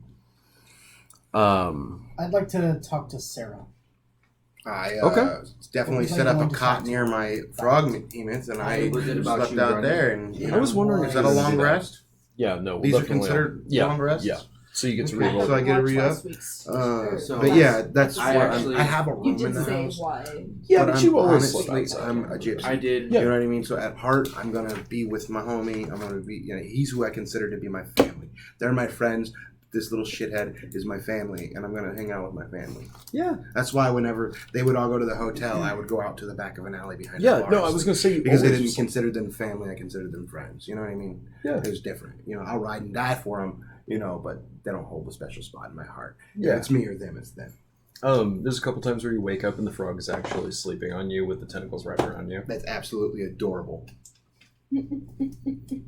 I'd like to talk to Sarah. I Okay. definitely What was I set up going a to cot talk to near you my about? frog demons, and I Was it about slept you out running? there. And you I was know, wondering is if that a you would do long that. rest? Yeah, no. These are definitely considered yeah, long rests. Yeah. So you get to Okay. reroll. So I get a re-up. Last week's. So- But yeah, that's I where actually- I have a You room in did the say house. why. Yeah, but but I'm you always sleep honestly, outside. I'm a gypsy. I did. Yeah. You know what I mean? So at heart, I'm gonna be with my homie. I'm gonna be, he's who I consider to be my family. They're my friends. This little shithead is my family, and I'm gonna hang out with my family. Yeah. That's why whenever they would all go to the hotel, I would go out to the back of an alley behind. Yeah, the bar no, and I was sleep. going to say you because they always didn't sleep. consider them family. I considered them friends. You know what I mean? Yeah. It was different. I'll ride and die for them. But they don't hold a special spot in my heart. Yeah. It's me or them. It's them. There's a couple times where you wake up and the frog is actually sleeping on you with the tentacles wrapped around you. That's absolutely adorable.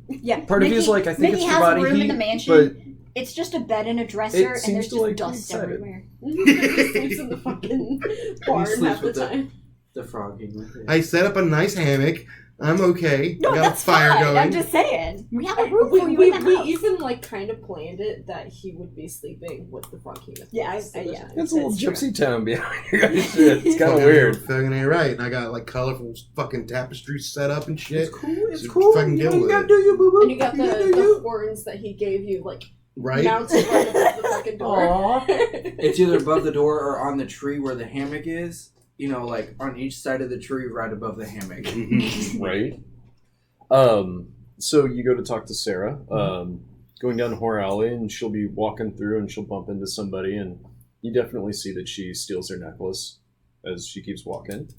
Yeah. Part of you is like, I think Mickey it's has for body room heat, in the but mansion. It's just a bed and a dresser, It and seems there's to, just like, be dust excited. everywhere. He sleeps in the fucking barn sleeps half the with the- time. The frogging with it. I set up a nice hammock. I'm okay. No, I got that's a fire fine. going. I'm just saying. We have a room We, for you we, in the we house. even kind of planned it that he would be sleeping with the front key. Yeah, most of the yeah. time. it's a little That's true. gypsy town behind you guys. It's kind of weird. Fucking ain't right. And I got colorful fucking tapestries set up and shit. It's cool. It's So cool. fucking deal You with gotta it. do you, boo boo. And you got the horns that he gave you, Right? mounted right above the fucking door. Aw. It's either above the door or on the tree where the hammock is. On each side of the tree, right above the hammock. Right? So you go to talk to Sarah, going down Whore Alley, and she'll be walking through and she'll bump into somebody, and you definitely see that she steals her necklace as she keeps walking.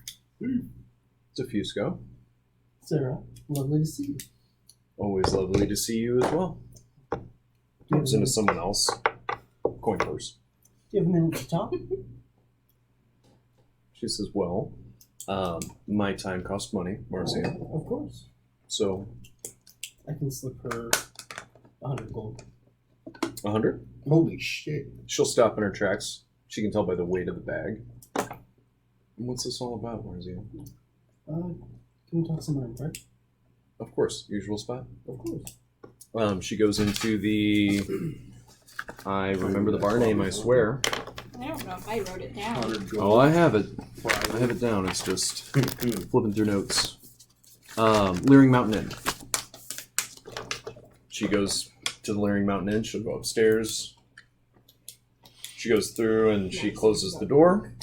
It's a Fusco. Sarah, lovely to see you. Always lovely to see you as well. Bumps into someone else. Coin purse. Do you have a minute to talk? She says, well, my time costs money, Marcia. Of course. So, I can slip her 100 gold. 100? Holy shit. She'll stop in her tracks. She can tell by the weight of the bag. What's this all about, Marcia? Can we talk somewhere in private? Of course, usual spot. Of course. She goes into the... I remember the bar name, I swear. I don't know if I wrote it down. 100 gold. Oh, I have it. I have it down. It's just flipping through notes. Leering Mountain Inn. She goes to the Leering Mountain Inn. She'll go upstairs. She goes through and she closes the door.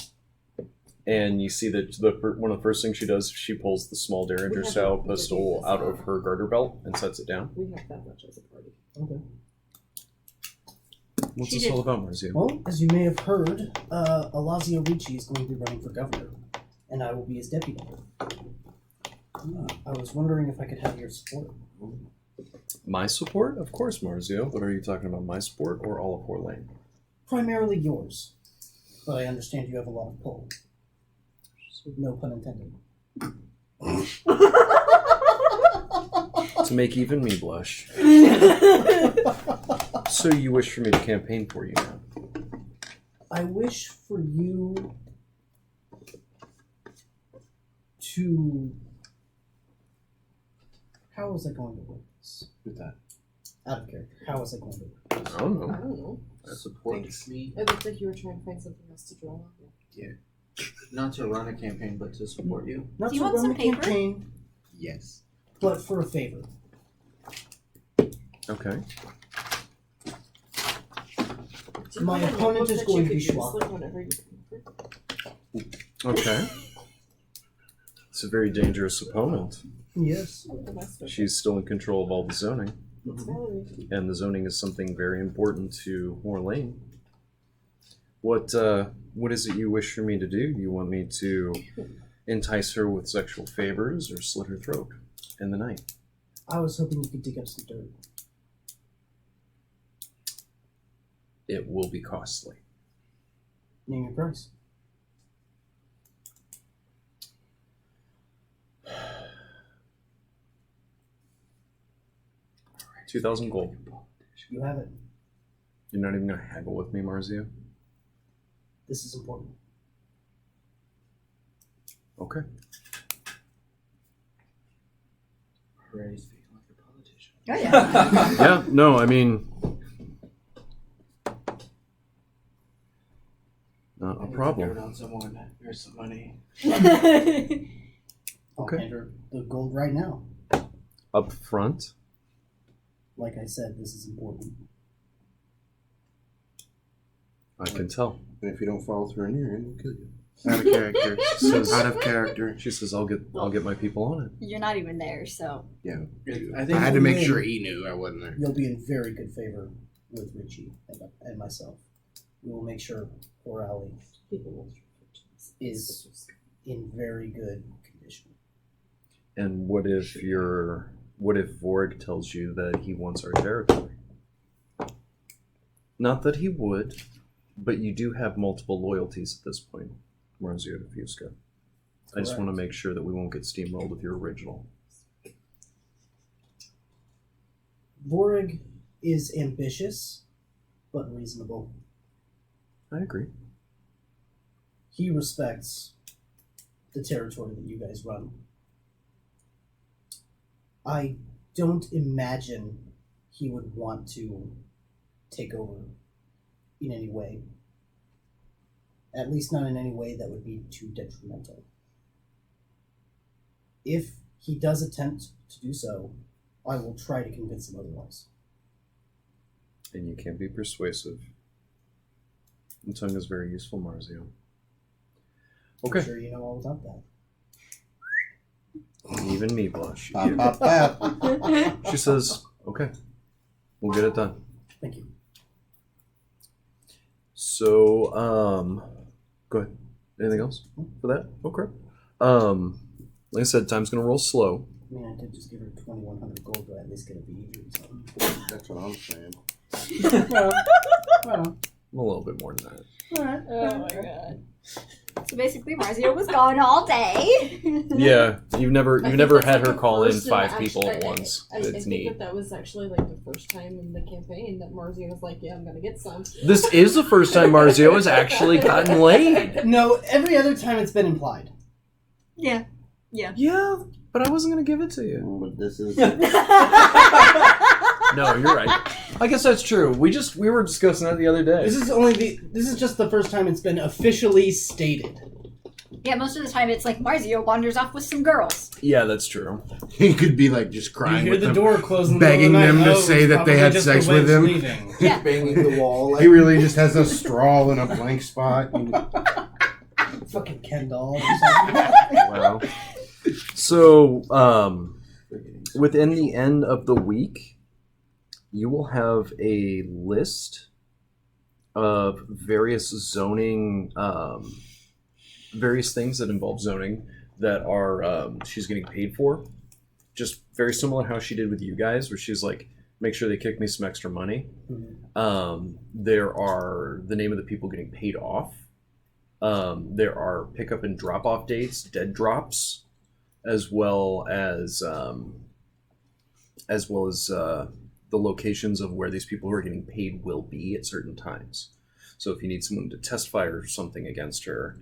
And you see that one of the first things she does, she pulls the small Derringer style pistol out of her garter belt and sets it down. We have that much as a party. Okay. What's She this did- all about, Marcia? Well, as you may have heard, Alazio Ricci is going to be running for governor, and I will be his deputy. I was wondering if I could have your support. My support? Of course, Marzio. But are you talking about my support or all of Whore Lane? Primarily yours, but I understand you have a lot of pull. No pun intended. To make even me blush. So you wish for me to campaign for you now? I wish for you to... How was I going to work this? With that? Out of character. How was I going to work I don't I know. don't know. Support me. It looked like you were trying to find something else to draw on. Not to run a campaign, but to support you. Not Do you to want run some the paper? campaign, Yes. but for a favor. Okay. Do you My have a opponent notebook is that going you to be could use, Schwab. whenever you Okay. It's a very dangerous opponent. Yes. She's still in control of all the zoning. It's Valerie. And the zoning is something very important to Whore Lane. What is it you wish for me to do? Do you want me to entice her with sexual favors or slit her throat in the night? I was hoping you could dig up some dirt. It will be costly. Name your price. 2,000 gold. You have it. You're not even going to haggle with me, Marzio? This is important. Okay. Already speaking like a politician. Oh, yeah. Yeah, no, I mean... Not a problem. On someone. Here's some money. I'll Okay. hand her the gold right now. Up front? Like I said, this is important. I can tell. And if you don't follow through on your end, we'll kill you. Out of character. Says- Out of character. She says, I'll get my people on it. You're not even there, so. Yeah. I I think had to make sure he knew I wasn't there. You'll be in very good favor with Richie and myself. We will make sure Corally is in very good condition. And what if Vorg tells you that he wants our territory? Not that he would, but you do have multiple loyalties at this point, Marzio de Fusca. I just want to make sure that we won't get steamrolled with your original. Vorig is ambitious, but reasonable. I agree. He respects the territory that you guys run. I don't imagine he would want to take over in any way. At least not in any way that would be too detrimental. If he does attempt to do so, I will try to convince him otherwise. And you can be persuasive. And tongue is very useful, Marzio. Okay. I'm sure you know all about that. Even me blush. Pop, pop, pop. She says, okay, we'll get it done. Thank you. So, go ahead. Anything else for that? Okay. Like I said, time's going to roll slow. I mean, I did just give her 2,100 gold, but at least get a bead or something. That's what I'm saying. well, A little bit more than that. Oh my god. So basically, Marzio was gone all day. Yeah, you've never I think had that's her like call in the first 5 and people at actually- once. I It's think neat. that was actually like the first time in the campaign that Marzio was like, "Yeah, I'm gonna get some." This is the first time Marzio has actually gotten laid. no, every other time it's been implied. Yeah. Yeah, but I wasn't going to give it to you. But this is. No, you're right. I guess that's true. We were discussing that the other day. This is just the first time it's been officially stated. Yeah, most of the time it's like Marzio wanders off with some girls. Yeah, that's true. He could be like just You crying hear with the them, door closing, begging the middle them of to the night. say Oh, that they it's had probably sex just the with wench him. leaving. Yeah. banging the wall. Like, He really just has a straw in a blank spot. Fucking Ken doll. Wow. So, within the end of the week, you will have a list of various zoning, various things that involve zoning that are she's getting paid for. Just very similar to how she did with you guys, where she's like, make sure they kick me some extra money. There are the name of the people getting paid off. There are pickup and drop off dates, dead drops, as well as the locations of where these people who are getting paid will be at certain times. So if you need someone to testify or something against her,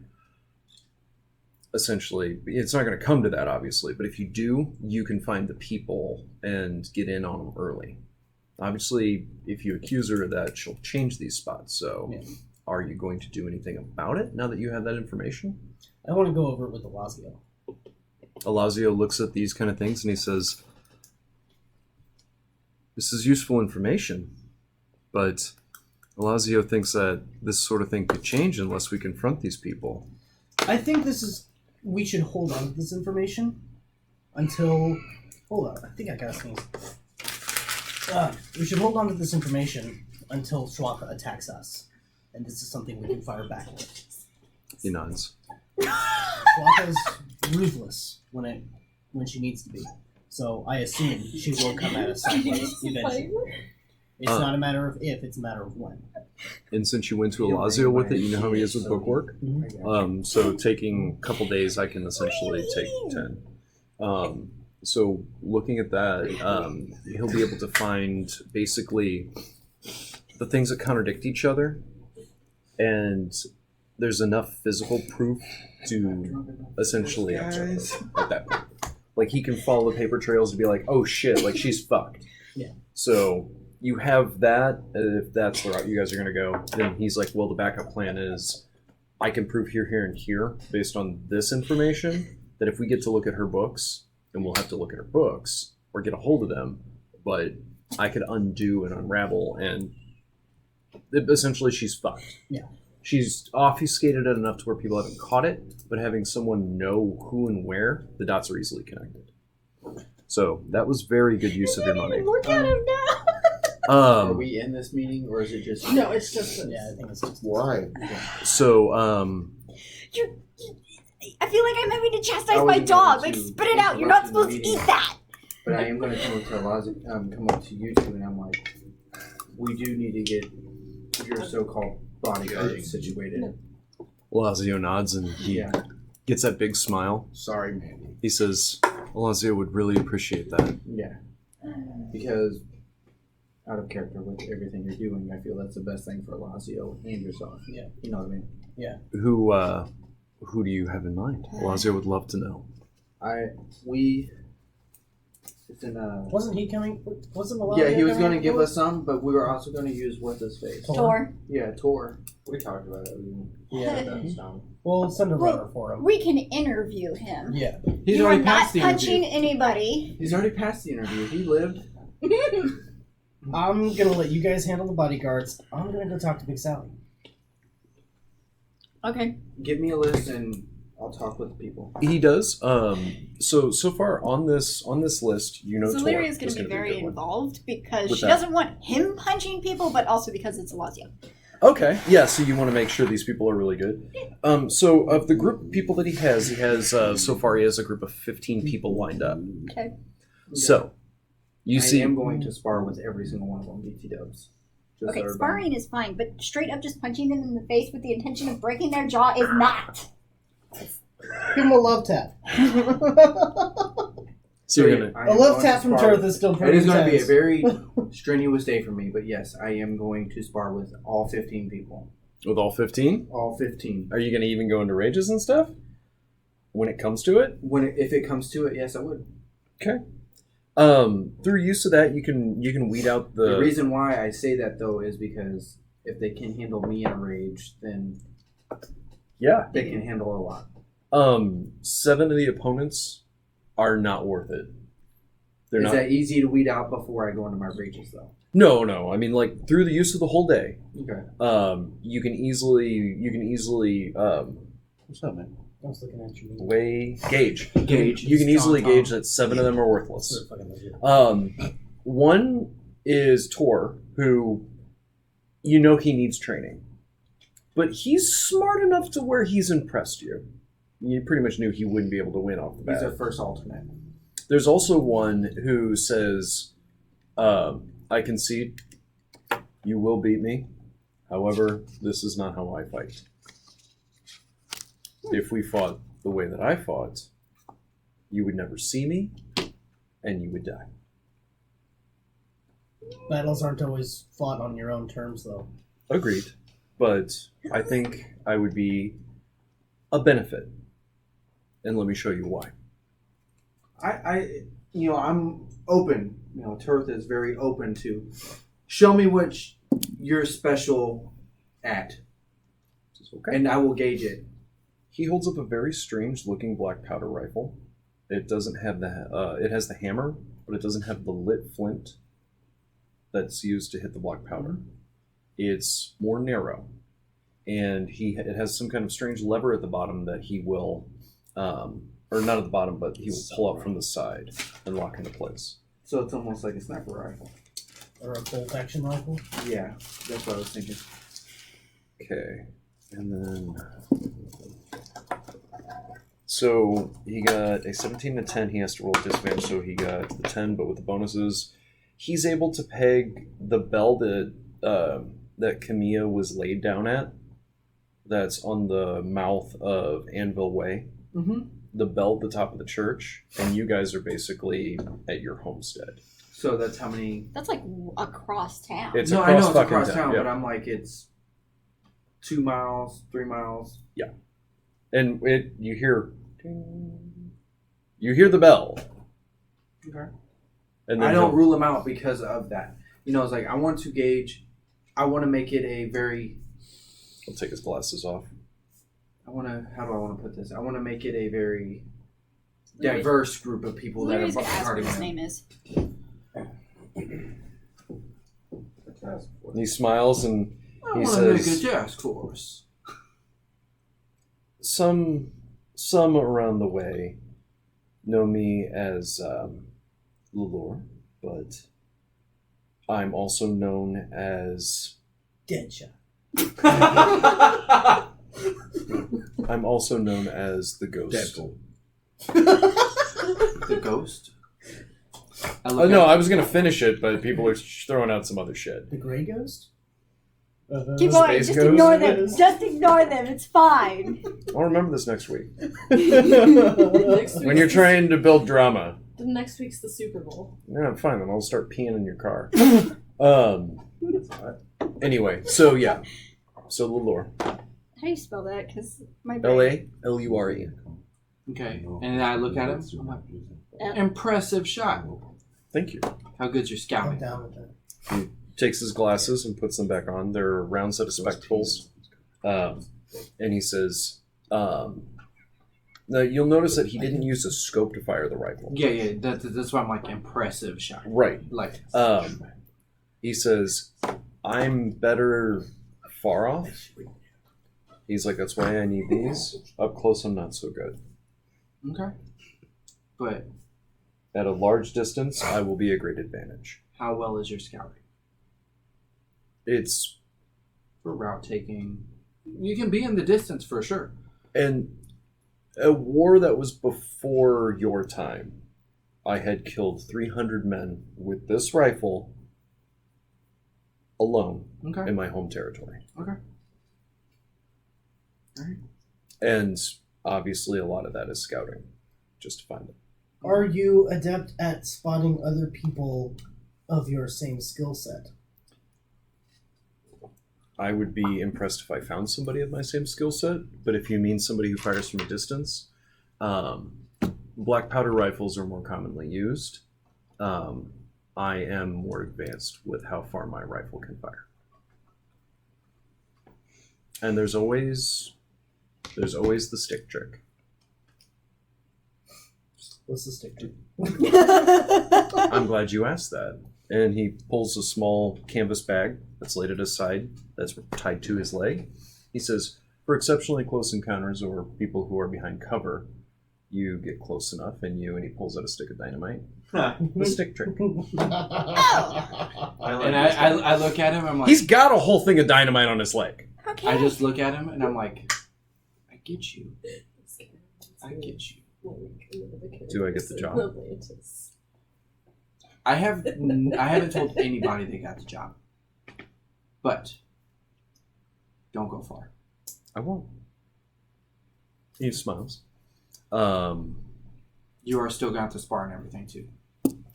essentially, it's not going to come to that, obviously, but if you do, you can find the people and get in on them early. Obviously, if you accuse her of that, she'll change these spots. So are you going to do anything about it now that you have that information? I want to go over it with Elazio. Elazio looks at these kind of things and he says, this is useful information, but Elazio thinks that this sort of thing could change unless we confront these people. I think we should hold on to this information until... Hold on, I think I gotta sneeze. We should hold on to this information until Schwaka attacks us. And this is something we can fire back with. He nods. Schwaka is ruthless when she needs to be. So I assume she will come at us sideways eventually. It's not a matter of if, it's a matter of when. And since you went to Elazio with it, you know how he is with bookwork? So taking a couple days, I can essentially take 10. So looking at that, he'll be able to find basically the things that contradict each other, and there's enough physical proof to essentially upset her at that point. Like, he can follow the paper trails and be like, oh shit, like, she's fucked. Yeah. So you have that. If that's the route you guys are going to go, then he's like, well, the backup plan is I can prove here, here, and here based on this information that if we get to look at her books, then we'll have to look at her books or get a hold of them, but I could undo and unravel, and essentially she's fucked. Yeah. She's obfuscated it enough to where people haven't caught it, but having someone know who and where, the dots are easily connected. So that was very good use of your money. Look at him now. Are we in this meeting, or is it just? No, it's just this. Yeah, I think it's just Why? So, I feel like I'm having to chastise I my wasn't dog. going Like, to spit it out. You're not interrupt supposed the to eat meeting. that. But I am going to come up to you two, and I'm like, we do need to get your so-called bodyguard situated. Lazio nods and he Yeah. gets that big smile. Sorry, Mandy. He says, Lazio would really appreciate that. Yeah. Because out of character with everything you're doing, I feel that's the best thing for Lazio and yourself. Yeah. You know what I mean? Who do you have in mind? Lazio would love to know. It's in a... Wasn't he coming? Wasn't a lot? Yeah, he was going to give us some, but we were also going to use what's his face. Tor. Yeah, Tor. We talked about it. Yeah. Down. We'll send a runner for him. We can interview him. Yeah. He's You already are not passed the punching interview. anybody. He's already passed the interview. He lived. I'm gonna let you guys handle the bodyguards. I'm gonna go talk to Big Sally. Okay. Give me a list and I'll talk with the people. He does. So far on this list, you know, So Tor Lyria's going is to be gonna a very good one. involved because With she that. doesn't want him punching people, but also because it's Lazio. Okay, yeah. So you want to make sure these people are really good. So of the group of people that he has so far he has a group of 15 people lined up. Okay. So you see, I am going to spar with every single one of them, BT dubs. Just Okay, so everybody- sparring is fine, but straight up just punching them in the face with the intention of breaking their jaw is not. Give him a love tap. so you're gonna. I A am love going tap to from spar Turth with- is still It pretty is going to be a intense. very strenuous day for me, but yes, I am going to spar with all 15 people. With all 15? All 15. Are you going to even go into rages and stuff? When it comes to it? If it comes to it, yes, I would. Okay. Through use of that, you can weed out The reason why I say that, though, is because if they can handle me in a rage, then Yeah. they can handle a lot. 7 of the opponents are not worth it. They're Is not. that easy to weed out before I go into my rages, though? No. I mean, like, through the use of the whole day, Okay. you can easily what's up, man? I was looking at you. Gauge. Gauge. You can easily Tom. gauge that 7 of them are worthless. One is Tor, who you know he needs training, but he's smart enough to where he's impressed you. You pretty much knew he wouldn't be able to win off the He's bat. a first alternate. There's also one who says, I concede, you will beat me. However, this is not how I fight. If we fought the way that I fought, you would never see me, and you would die. Battles aren't always fought on your own terms, though. Agreed. But I think I would be a benefit. And let me show you why. I'm open. Turth is very open to show me what you're special at, Okay. and I will gauge it. He holds up a very strange looking black powder rifle. It doesn't have it has the hammer, but it doesn't have the lit flint that's used to hit the black powder. It's more narrow, and it has some kind of strange lever at the bottom that he will, or not at the bottom, but he will pull out from the side and lock into place. So it's almost like a sniper rifle. Or a bolt action rifle. Yeah, that's what I was thinking. Okay, and then so he got a 17 to 10. He has to roll disadvantage, so he got the 10, but with the bonuses, he's able to peg the bell that Camilla was laid down at. That's on the mouth of Anvil Way. Mm-hmm. the bell at the top of the church, and you guys are basically at your homestead. So that's how many. That's like across town. It's No, across I know it's fucking across town, yeah. but I'm like it's 2 miles, 3 miles. And you hear the bell. Okay. And I then don't rule them out because of that. You know, it's like I want to gauge. I want to make it a very. he'll take his glasses off. I want to. How do I want to put this? I want to make it a very diverse group of people that Louis are gonna ask what partying. his name is. And he smiles and I he want to make says, a task force. some around the way know me as Lulor, but I'm also known as Deadshot. I'm also known as the Ghost. Deadpool. The ghost. No, I was gonna finish it, but people are throwing out some other shit. The Grey Ghost? Keep going. Space Just Ghost? ignore them. Just ignore them. It's fine. I'll remember this next week. Next When you're week's trying to build drama. next week's the Super Bowl. Yeah, fine, then I'll start peeing in your car. Anyway, so yeah. So Lulor. How do you spell that? Because my brain. L-A-L-U-R-E. Okay, and I look at him. I'm like, impressive shot. Thank you. How good's your I'm scouting? down with that. Takes his glasses and puts them back on. They're a round set of spectacles. And he says, now you'll notice that he didn't use a scope to fire the rifle. Yeah. That's why I'm like impressive shot. Right. Like, He says, I'm better far off. He's like, that's why I need these. Up close, I'm not so good. okay. But At a large distance, I will be a great advantage. how well is your scouting It's, for route taking? You can be in the distance for sure. and a war that was before your time, I had killed 300 men with this rifle alone Okay. in my home territory. Okay. Alright. And obviously, a lot of that is scouting, just to find them. Are you adept at spotting other people of your same skill set? I would be impressed if I found somebody of my same skill set, but if you mean somebody who fires from a distance, black powder rifles are more commonly used. I am more advanced with how far my rifle can fire. And there's always the stick trick. What's the stick to? I'm glad you asked that. And he pulls a small canvas bag that's laid at his side, that's tied to his leg. He says, for exceptionally close encounters or people who are behind cover, you get close enough and he pulls out a stick of dynamite. The stick trick. I look at him. I'm like, He's got a whole thing of dynamite on his leg. Okay. I just look at him and I'm like, I get you. I get you. Do I get the job? I haven't told anybody they got the job, but don't go far. I won't. He smiles. You are still going to have to spar and everything too.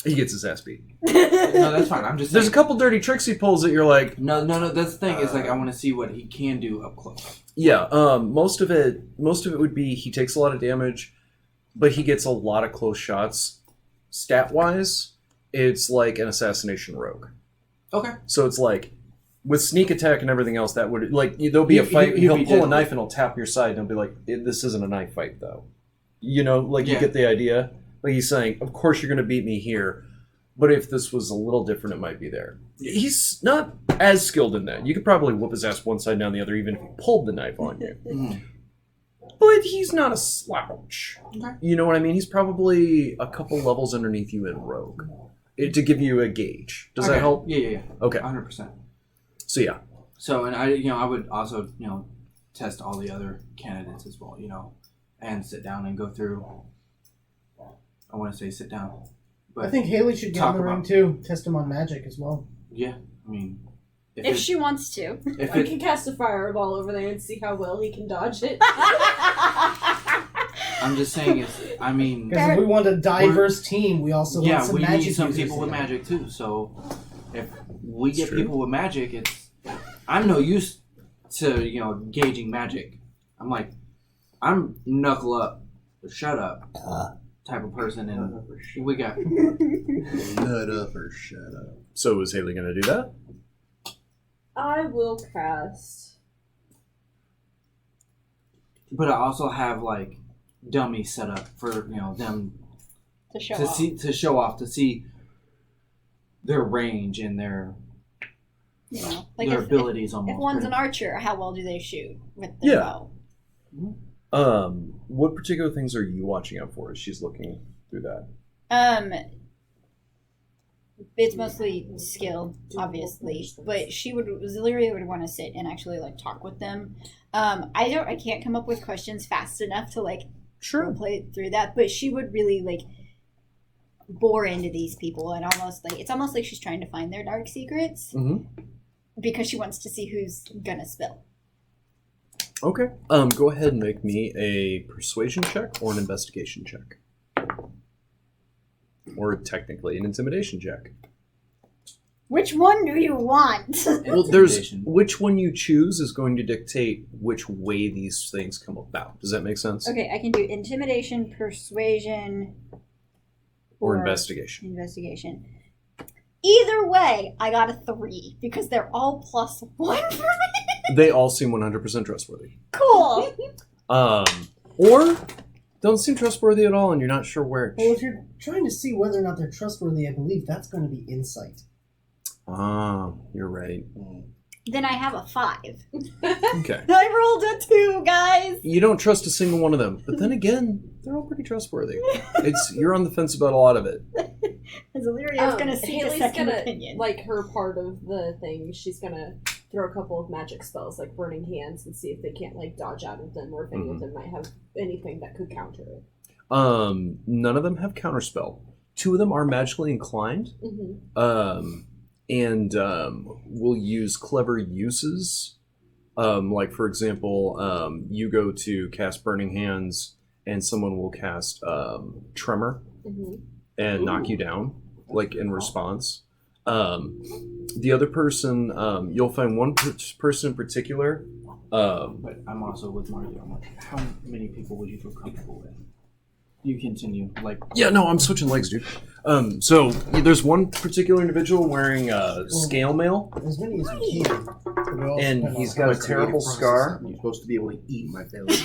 He gets his ass beat. No, that's fine. I'm just There's a saying. couple dirty tricks he pulls that you're like, No. That's the thing. Is like I want to see what he can do up close. yeah. Most of it would be he takes a lot of damage, but he gets a lot of close shots. Stat wise, it's like an assassination rogue. Okay. So it's like with sneak attack and everything else, that would like there'll be a fight. he'll He'll be pull a deadly. knife and he'll tap your side and he'll be like, "This isn't a knife fight, though." You know, like you Yeah. get the idea. Like he's saying, "Of course you're going to beat me here, but if this was a little different, it might be there." He's not as skilled in that. You could probably whoop his ass one side down the other, even if he pulled the knife on you. Mhm. But he's not a slouch. Okay. You know what I mean? He's probably a couple levels underneath you in rogue. To give you a gauge. Does that Okay. help? Yeah. Okay. 100%. So yeah. So, and I would also, test all the other candidates as well, and sit down and go through. I want to say sit down, but I think Haley should get Talk in the ring about- too. Test him on magic as well. yeah, I mean, if she wants to. if I it, can cast a fireball over there and see how well he can dodge it. I'm just saying I mean, Because if we want a diverse team, we also want some we magic need some users people with in there. magic too. So if we get true. people with magic, I'm no use to gauging magic. I'm knuckle up, shut up type of person, and we got Nut up or shut up. So is Haley going to do that? I will cast. But I also have like dummies set up for them To show to off. show off to see their range and their Like their if abilities almost. one's an archer, how well do they shoot with their Yeah. bow? What particular things are you watching out for as she's looking through that? It's mostly skill, obviously, but Zaleria would want to sit and actually like talk with them. I can't come up with questions fast enough to like play through that, but she would really like bore into these people and it's almost like she's trying to find their dark secrets because she wants to see who's gonna spill. Okay. Go ahead and make me a persuasion check or an investigation check. Or technically an intimidation check. Which one do you want? Well, there's which one you choose is going to dictate which way these things come about. Does that make sense? Okay, I can do intimidation, persuasion, Or investigation. Investigation. Either way, I got a 3 because they're all +1 for me. They all seem 100% trustworthy. Cool. Or don't seem trustworthy at all and you're not sure where. Well, if you're trying to see whether or not they're trustworthy, I believe that's going to be insight. Ah, you're right. Then I have a 5. Okay. I rolled a 2, guys. You don't trust a single one of them, but then again, they're all pretty trustworthy. You're on the fence about a lot of it. Zaliria's gonna see Haley's the second gonna, opinion. like her part of the thing, she's gonna throw a couple of magic spells like Burning Hands and see if they can't like dodge out of them or if any of them might have anything that could counter it. None of them have counterspell. 2 of them are magically inclined. And will use clever uses. Like, for example, you go to cast Burning Hands, and someone will cast Tremor and knock you down, like, in response. The other person, you'll find one person in particular. But I'm also with Mario. How many people would you feel comfortable with? You continue, Yeah, no, I'm switching legs, dude. So there's one particular individual wearing scale mail, As many as we can. and he's got a terrible scar. You're supposed to be able to eat my failure.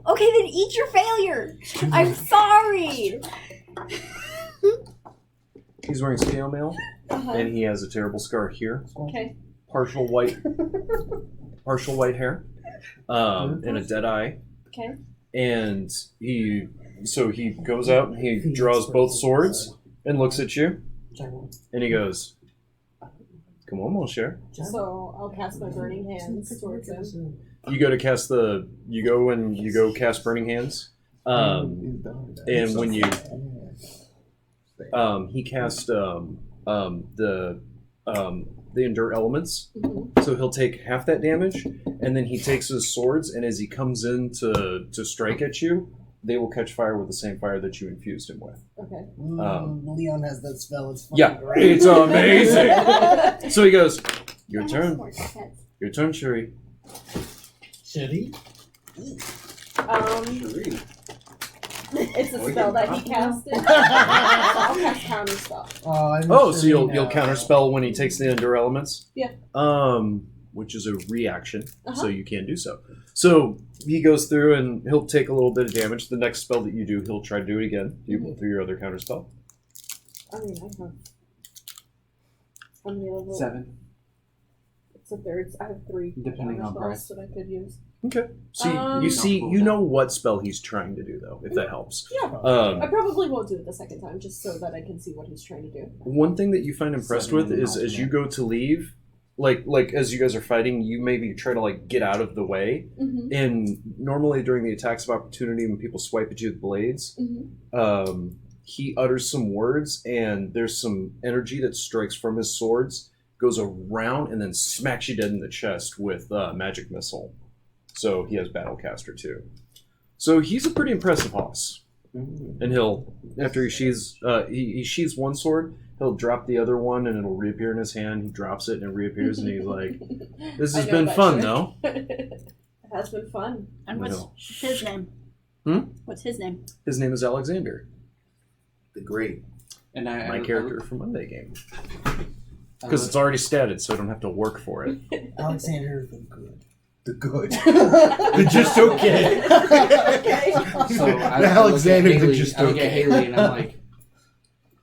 Okay, then eat your failure. I'm sorry. He's wearing scale mail, and he has a terrible scar here. Okay. Partial white hair, and a dead eye. Okay. And he goes out and he draws both swords and looks at you, and he goes, "Come on, mon cher." So I'll cast my Burning Hands towards him. You go cast Burning Hands, and when you he cast the Endure Elements, so he'll take half that damage, and then he takes his swords, and as he comes in to strike at you, they will catch fire with the same fire that you infused him with. Okay. Leon has that spell. It's fucking Yeah, great. it's amazing. So he goes, "Your turn. Your turn, Shuri." Should he? It's a spell that he casted. I'll cast counter spell. So you'll counterspell when he takes the Endure Elements? Yeah. Which is a reaction, so you can do so. So he goes through and he'll take a little bit of damage. The next spell that you do, he'll try to do it again. You go through your other counterspell. I mean, I have. How many levels? 7. It's a third. I have 3. Depending on spells price. that I could use. Okay. So you know what spell he's trying to do, though, if that helps. Yeah. I probably won't do it the second time, just so that I can see what he's trying to do. One thing that you find impressed with is as you go to leave, like as you guys are fighting, you maybe try to get out of the way. And normally during the attacks of opportunity, when people swipe at you with blades, he utters some words, and there's some energy that strikes from his swords, goes around, and then smacks you dead in the chest with magic missile. So he has Battlecaster too. So he's a pretty impressive hoss. And he'll, after he sheathes one sword, he'll drop the other one and it'll reappear in his hand. He drops it and it reappears and he's like, this has been fun though. It has been fun. And what's his name? What's his name? His name is Alexander. The Great. And My character from Monday game. Because it's already statted, so I don't have to work for it. Alexander the Good. The Good. The just okay. Okay. So I Alexander look at the Haley, just I look at okay. Haley and I'm like,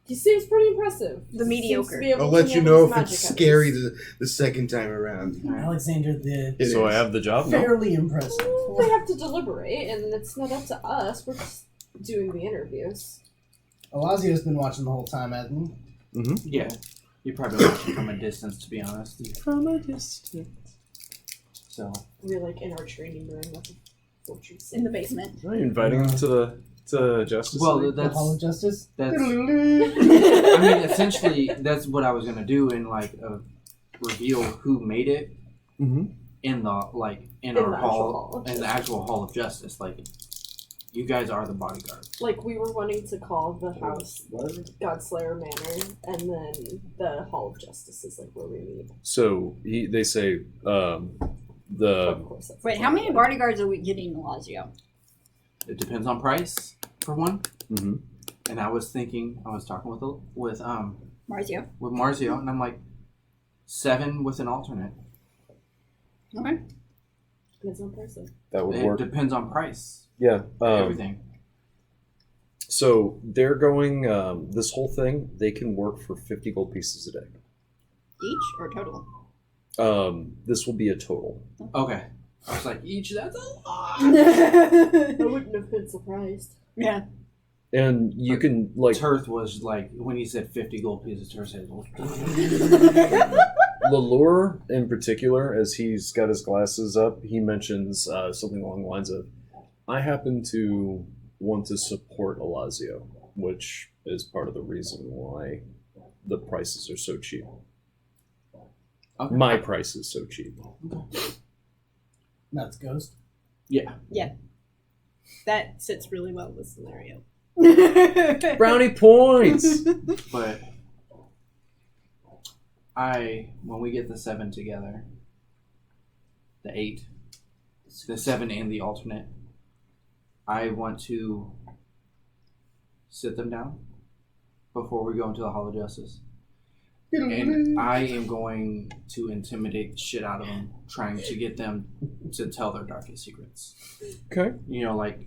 He seems pretty impressive. The mediocre. Seems to be able I'll to let you handle know his if it's magic scary abilities. the second time around. Alexander the It So I is. have the job now? fairly impressive. Well, they have to deliberate, and it's not up to us. We're just doing the interviews. Alazio's been watching the whole time, hasn't he? yeah, you're probably watching from a distance, to be honest. From a distance. So We're like in our training room at the fortress. In the basement. Are you inviting him to Justice well, League? that's Hall of Justice? I mean, essentially, that's what I was gonna do in like a reveal who made it Mhm. in the in the our actual hall Hall of in the actual Hall of Justice. Like, you guys are the bodyguards. Like, we were wanting to call the house Godslayer Manor, and then the Hall of Justice is like where we meet. So they say Of course, that's Wait, how many bodyguards are we getting, Lazio? It depends on price for one. Mhm. And I was talking with Marzio. Marzio, and I'm like 7 with an alternate. Okay. Depends on person. that would It work. depends on price. Yeah. Everything. So they're going, this whole thing, they can work for 50 gold pieces a day. Each or total? This will be a total. Okay. I was like, each, that's a lot. I wouldn't have been surprised. Yeah. And you can, like, Turth was like, when he said 50 gold pieces, Turth said, Lalure in particular, as he's got his glasses up, he mentions something along the lines of, I happen to want to support Alazio, which is part of the reason why the prices are so cheap. Okay. My price is so cheap. That's Ghost. Yeah. That sits really well with scenario. Brownie points! But when we get the 7 together, the 8, the 7 and the alternate, I want to sit them down before we go into the Hall of Justice. And I am going to intimidate the shit out of them, trying to get them to tell their darkest secrets. Okay. You know, like,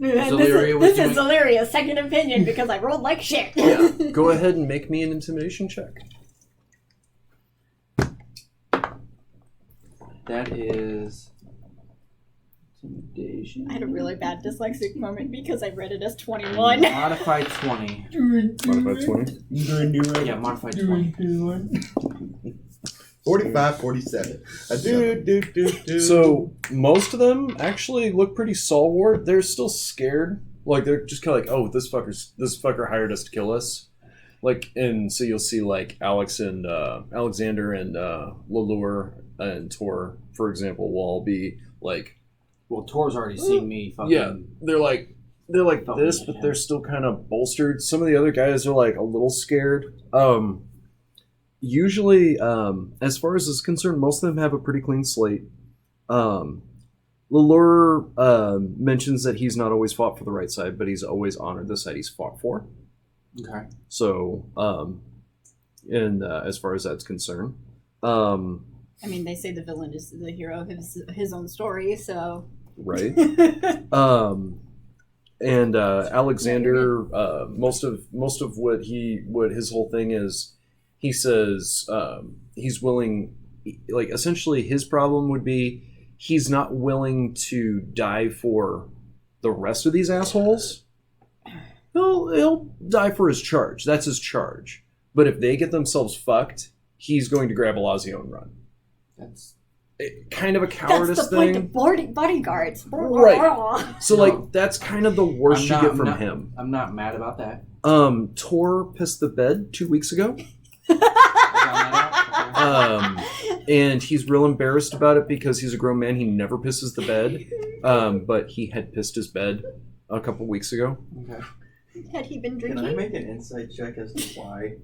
And Zaleria was this is doing- Zaleria's second opinion because I rolled like shit. Yeah. Go ahead and make me an intimidation check. that is intimidation. I had a really bad dyslexic moment because I read it as 21. Modified 20. Modified 20. Yeah, modified 20. 45, 47. So most of them actually look pretty stalwart. They're still scared. Like they're just kind of like, oh, this fucker hired us to kill us. Like, and so you'll see like Alex and Alexander and Lalure and Tor, for example, will all be like, Well, Tor's already seen me fucking. yeah, they're like Fucking this, but they're still kind of bolstered. Some of the other guys are like a little scared. Usually, as far as this is concerned, most of them have a pretty clean slate. Lalure mentions that he's not always fought for the right side, but he's always honored the side he's fought for. Okay. So, as far as that's concerned, I mean, they say the villain is the hero of his own story, so. right. And Alexander, most of what his whole thing is, he says he's willing, like essentially his problem would be he's not willing to die for the rest of these assholes. He'll die for his charge. That's his charge. But if they get themselves fucked, he's going to grab Alazio and run. That's Kind of a cowardice That's the point thing. of bodyguards. Right. So No. like that's kind of the worst you get from him. I'm not mad about that. Tor pissed the bed 2 weeks ago. I found that out. And he's real embarrassed about it because he's a grown man. He never pisses the bed. But he had pissed his bed a couple weeks ago. Okay. Had he been Can drinking? I make an insight check as to why?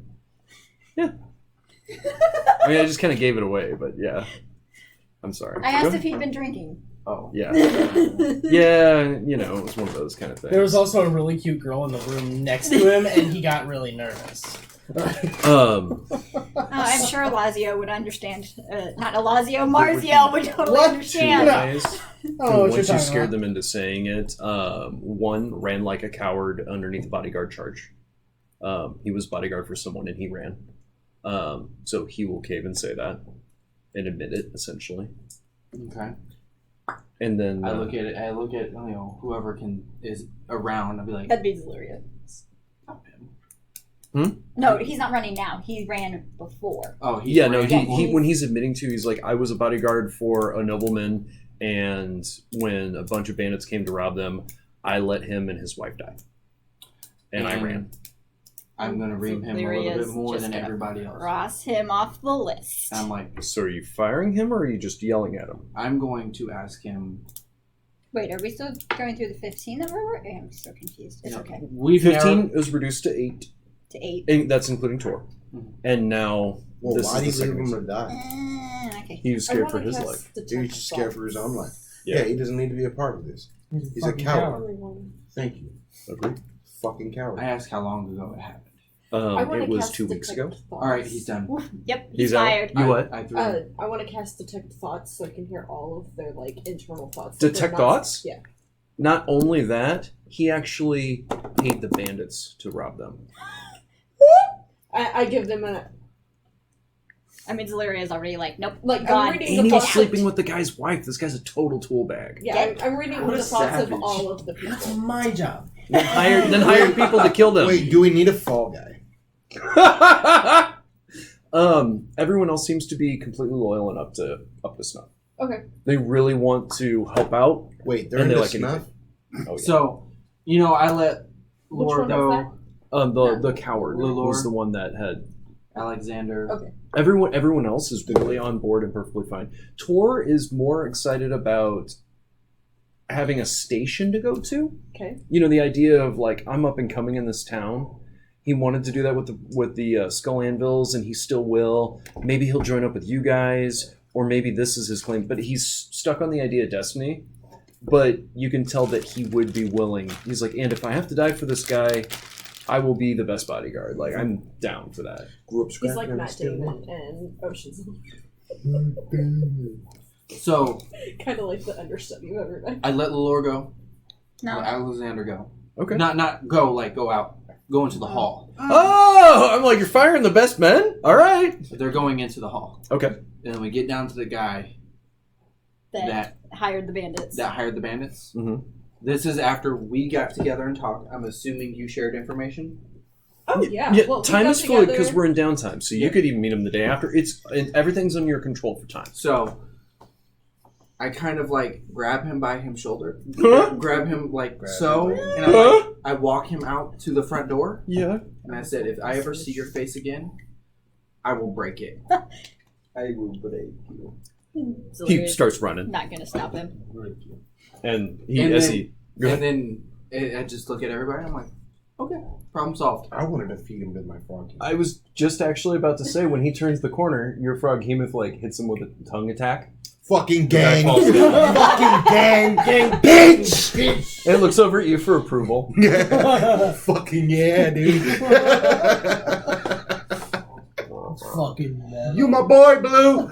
I mean, I just kind of gave it away, but yeah. I'm sorry. I Go asked ahead. if he'd been drinking. Oh. Yeah. Yeah, you know, it was one of those kind of things. There was also a really cute girl in the room next to him, and he got really nervous. I'm sure Lazio would understand. Not Lazio, Marzio would totally What? Two understand. guys. Oh, what Once you're you talking scared about. them into saying it, one ran like a coward underneath a bodyguard charge. He was bodyguard for someone and he ran. So he will cave and say that and admit it, essentially. Okay. And then I look at whoever is around. I'll be like, That'd be Zeluria. stop him. No, he's not running now. He ran before. Oh, he's yeah, no, ran. he when he's admitting to, he's like, I was a bodyguard for a nobleman, and when a bunch of bandits came to rob them, I let him and his wife die. And I ran. I'm gonna ream him a little bit more than everybody else. Cross him off the list. I'm like, So are you firing him or are you just yelling at him? I'm going to ask him. Wait, are we still going through the 15 that we're working? I'm so confused. It's No, okay. We've 15 is reduced to 8. To 8. And that's including Tor. Mhm. And now Well, this why do you is the leave second him to reason. die? Okay. He was I scared for wanna his cast life. Detect He's just scared for his own life. Yeah. Yeah, he doesn't need to be a part of this. He's a fucking coward. Everyone. Thank you. Agreed. Fucking coward. I asked how long ago it happened. I wanna It was cast 2 weeks ago. Detect All right, Thoughts. he's done. Yep, He's he's out. fired. You what? I threw. I want to cast Detect Thoughts so I can hear all of their internal thoughts. Detect They're not- thoughts? Yeah. Not only that, he actually paid the bandits to rob them. I give them a I mean, Zeluria is already like, nope, like. gone. I'm reading And the he was thoughts. sleeping with the guy's wife. This guy's a total tool bag. Yeah, I'm reading What the a thoughts savage. of all of the people. That's my job. Then hire people to kill them. Wait, do we need a fall guy? Everyone else seems to be completely loyal and up to snuff. Okay. They really want to help out. Wait, they're And in they the like snuff? Oh, yeah. So, I let Which Lore one was go. that? The coward Lelor. was the one that had. Alexander. Okay. Everyone else is really on board and perfectly fine. Tor is more excited about having a station to go to. Okay. You know, the idea of like, I'm up and coming in this town. He wanted to do that with the Skull Anvils, and he still will. Maybe he'll join up with you guys, or maybe this is his claim. But he's stuck on the idea of destiny. But you can tell that he would be willing. He's like, and if I have to die for this guy, I will be the best bodyguard. Like, I'm down for that. Grew up He's scrapping like and Matt still Damon and Ocean's So kind of like the understudy of everybody. I let Lore go. No. Let Alexander go. Okay. Not go like go out. Go into the hall. Oh, I'm like, you're firing the best men? All right. But they're going into the hall. Okay. And then we get down to the guy That hired the bandits. that hired the bandits. Mhm. This is after we got together and talked. I'm assuming you shared information. Oh yeah. Yeah, Well, we time got is fluid together- because we're in downtime, so you Yeah. could even meet him the day after. Everything's under your control for time. So I kind of like grab him by his shoulder, Huh? grab him like Grab so, him. and Huh? I walk him out to the front door, Yeah. and I said, "If I ever see your face again, I will break it." I will break you. He Zeluria's starts running, not gonna stop him. and And as then- he go And ahead. then I just look at everybody. And I'm like, "Okay, problem solved." I wanted to feed him to my frog. I was just actually about to say when he turns the corner, your frog Hemoth like hits him with a tongue attack. Fucking guy gang. falls down. Fucking gang. Bitch. And it looks over at you for approval. Fucking yeah, dude. Fucking man. You my boy, Blue.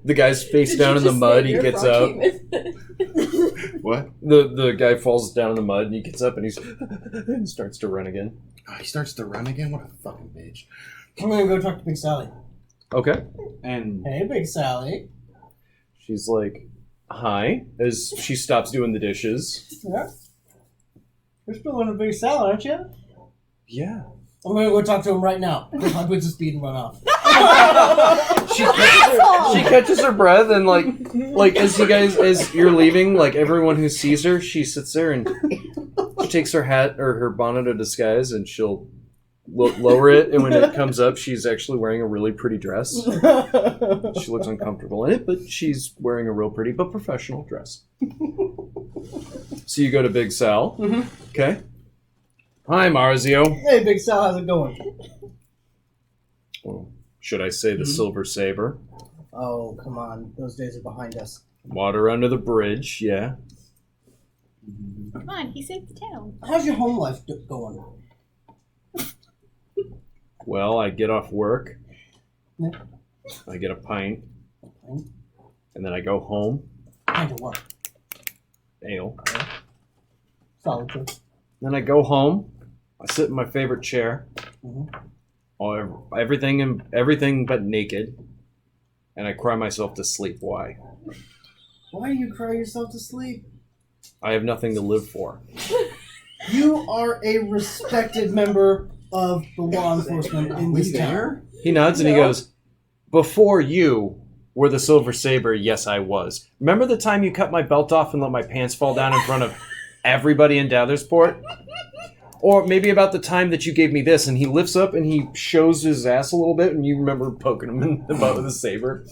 The guy's face Did down you in the just mud. say He your gets frog up. human? What? The guy falls down in the mud, and he gets up and and starts to run again. Oh, he starts to run again? What a fucking bitch. I'm gonna go talk to Big Sally. Okay. And Hey, Big Sally. She's like, "Hi," as she stops doing the dishes. Yeah. You're still in a Big Sally, aren't you? Yeah. I'm gonna go talk to him right now. I'll put the speed and run off. She catches her breath and like as you're leaving, like everyone who sees her, she sits there and she takes her hat or her bonnet of disguise and she'll lower it, and when it comes up, she's actually wearing a really pretty dress. She looks uncomfortable in it, but she's wearing a real pretty but professional dress. So you go to Big Sal. Mm-hmm. Okay. Hi, Marzio. Hey, Big Sal, how's it going? Well, should I say the Silver Saber? Oh, come on. Those days are behind us. Water under the bridge, yeah. Come on, he saved the town. How's your home life going? Well, I get off work. Yeah. I get a pint. Pint? And then I go home. Kind of what? Ale. Solid choice. Then I go home. I sit in my favorite chair. Everything but naked. And I cry myself to sleep. Why? Why do you cry yourself to sleep? I have nothing to live for. You are a respected member of the law enforcement in this town. He nods and he goes, before you were the Silver Saber, yes, I was. Remember the time you cut my belt off and let my pants fall down in front of everybody in Dathersport? Or maybe about the time that you gave me this, and he lifts up and he shows his ass a little bit, and you remember poking him in the butt with a saber?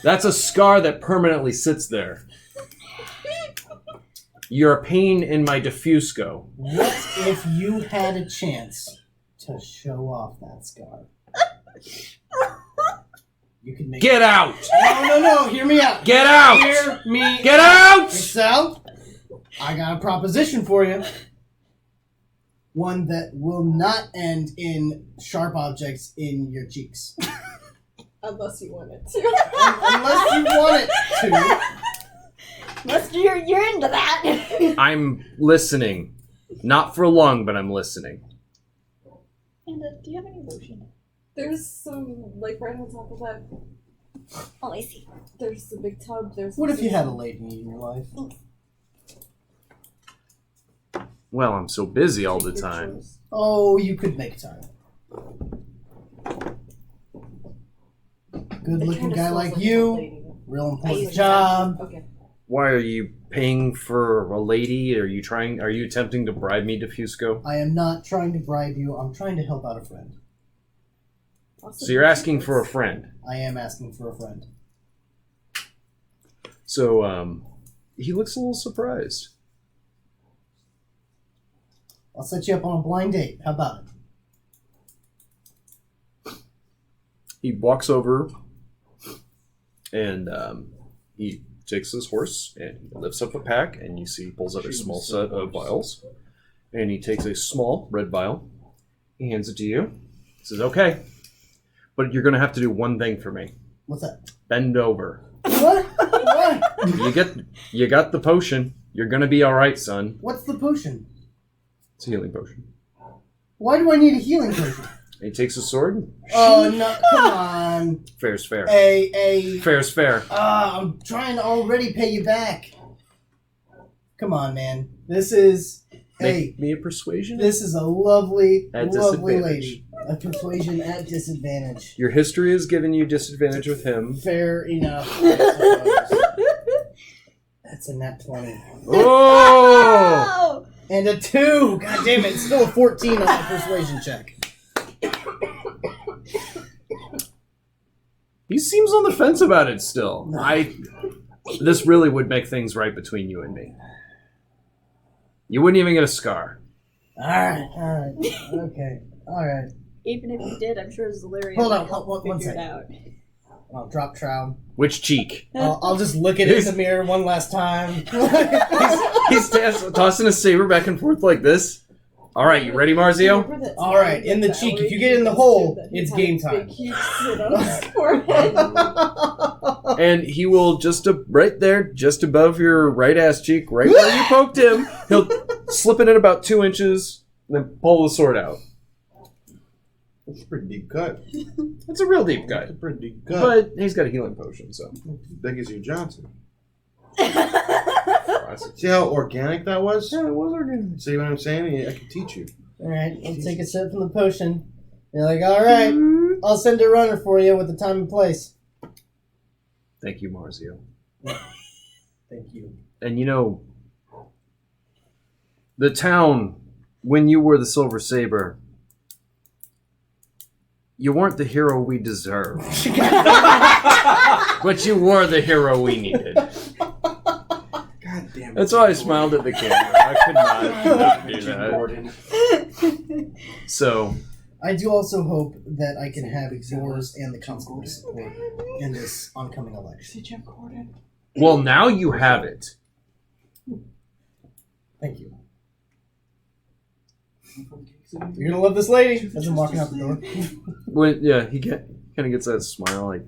That's a scar that permanently sits there. You're a pain in my diffusco. What if you had a chance to show off that scar? You could make Get out! No, hear me out. Get out! Hear me Get out! Sal, I got a proposition for you. One that will not end in sharp objects in your cheeks. Unless you want it to. Unless you want it to. Unless you're into that. I'm listening. Not for long, but I'm listening. And do you have any lotion? There's some, like, right on top of that. Oh, I see. There's the big tub. What if you had a lady in your life? Well, I'm so busy all the time. Oh, you could make time. Good-looking guy like you. Real important job. Okay. Why are you paying for a lady? Are you attempting to bribe me, Diffusco? I am not trying to bribe you. I'm trying to help out a friend. So you're asking for a friend. I am asking for a friend. So, he looks a little surprised. I'll set you up on a blind date. How about it? He walks over and he takes his horse and he lifts up a pack, and you see he pulls out a small set of vials, and he takes a small red vial. He hands it to you. He says, "Okay, but you're going to have to do one thing for me. What's that? Bend over. What? What? You got the potion. You're going to be all right, son." What's the potion? It's a healing potion. Why do I need a healing potion? And he takes his sword. And Oh, no. Come on. fair's fair. Fair's fair. I'm trying to already pay you back. Come on, man. This is... Make me a persuasion. This is a lovely, At lovely disadvantage. lady. A persuasion at disadvantage. Your history has given you disadvantage with him. Fair enough. That's a nat 20. Oh! And a 2! God damn it, it's still a 14 on my persuasion check. He seems on the fence about it still. This really would make things right between you and me. You wouldn't even get a scar. Alright. Okay. Alright. Even if you did, I'm sure Zalaria Hold would on, help one figure it second. out. I'll drop trowel. Which cheek? I'll just look at it in the mirror one last time. He's tossing a saber back and forth like this. All right, you ready, Marzio? Alright, in the cheek. If you get in the hole, it's game time. Big, huge slit on his forehead. And he will right there, just above your right ass cheek, right where you poked him, he'll slip it in about 2 inches, then pull the sword out. That's a pretty deep cut. It's a real deep That's cut. a pretty deep cut. But he's got a healing potion, so. As big as your Johnson. See how organic that was? Yeah, it was organic. See what I'm saying? I can teach you. Alright, let's take a sip from the potion. You're like, alright, I'll send a runner for you with the time and place. Thank you, Marzio. Thank you. And the town, when you were the Silver Saber, You weren't the hero we deserved. But you were the hero we needed. God damn it. That's why I smiled at the camera. I could not do that. So, I do also hope that I can have yours and the constable's support in this oncoming election. Jim Gordon. well, now you have it. Thank you. You're gonna love this lady as I'm walking out the door. Yeah, he kind of gets that smile like,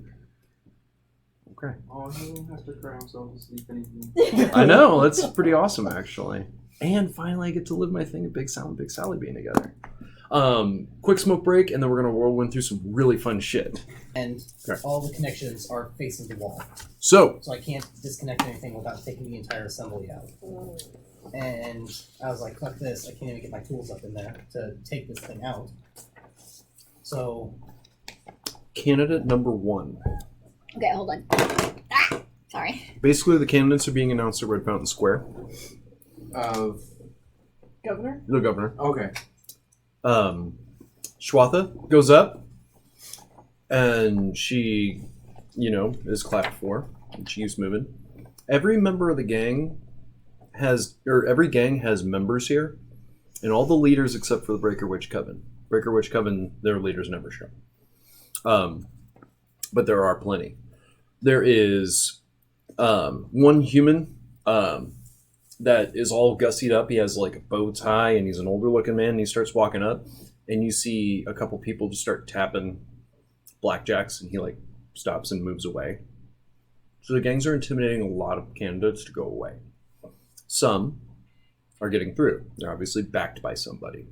okay. Oh, he won't have to cry himself to sleep anymore. I know, that's pretty awesome, actually. And finally, I get to live my thing of Big Sal and Big Sally being together. Quick smoke break, and then we're going to whirlwind through some really fun shit. And Okay. all the connections are facing the wall. So I can't disconnect anything without taking the entire assembly out. And I was like, fuck this, I can't even get my tools up in there to take this thing out. So, candidate number 1. Okay, hold on. Ah, sorry. Basically, the candidates are being announced at Red Fountain Square. Of Governor? The governor. okay. Shwatha goes up, and she, is clapped for, and she keeps moving. Every member of the gang every gang has members here, and all the leaders except for the Breaker Witch Coven. Breaker Witch Coven, their leaders never show. But there are plenty. There is one human that is all gussied up. He has like a bow tie, and he's an older looking man, and he starts walking up, and you see a couple people just start tapping blackjacks, and he like stops and moves away. So the gangs are intimidating a lot of candidates to go away. Some are getting through. They're obviously backed by somebody,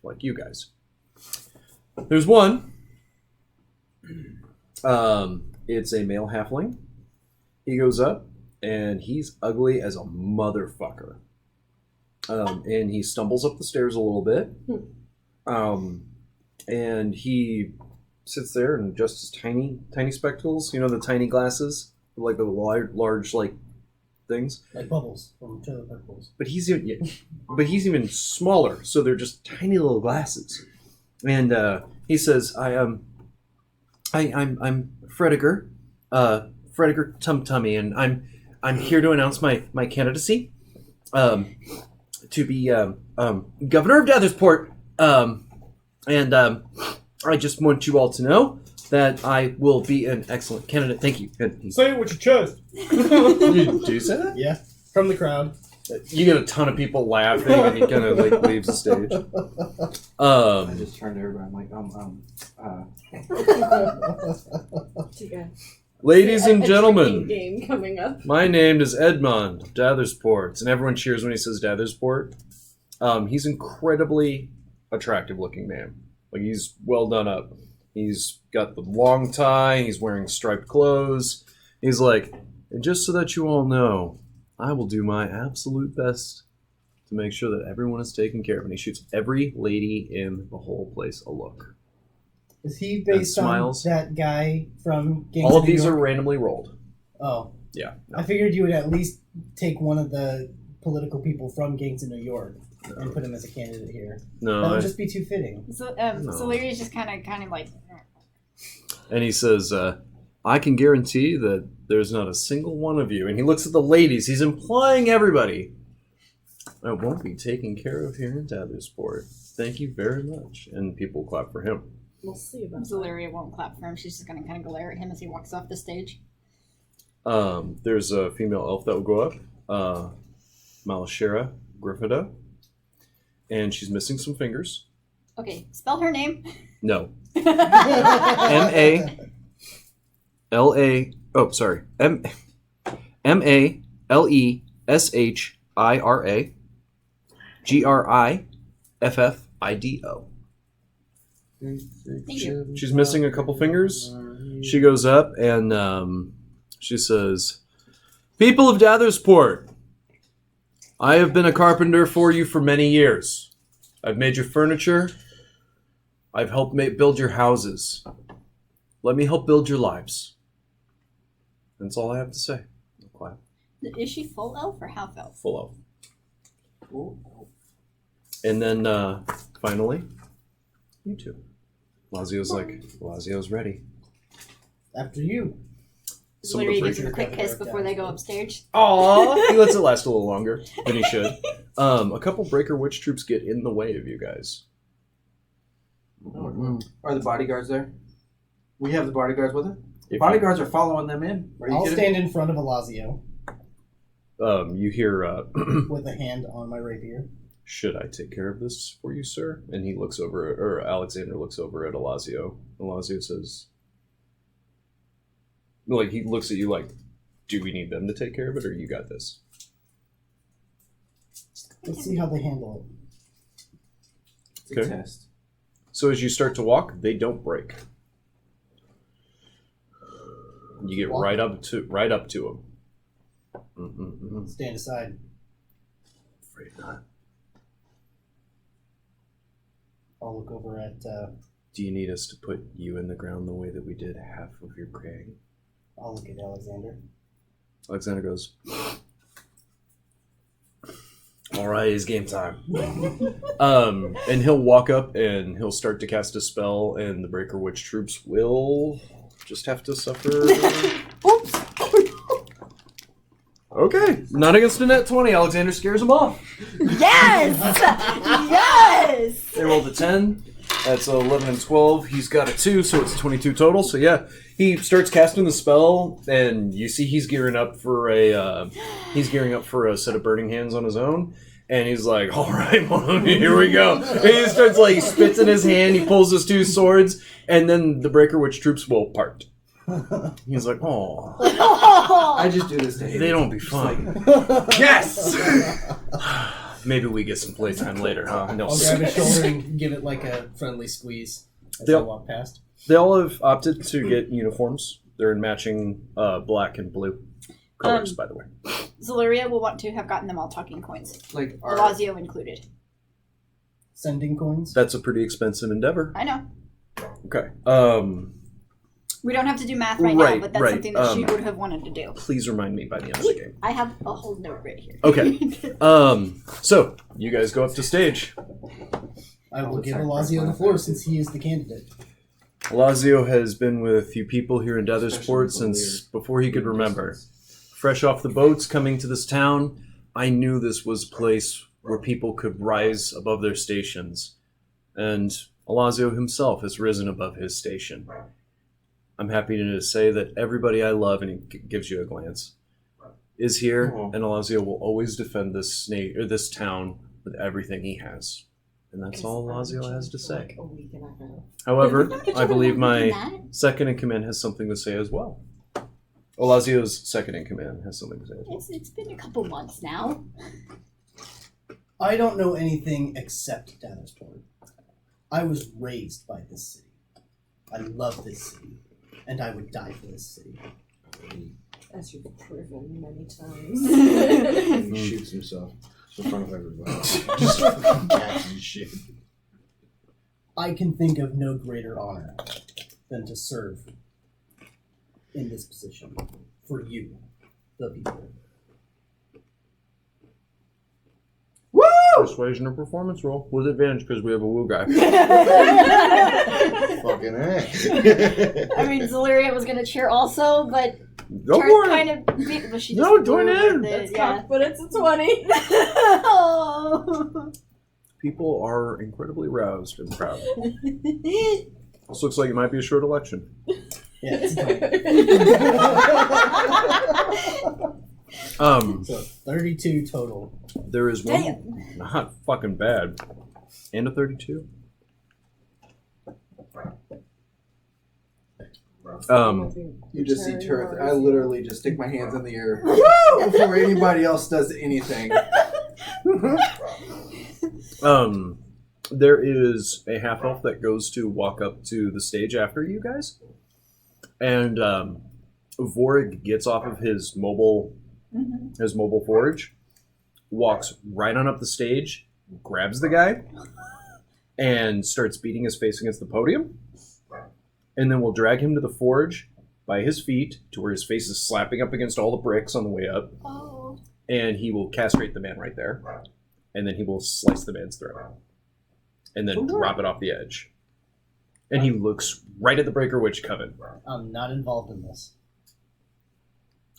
like you guys. There's one. It's a male halfling. He goes up, and he's ugly as a motherfucker. And he stumbles up the stairs a little bit. And he sits there and adjusts his tiny spectacles. You know, the tiny glasses? Like the large things. like bubbles from Trailer Park Boys. But he's even smaller, so they're just tiny little glasses. And he says, I'm Frediger, Frediger Tumtummy, and I'm here to announce my candidacy to be governor of Dathersport. And I just want you all to know that I will be an excellent candidate. Thank you. Say it with your chest. Do you say that? Yeah, from the crowd. You get a ton of people laughing, and he kind of like leaves the stage. I just turned to everybody. I'm like, Okay. Ladies and A gentlemen, drinking game coming up. my name is Edmond of Dathersport, and everyone cheers when he says Dathersport. He's incredibly attractive looking man. Like, he's well done up. He's got the long tie, he's wearing striped clothes. He's like, and just so that you all know, I will do my absolute best to make sure that everyone is taken care of. And he shoots every lady in the whole place a look. Is he based on smiles. that guy from Gangs All of New these are York? randomly rolled. Oh. Yeah. I figured you would at least take one of the political people from Gangs of New York and put him as a candidate here. That No, would just be too fitting. So, No. so Larry's just kind of like. and he says, I can guarantee that there's not a single one of you. And he looks at the ladies. He's implying everybody. I won't be taken care of here in Dathersport. Thank you very much. And people clap for him. We'll see about So Larry won't clap for him. She's just going to kind of glare at him as he walks off the stage. There's a female elf that will go up, Malashera Griffida, and she's missing some fingers. Okay, spell her name. No. M-A-L-A, oh, sorry, M-A-L-E-S-H-I-R-A G-R-I-F-F-I-D-O. Thank you. She's missing a couple fingers. She goes up and she says, "People of Dathersport, I have been a carpenter for you for many years. I've made your furniture. I've helped build your houses. Let me help build your lives." That's all I have to say. Clap. Is she full elf or half elf? Full elf. And then finally, you two. Lazio's ready. After you. Some of Literally the gives him a breakers. quick kiss before they go upstairs. Aww! He lets it last a little longer than he should. A couple Breaker Witch troops get in the way of you guys. Are the bodyguards there? We have the bodyguards with us? The If bodyguards are following them in. Are you I'll kidding? stand in front of Alazio you hear, with a hand on my rapier. should I take care of this for you, sir? And he looks over, or Alexander looks over at Alazio. Alazio says, like, he looks at you like, do we need them to take care of it, or you got this? Let's see how they handle It's a Okay. test. So as you start to walk, they don't break. You get Walk. right up to them. it. Stand aside. Afraid not. I'll look over at. Do you need us to put you in the ground the way that we did half of your crag? I'll look at Alexander. Alexander goes, all right, it's game time. And he'll walk up and he'll start to cast a spell, and the Breaker Witch troops will just have to suffer. Oops! Okay, not against a net 20. Alexander scares them off. Yes! Yes! They rolled a 10. That's 11 and 12. He's got a 2, so it's 22 total. So yeah, he starts casting the spell, and you see he's gearing up for a set of burning hands on his own. And he's like, "All right, here we go." And he starts he spits in his hand. He pulls his 2 swords, and then the Breaker Witch troops will part. He's like, "Oh, I just do this to him. they don't be fun." Yes. Maybe we get some playtime later, huh? No. I'll grab his shoulder and give it like a friendly squeeze as I Yep. walk past. They all have opted to get uniforms. They're in matching black and blue colors, by the way. Zaleria will want to have gotten them all talking coins. Like, Alazio included. Sending coins. That's a pretty expensive endeavor. I know. Okay. We don't have to do math right now, Right, but that's right, something that she would have wanted to do. Please remind me by the end of the game. I have a whole note right here. Okay. So you guys go up to stage. I will give Alazio the floor since he is the candidate. Lazio has been with a few people here in Dathersport since before he could remember. Fresh off the boats coming to this town, I knew this was a place where people could rise above their stations. And Alazio himself has risen above his station. I'm happy to say that everybody I love, and he gives you a glance, is here, and Alazio will always defend this town with everything he has. And that's all Alazio has to say. However, I believe my second in command has something to say as well. Alazio's second in command has something to say as well. It's been a couple months now. I don't know anything except Dathersport. I was raised by this city. I love this city, and I would die for this city. As you've proven many times. And he shoots himself in front of everybody. Just fucking catches shit. I can think of no greater honor than to serve in this position for you, the people. Persuasion or performance roll with advantage because we have a woo guy. Fucking A. I mean, Zaleria was going to cheer also, but Go Char's for it. kind of... But she just No, join blew in. with it, That's yeah. tough, but it's a 20. Oh. People are incredibly roused and proud. This looks like it might be a short election. Yeah, it's so 32 total. There is one Damn. not fucking bad, and a 32. You just see Turth. I literally just stick my hands in the air before anybody else does anything. There is a half elf that goes to walk up to the stage after you guys, and Vorig gets off of his mobile forge, walks right on up the stage, grabs the guy, and starts beating his face against the podium, and then we'll drag him to the forge by his feet to where his face is slapping up against all the bricks on the way up, Oh. and he will castrate the man right there, and then he will slice the man's throat, and then drop it off the edge. And he looks right at the Breaker Witch Coven. I'm not involved in this.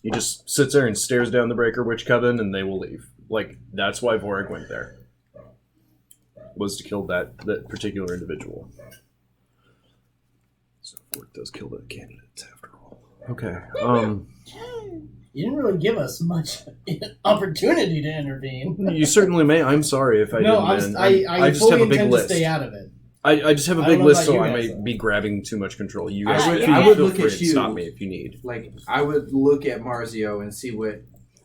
He just sits there and stares down the Breaker Witch Coven, and they will leave. Like, that's why Vorig went there. Was to kill that particular individual. So Vorig does kill the candidates after all. Okay. You didn't really give us much opportunity to intervene. You certainly may. I'm sorry if I didn't. No, I just fully have a big intend list. to stay out of it. I just have a I big don't know list, about so you I guys, may though. be grabbing too much control. You I guys would feel look free at to you. stop me if you need. Like, I would look at Marzio and see what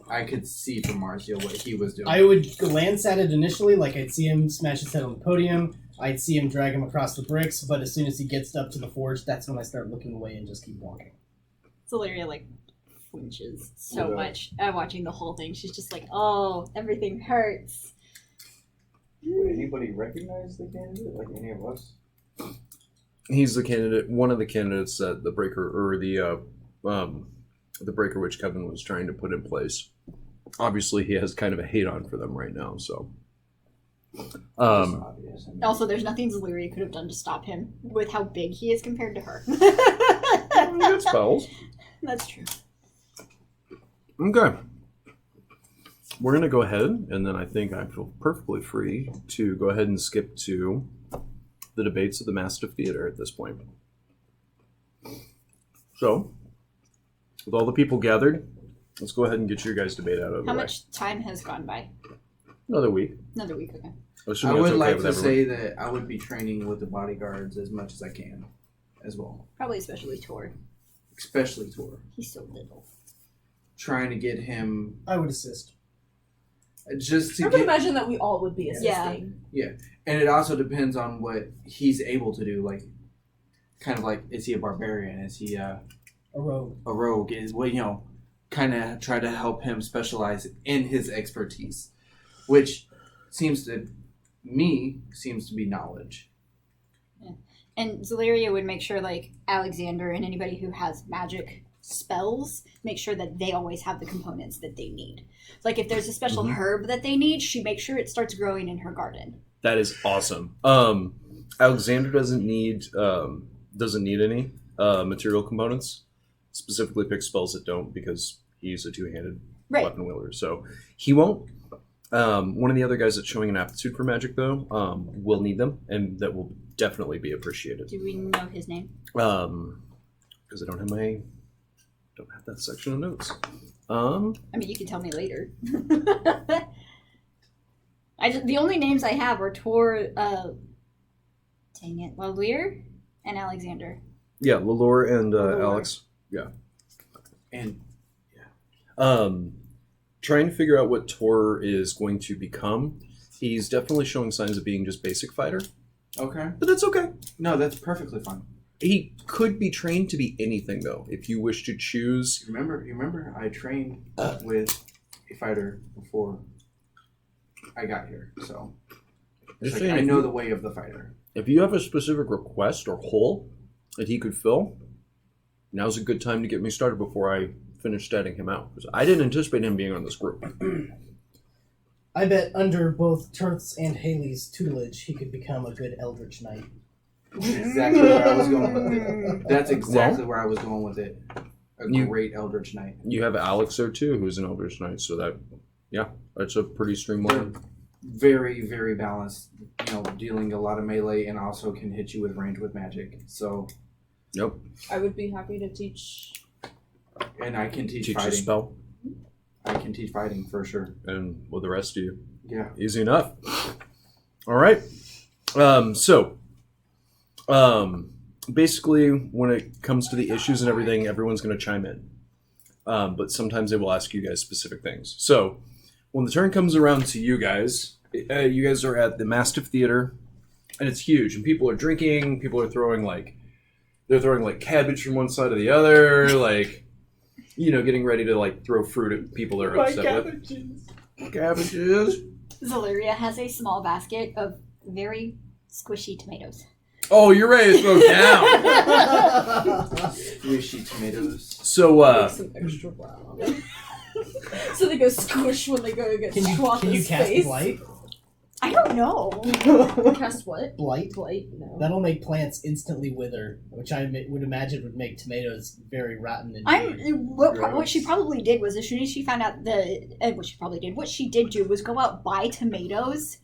I could see from Marzio, what he was doing. I would glance at it initially, like I'd see him smash his head on the podium, I'd see him drag him across the bricks, but as soon as he gets up to the forge, that's when I start looking away and just keep walking. Zaleria like flinches so much at watching the whole thing. She's just like, oh, everything hurts. Would anybody recognize the candidate? Like any of us? He's the candidate, one of the candidates that the Breaker or the Breaker Witch Coven was trying to put in place. Obviously, he has kind of a hate on for them right now. So, Obvious. I mean, Also, there's nothing Zaleria could have done to stop him with how big he is compared to her. good spells. That's true. Okay. We're going to go ahead, and then I think I feel perfectly free to go ahead and skip to the debates of the Mastiff Theater at this point. So, with all the people gathered, let's go ahead and get your guys' debate out of the How way. much time has gone by? Another week. Another week, okay. I Assuming that's would okay like with to everyone. say that I would be training with the bodyguards as much as I can, as well. Probably especially Tor. Especially Tor. He's so little. Trying to get him I would assist. just to I would get, imagine that we all would be Yeah. assisting. and it also depends on what he's able to do. Like, kind of like, is he a barbarian? Is he A rogue. a rogue? Is what kind of try to help him specialize in his expertise, which seems to be knowledge. And Zaleria would make sure, like, Alexander and anybody who has magic spells, make sure that they always have the components that they need. Like, if there's a special herb that they need, she makes sure it starts growing in her garden. That is awesome. Alexander doesn't need any material components. Specifically pick spells that don't, because he's a two-handed Right. weapon wielder. So he won't. One of the other guys that's showing an aptitude for magic, though, will need them, and that will definitely be appreciated. Do we know his name? Because I don't have that section of notes. I mean, you can tell me later. The only names I have are Tor, dang it, Lalir and Alexander. Yeah, Lalore and Lalore. Alex. Yeah. And Trying to figure out what Tor is going to become. He's definitely showing signs of being just basic fighter, okay, but that's okay. no, that's perfectly fine. He could be trained to be anything, though, if you wish to choose. You remember, I trained with a fighter before I got here, so it's Just like, saying, I if know you- the way of the fighter. If you have a specific request or hole that he could fill, now's a good time to get me started before I finish statting him out. Because I didn't anticipate him being on this group. I bet under both Turth's and Haley's tutelage, he could become a good Eldritch Knight. Exactly where I was going with it. That's exactly where I was going with it. You- Great Eldritch Knight. You have Alex there, too, who's an Eldritch Knight. So that's a pretty streamlined. Very, very balanced. Dealing a lot of melee and also can hit you with range with magic. So, Yep. I would be happy to teach. and I can teach Teach a fighting. spell. I can teach fighting for sure. And with the rest of you. Yeah. Easy enough. All right. Basically, when it comes to the issues and everything, everyone's going to chime in. But sometimes they will ask you guys specific things. So, when the turn comes around to you guys are at the Mastiff Theater, and it's huge. And people are drinking. People are throwing cabbage from one side to the other, getting ready to throw fruit at people they're upset with. Cabbages. Zaleria has a small basket of very squishy tomatoes. Oh, you're ready to throw down. Squishy tomatoes. So, Some extra wow. So they go squish when they go against Can you Schwaba's cast face. Blight? I don't know. Cast what? Blight. Blight? No. That'll make plants instantly wither, which I would imagine would make tomatoes very rotten. What she probably did was as soon as she found out what she did do was go out buy tomatoes,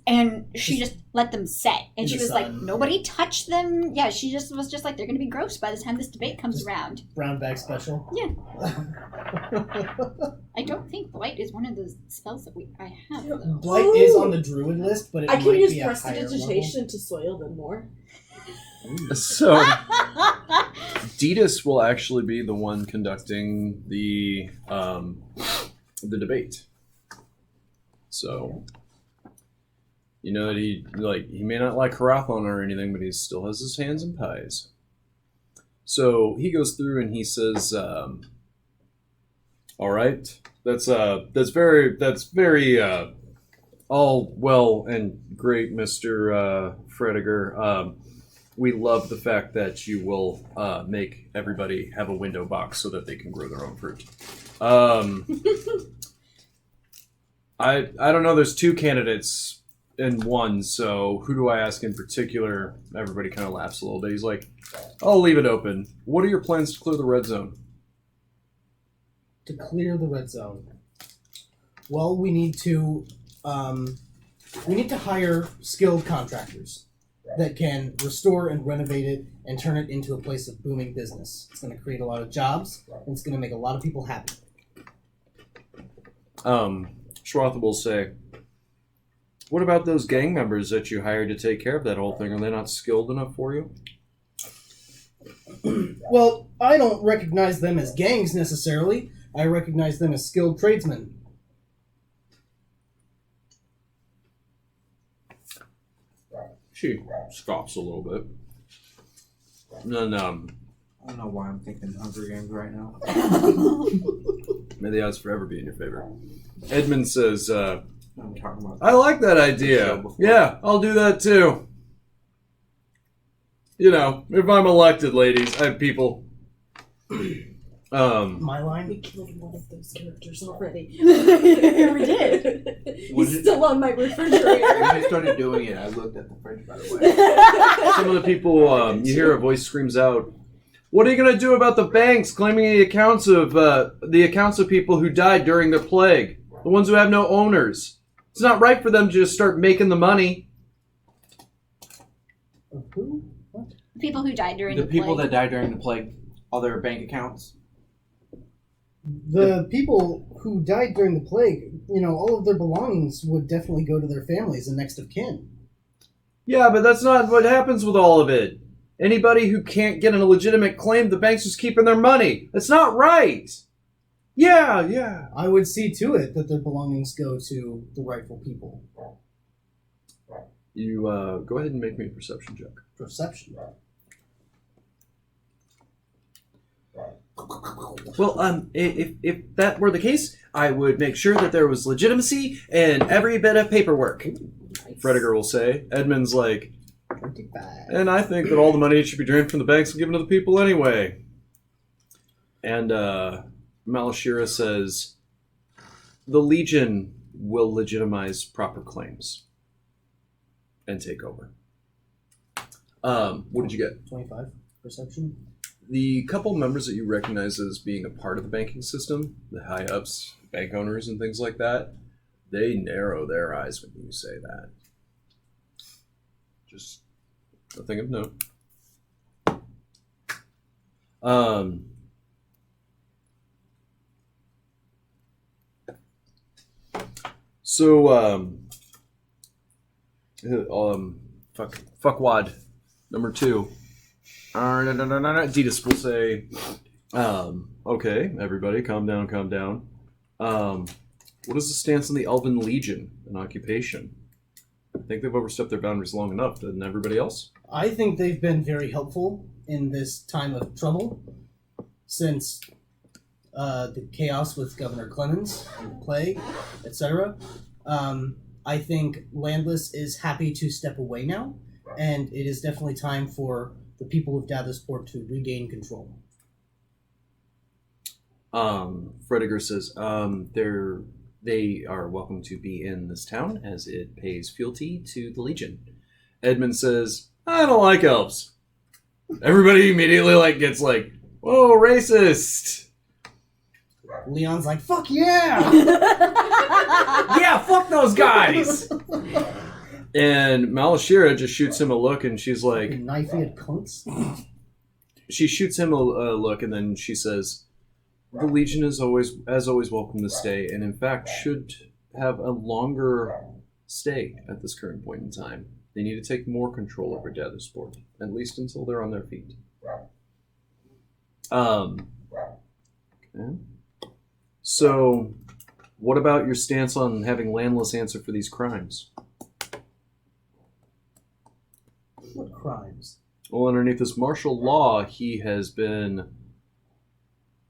and she just let them set, and she was like, nobody touched them. Yeah, she just was just like, they're gonna be gross by the time this debate comes around. Brown bag special. Yeah. I don't think blight is one of the spells that I have. Though. Blight is on the druid list, but it I might can use be a higher level. prestidigitation to soil them more. So, Detus will actually be the one conducting the debate. So, you know that he may not like Harathon or anything, but he still has his hands in pies. So he goes through and he says, "All right, that's very all well and great, Mr. Frediger. We love the fact that you will make everybody have a window box so that they can grow their own fruit. I don't know. There's 2 candidates in one, so who do I ask in particular?" Everybody kind of laughs a little bit. He's like, "I'll leave it open. What are your plans to clear the red zone?" To clear the red zone. Well, we need to hire skilled contractors that can restore and renovate it and turn it into a place of booming business. It's going to create a lot of jobs, and it's going to make a lot of people happy. Schwartha will say, "What about those gang members that you hired to take care of that whole thing? Are they not skilled enough for you?" Well, I don't recognize them as gangs necessarily. I recognize them as skilled tradesmen. She scoffs a little bit. And then, I don't know why I'm thinking Hunger Games right now. may the odds forever be in your favor. Edmund says, I'm talking about. "I like that idea. Yeah, I'll do that too. You know, if I'm elected, ladies, I have people." My line? We killed one of those characters already. We did. He's still on my refrigerator. When I started doing it, I looked at the fridge, by the way. Some of the people, you hear a voice screams out, "What are you going to do about the banks claiming the accounts of people who died during the plague? The ones who have no owners. It's not right for them to just start making the money." Who? What? People who died during The the people plague. that died during the plague, all their bank accounts. The people who died during the plague, all of their belongings would definitely go to their families and next of kin. Yeah, but that's not what happens with all of it. Anybody who can't get a legitimate claim, the bank's just keeping their money. That's not right. Yeah. I would see to it that their belongings go to the rightful people. You go ahead and make me a perception check. Perception. Well, if that were the case, I would make sure that there was legitimacy in every bit of paperwork. Frediger will say. Edmund's like, 25. and I think that all the money should be drained from the banks and given to the people anyway. And Malashira says, the Legion will legitimize proper claims and take over. What did you get? 25. Perception. The couple members that you recognize as being a part of the banking system, the high-ups, bank owners and things like that, they narrow their eyes when you say that. Just a thing of note. Fuckwad number 2. Detus will say, okay, everybody, calm down. What is the stance on the Elven Legion and occupation? I think they've overstepped their boundaries long enough, doesn't everybody else? I think they've been very helpful in this time of trouble since the chaos with Governor Clemens and the plague, etc. I think Landless is happy to step away now, and it is definitely time for the people of Dathersport to regain control. Frediger says, they are welcome to be in this town as it pays fealty to the Legion. Edmund says, I don't like elves. Everybody immediately gets whoa, racist. Leon's like, fuck yeah! Yeah, fuck those guys. And Malashira just shoots him a look, and she's like, Knife-eared cunts. she shoots him a look, and then she says, the Legion is always welcome to stay, and in fact should have a longer stay at this current point in time. They need to take more control over Dathersport, at least until they're on their feet. Okay. So, what about your stance on having Landless answer for these crimes? What crimes? Well, underneath this martial law, he has been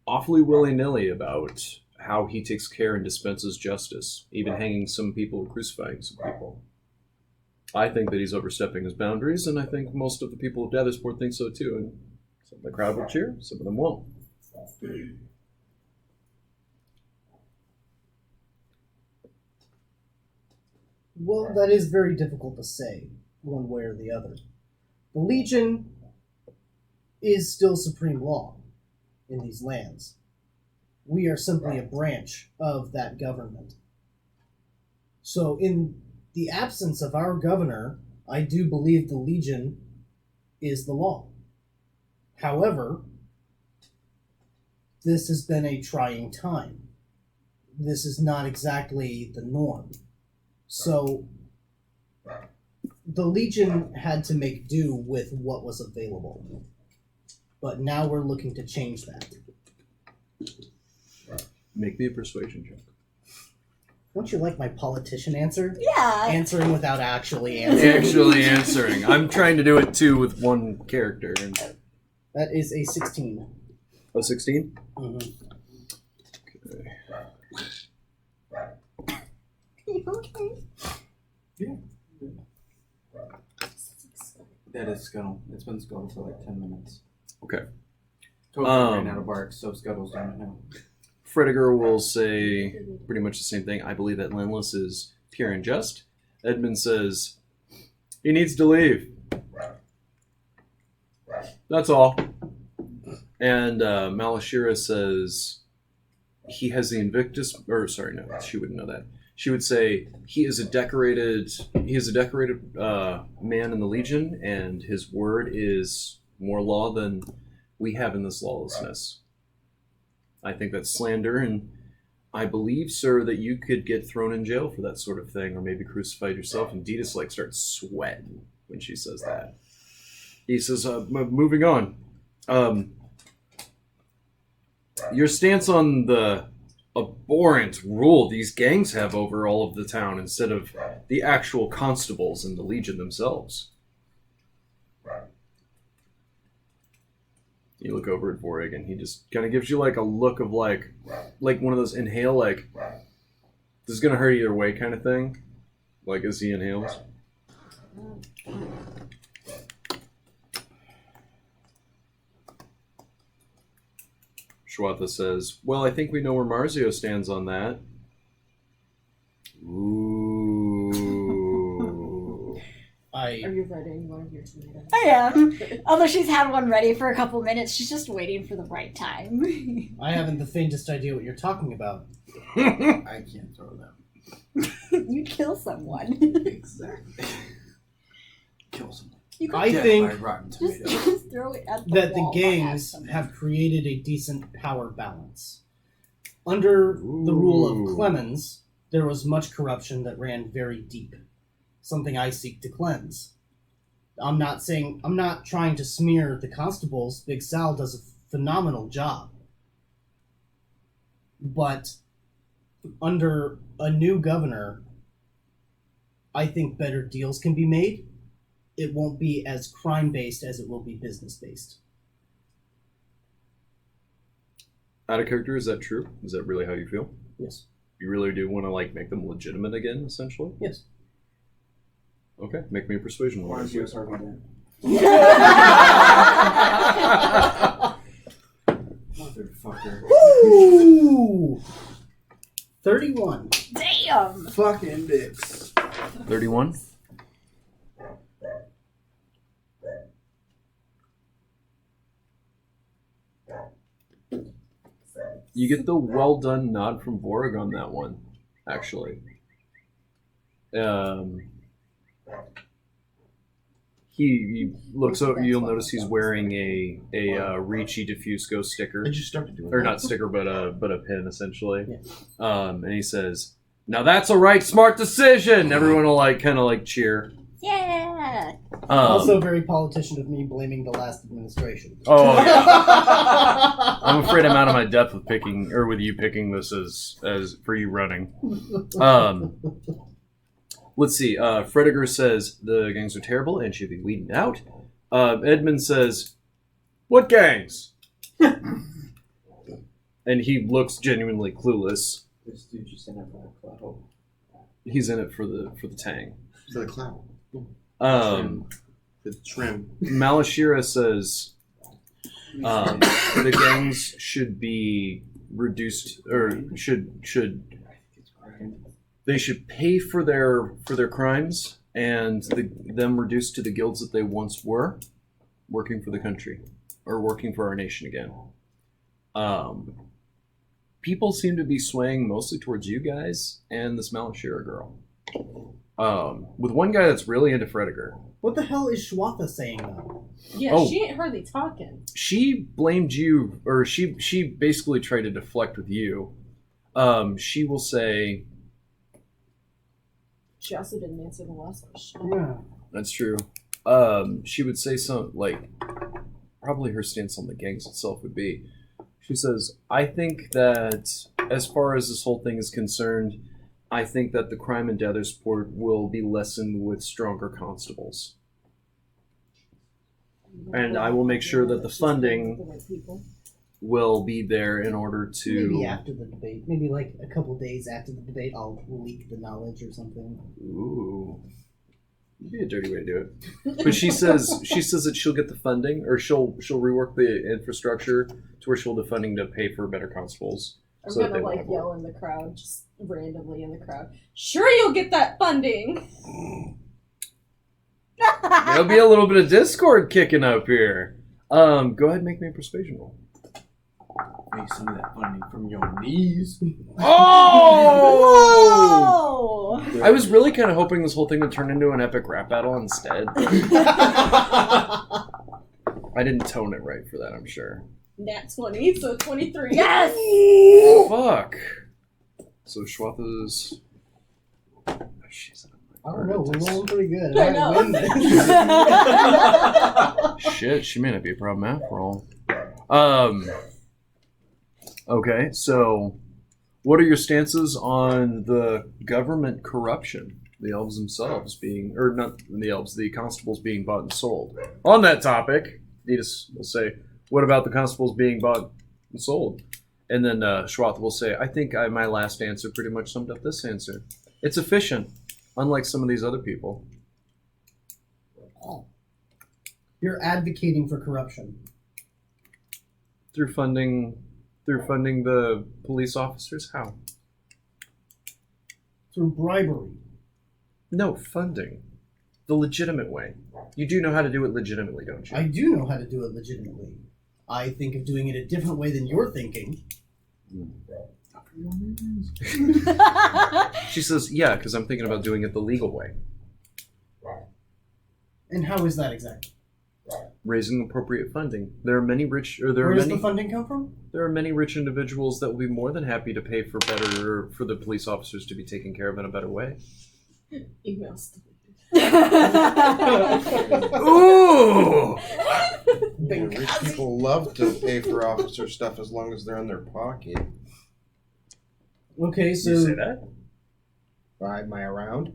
awfully willy-nilly about how he takes care and dispenses justice, even hanging some people and crucifying some people. I think that he's overstepping his boundaries, and I think most of the people of Dathersport think so too, and some of the crowd will cheer, some of them won't. Well, that is very difficult to say, one way or the other. The Legion is still supreme law in these lands. We are simply a branch of that government. So in the absence of our governor, I do believe the Legion is the law. However, this has been a trying time. This is not exactly the norm. So the Legion had to make do with what was available. But now we're looking to change that. Make me a persuasion check. Don't you like my politician answer? Yeah. Answering without actually answering. Actually answering. I'm trying to do it too with one character. And That is a 16. a 16? Mm-hmm. Okay. That is Scuttle. It's been Scuttle for like 10 minutes. Okay. Totally ran out of bark, so Scuttle's doing it now. Frediger will say pretty much the same thing. I believe that Landless is pure and just. Edmund says he needs to leave. That's all. And Malashira says he has the Invictus. Or sorry, no, she wouldn't know that. She would say he is a decorated man in the Legion, and his word is more law than we have in this lawlessness. I think that's slander, and I believe, sir, that you could get thrown in jail for that sort of thing, or maybe crucified yourself. And Detus starts sweating when she says that. He says, moving on. Your stance on the abhorrent rule these gangs have over all of the town instead of the actual constables and the Legion themselves. You look over at Vorig, and he just kind of gives you a look of like one of those inhale, this is gonna hurt either way kind of thing. As he inhales. Shwatha says, well, I think we know where Marzio stands on that. Ooh. Are you writing one of your tomatoes? I am. Although she's had one ready for a couple minutes, she's just waiting for the right time. I haven't the faintest idea what you're talking about. I can't throw them. You'd kill someone. Exactly. Kill someone. You could I think By rotten just, tomato. just throw it at the that the wall by gangs accident. have created a decent power balance. Under the rule of Clemens, there was much corruption that ran very deep. Something I seek to cleanse. I'm not trying to smear the constables. Big Sal does a phenomenal job. But under a new governor, I think better deals can be made. It won't be as crime-based as it will be business-based. Out of character, is that true? Is that really how you feel? Yes. You really do want to make them legitimate again, essentially? Yes. Okay, make me a persuasion roll. Marzio Sargent. Motherfucker. Woo! 31. fucking dicks. 31. You get the well done nod from Borg on that one, actually. He looks over. You'll notice he's wearing a Ricci Diffusco sticker, I just started doing or that. not sticker, but a pin essentially. And he says, "Now that's a right, smart decision." Everyone will kind of cheer. Yeah. Also, very politician of me blaming the last administration. Oh yeah. I'm afraid I'm out of my depth with you picking this as for you running. Let's see. Frediger says the gangs are terrible and should be weeded out. Edmund says, "What gangs?" And he looks genuinely clueless. This dude just in it for a clout. He's in it for the tang. For the clown. The trim. Malashira says the gangs should be reduced, or should they should pay for their crimes and them reduced to the guilds that they once were, working for the country or working for our nation again. People seem to be swaying mostly towards you guys and this Malashira girl. With one guy that's really into Frediger. What the hell is Schwatha saying though? Yeah, Oh. she ain't hardly talking. She blamed you, or she basically tried to deflect with you. She will say, She also didn't answer the last question. Yeah. that's true. She would say probably her stance on the gangs itself would be, she says, I think that as far as this whole thing is concerned, I think that the crime in Dathersport will be lessened with stronger constables. And I will make sure that the funding will be there in order to... Maybe after the debate. Maybe like a couple days after the debate, I'll leak the knowledge or something. Ooh. It'd be a dirty way to do it. But she says that she'll get the funding, or she'll rework the infrastructure to where she'll have the funding to pay for better constables. I'm so that gonna they won't have yell in the crowd, just randomly in the crowd. Sure, you'll get that funding. There'll be a little bit of discord kicking up here. Go ahead and make me a persuasion roll. Make some of that funding from your knees. Oh! I was really kind of hoping this whole thing would turn into an epic rap battle instead. I didn't tone it right for that, I'm sure. Nat 20, so 23. Yes! Fuck. So Schwatha's... Oh, she's I don't know, we're rolling pretty good. I I know. might win this. Shit, she may not be a problem after all. Okay, so what are your stances on the government corruption? The elves themselves being, or not the elves, the constables being bought and sold. On that topic, Ditas will say, what about the constables being bought and sold? And then Schwatha will say, I think my last answer pretty much summed up this answer. It's efficient, unlike some of these other people. You're advocating for corruption. Through funding the police officers? How? Through bribery. No, funding. The legitimate way. You do know how to do it legitimately, don't you? I do know how to do it legitimately. I think of doing it a different way than you're thinking. She says, yeah, because I'm thinking about doing it the legal way. And how is that exactly? Raising appropriate funding. There are many rich, or Where does the funding come from? There are many rich individuals that will be more than happy to pay for the police officers to be taken care of in a better way. Emails. Ooh! Yeah, rich people love to pay for officer stuff as long as they're in their pocket. Okay, so... You say that? Am I around?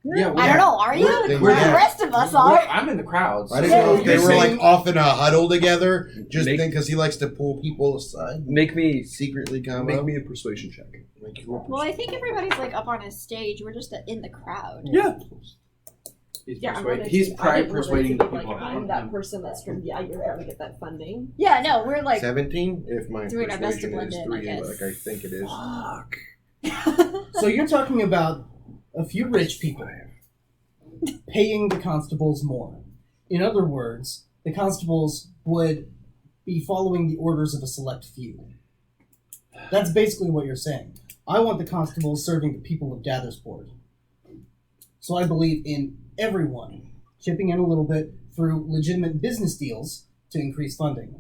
Yeah, I don't know, are you? We're- The rest of us are. I'm in the crowds. I didn't know if they were Saying- like off in a huddle together, just Make- because he likes to pull people aside. Make me Secretly come make up. me a persuasion check. Make you Well, I think everybody's like up on a stage. We're just in the crowd. Yeah. He's, Yeah, he's I probably didn't persuading really the think, people like, I'm around that him. person that's from, yeah, you're going to get that funding. Yeah, no, we're like 17? If my doing our best to persuasion blend is in, I 3, guess. like I think it is. Fuck. So you're talking about a few rich people paying the constables more. In other words, the constables would be following the orders of a select few. That's basically what you're saying. I want the constables serving the people of Dathersport. So I believe in everyone chipping in a little bit through legitimate business deals to increase funding.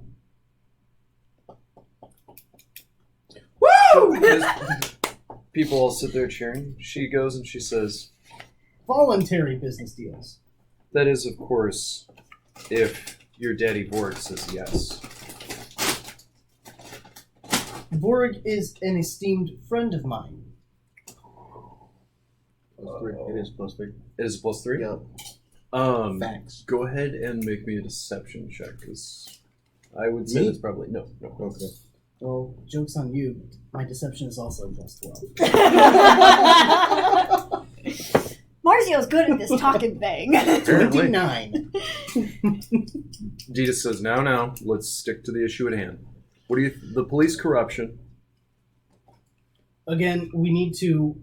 As people all sit there cheering. She goes and she says, Voluntary business deals. that is, of course, if your daddy Borg says yes. Borg is an esteemed friend of mine. +3. It is +3. It is +3? Yep. Facts. Go ahead and make me a deception check, because I would say Me? it's probably... No. Okay. Well, joke's on you. My deception is also +12. Marzio's good at this talking thing. Apparently. 29. Dita says, now, let's stick to the issue at hand. What do you... the police corruption. Again, we need to...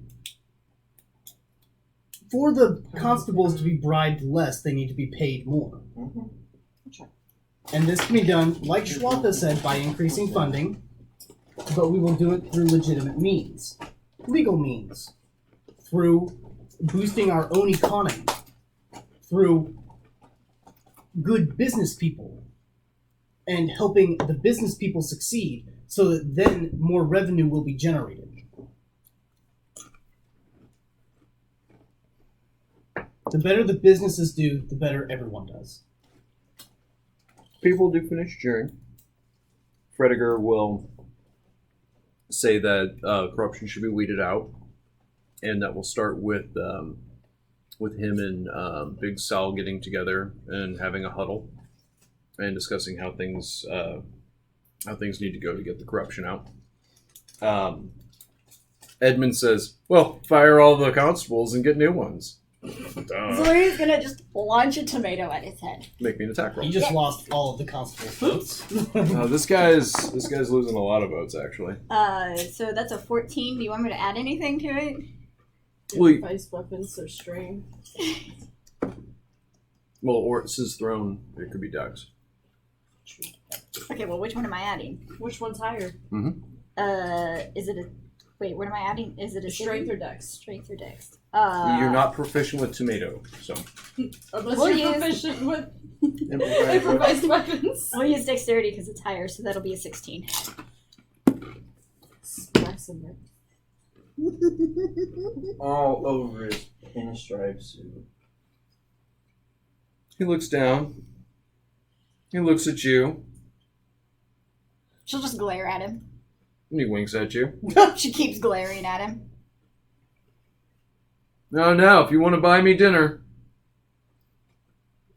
For the constables to be bribed less, they need to be paid more. And this can be done, like Schwatha said, by increasing funding, but we will do it through legitimate means. Legal means. Through boosting our own economy. Through good business people. And helping the business people succeed so that then more revenue will be generated. The better the businesses do, the better everyone does. People do finish cheering. Frediger will say that corruption should be weeded out, and that will start with him and Big Sal getting together and having a huddle and discussing how things need to go to get the corruption out. Edmund says, "Well, fire all the constables and get new ones." So he's gonna just launch a tomato at his head. Make me an attack roll. You just lost all of the constables' votes. This guy's losing a lot of votes, actually. So that's a 14. Do you want me to add anything to it? Well, Device weapons, so strain. Well, or it's his throne. It could be Dex. Okay, well, which one am I adding? Which one's higher? Is it a... Wait, what am I adding? Is it a Strength or dex? Strength or dex? You're not proficient with tomato, so. Unless We'll you're use- proficient with improvised weapons. We'll use dexterity because it's higher, so that'll be a 16. Specimen. All over his pinstripe suit. He looks down. He looks at you. She'll just glare at him. And he winks at you. She keeps glaring at him. Now, if you want to buy me dinner.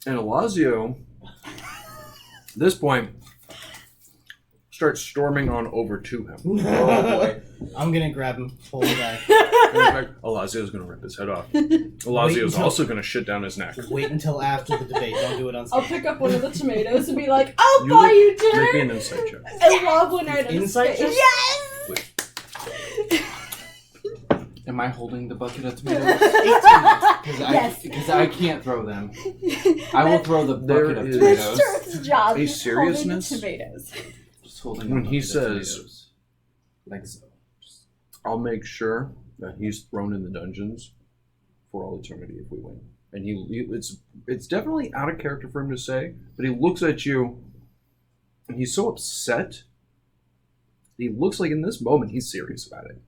And Elazio, at this point, starts storming on over to him. Oh boy. I'm gonna grab him, pull him back. Elazio's going to rip his head off. Elazio's also going to shit down his neck. Wait until after the debate. Don't do it on I'll stage. pick up one of the tomatoes and be like, I'll buy you dinner! Make me an insight check. And lob one right in his Insight face. check? Yes! Am I holding the bucket of tomatoes? Yes. Because I can't throw them. I will throw the There bucket of is- tomatoes. Sheriff's job A is seriousness? holding the tomatoes. Just holding When the he bucket of says- tomatoes. Like so. I'll make sure that he's thrown in the dungeons for all eternity if we win. And it's definitely out of character for him to say, but he looks at you and he's so upset. He looks like in this moment he's serious about it.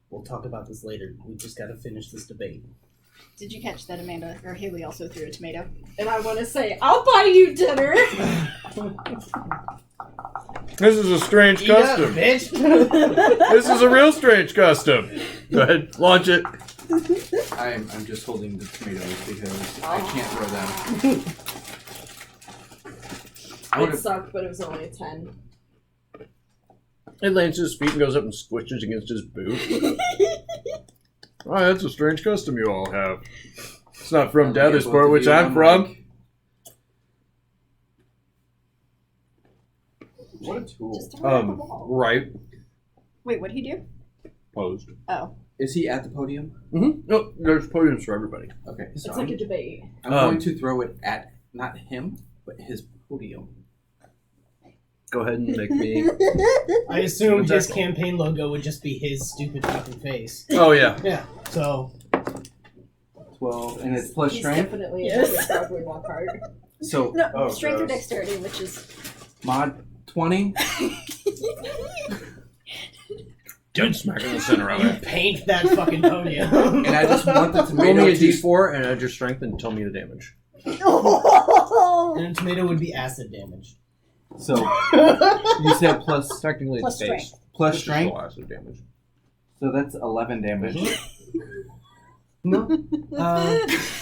We'll talk about this later. We just gotta finish this debate. Did you catch that Amanda or Haley also threw a tomato? And I want to say, I'll buy you dinner! This is a strange Eat up, bitch! This is a real strange custom. Go ahead, launch it. I'm just holding the tomatoes because I can't throw them. It sucked, but it was only a 10. It lands to his feet and goes up and squishes against his boot. Oh, that's a strange custom you all have. It's not from Dathersport, which I'm from. What a tool. Just throw it at the wall. Right. Wait, what did he do? Posed. Oh. Is he at the podium? No, there's podiums for everybody. Okay, so It's like a debate. I'm going to throw it at not him, but his podium. Go ahead and make me. I assume What's his that? campaign logo would just be his stupid fucking face. Oh yeah. Yeah. So 12, and it's plus He's strength. definitely Yes. a Broadway walk hard. So No, Oh, strength or gross. dexterity, which is. mod 20. Dead smack in the center of it. paint that fucking podium. And I just want the Roll tomato me a to d4 and add your strength and tell me the damage. And a tomato would be acid damage. So you said plus Technically, Plus it's base. strength. plus It's just strength. still acid damage. So that's 11 damage. No.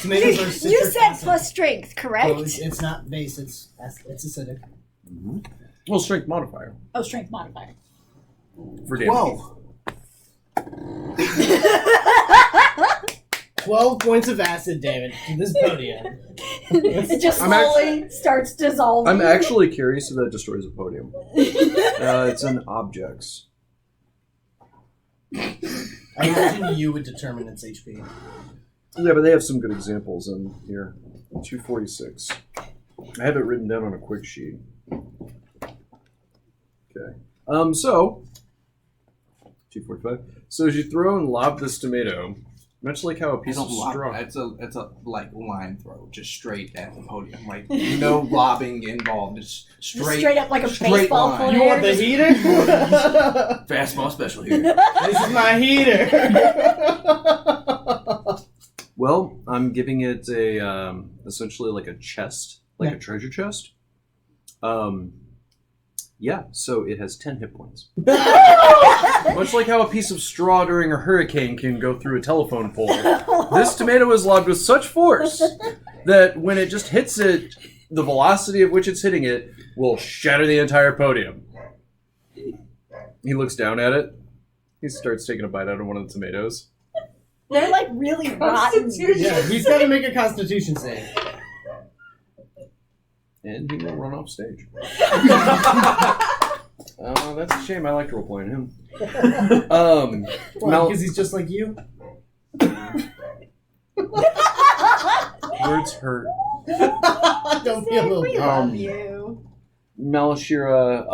Tomatoes are You citric said acid. plus strength, correct? So it's not base. It's acidic. Well, strength modifier Oh, strength modifier. for damage. 12 points of acid damage to this podium. It just I'm slowly starts dissolving. I'm actually curious if that destroys a podium. It's an objects. I imagine you would determine its HP. Yeah, but they have some good examples in here. 246. I have it written down on a quick sheet. Okay. So 245. So as you throw and lob this tomato, much like how a I piece of don't lob. straw. It's a like line throw, just straight at the podium. Like no lobbing involved, just Just straight. straight up like a straight baseball line. player. You want the just- heater? Fastball special here. This is my heater. Well, I'm giving it a essentially like a chest, like a treasure chest. Yeah, so it has 10 hit points. Much like how a piece of straw during a hurricane can go through a telephone pole, this tomato is lobbed with such force that when it just hits it, the velocity at which it's hitting it will shatter the entire podium. He looks down at it. He starts taking a bite out of one of the tomatoes. They're like really rotten. Yeah, he's got to make a Constitution save. And he will run off stage. That's a shame. I liked role playing him. Why? Mel- Because he's just like you. Words hurt. Don't feel a little. We love you. Malashira,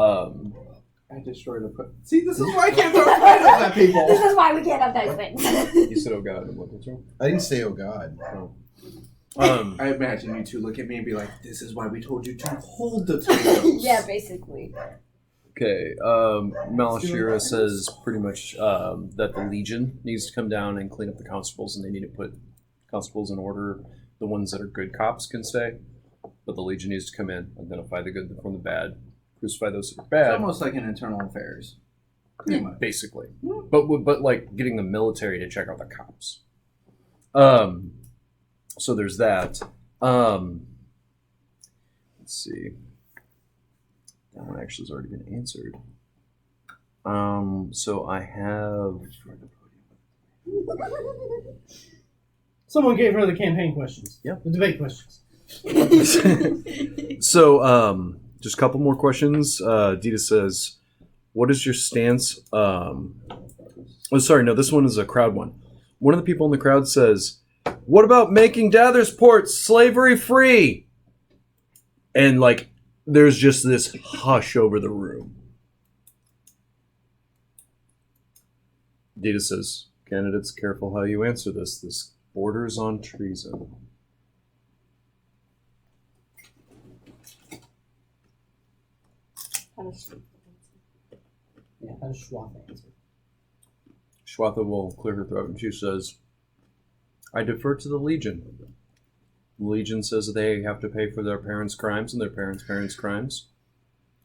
I destroyed a put. See, this is why I can't throw tomatoes at people. This is why we can't have nice things. you said, "Oh God," I'm like, "What's wrong?" I didn't say, oh God. I imagine you two look at me and be like, "This is why we told you to hold the tomatoes." Yeah, basically. Okay, Malashira says pretty much that the Legion needs to come down and clean up the constables, and they need to put constables in order. The ones that are good cops can stay, but the Legion needs to come in, identify the good from the bad, crucify those that are It's bad. almost like an internal affairs. Pretty much. Basically, but like getting the military to check out the cops. So there's that. Let's see. That one actually has already been answered. So I have. Someone gave her the campaign questions. Yeah. The debate questions. So just a couple more questions. Dita says, "What is your stance?" Oh, sorry, no, this one is a crowd one. One of the people in the crowd says, "What about making Dathersport slavery free?" And like, there's just this hush over the room. Dita says, "Candidates, careful how you answer this. This borders on treason." Yeah, how does Schwab answer? Shwatha will clear her throat and she says, "I defer to the Legion. The Legion says that they have to pay for their parents' crimes and their parents' parents' crimes.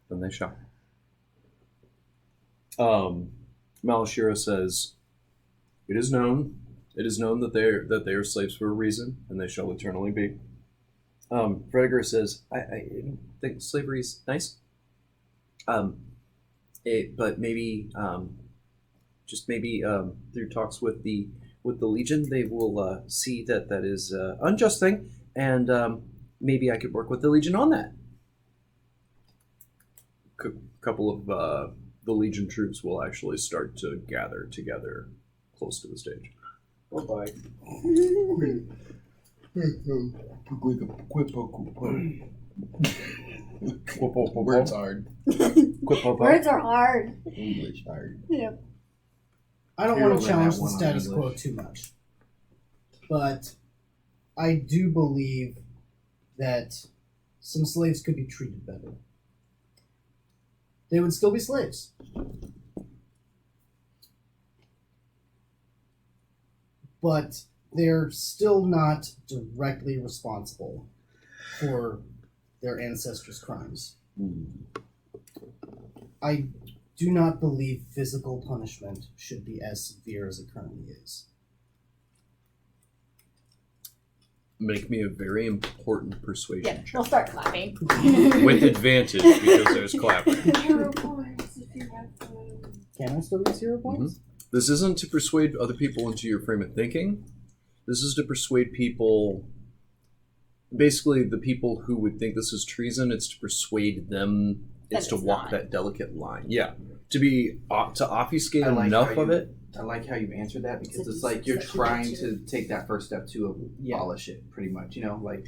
Then they shall." Malashira says, It is known that they are slaves for a reason, and they shall eternally be." Fredegar says, I think slavery is nice. But maybe just maybe through talks with the Legion, they will see that is an unjust thing, and maybe I could work with the Legion on that. Couple of the Legion troops will actually start to gather together close to the stage. Bye-bye. Words hard. Words are hard. English hard. I don't You're want to rolling challenge that the one on status quo English. too much, but I do believe that some slaves could be treated better. They would still be slaves. But they're still not directly responsible for their ancestors' crimes. I do not believe physical punishment should be as severe as it currently is. Make me a very important persuasion Yeah, check. we'll start clapping. With advantage because there's clapping. Hero points if you have them. Can I still get 0 points? This isn't to persuade other people into your frame of thinking. This is to persuade people, basically the people who would think this is treason, it's to persuade them, it's to it's walk not. that delicate line. Yeah. To obfuscate I like enough how of you- it. I like how you've answered that because It's a it's like you're decent trying section. to take that first step to Yeah. abolish it, pretty much. You know, like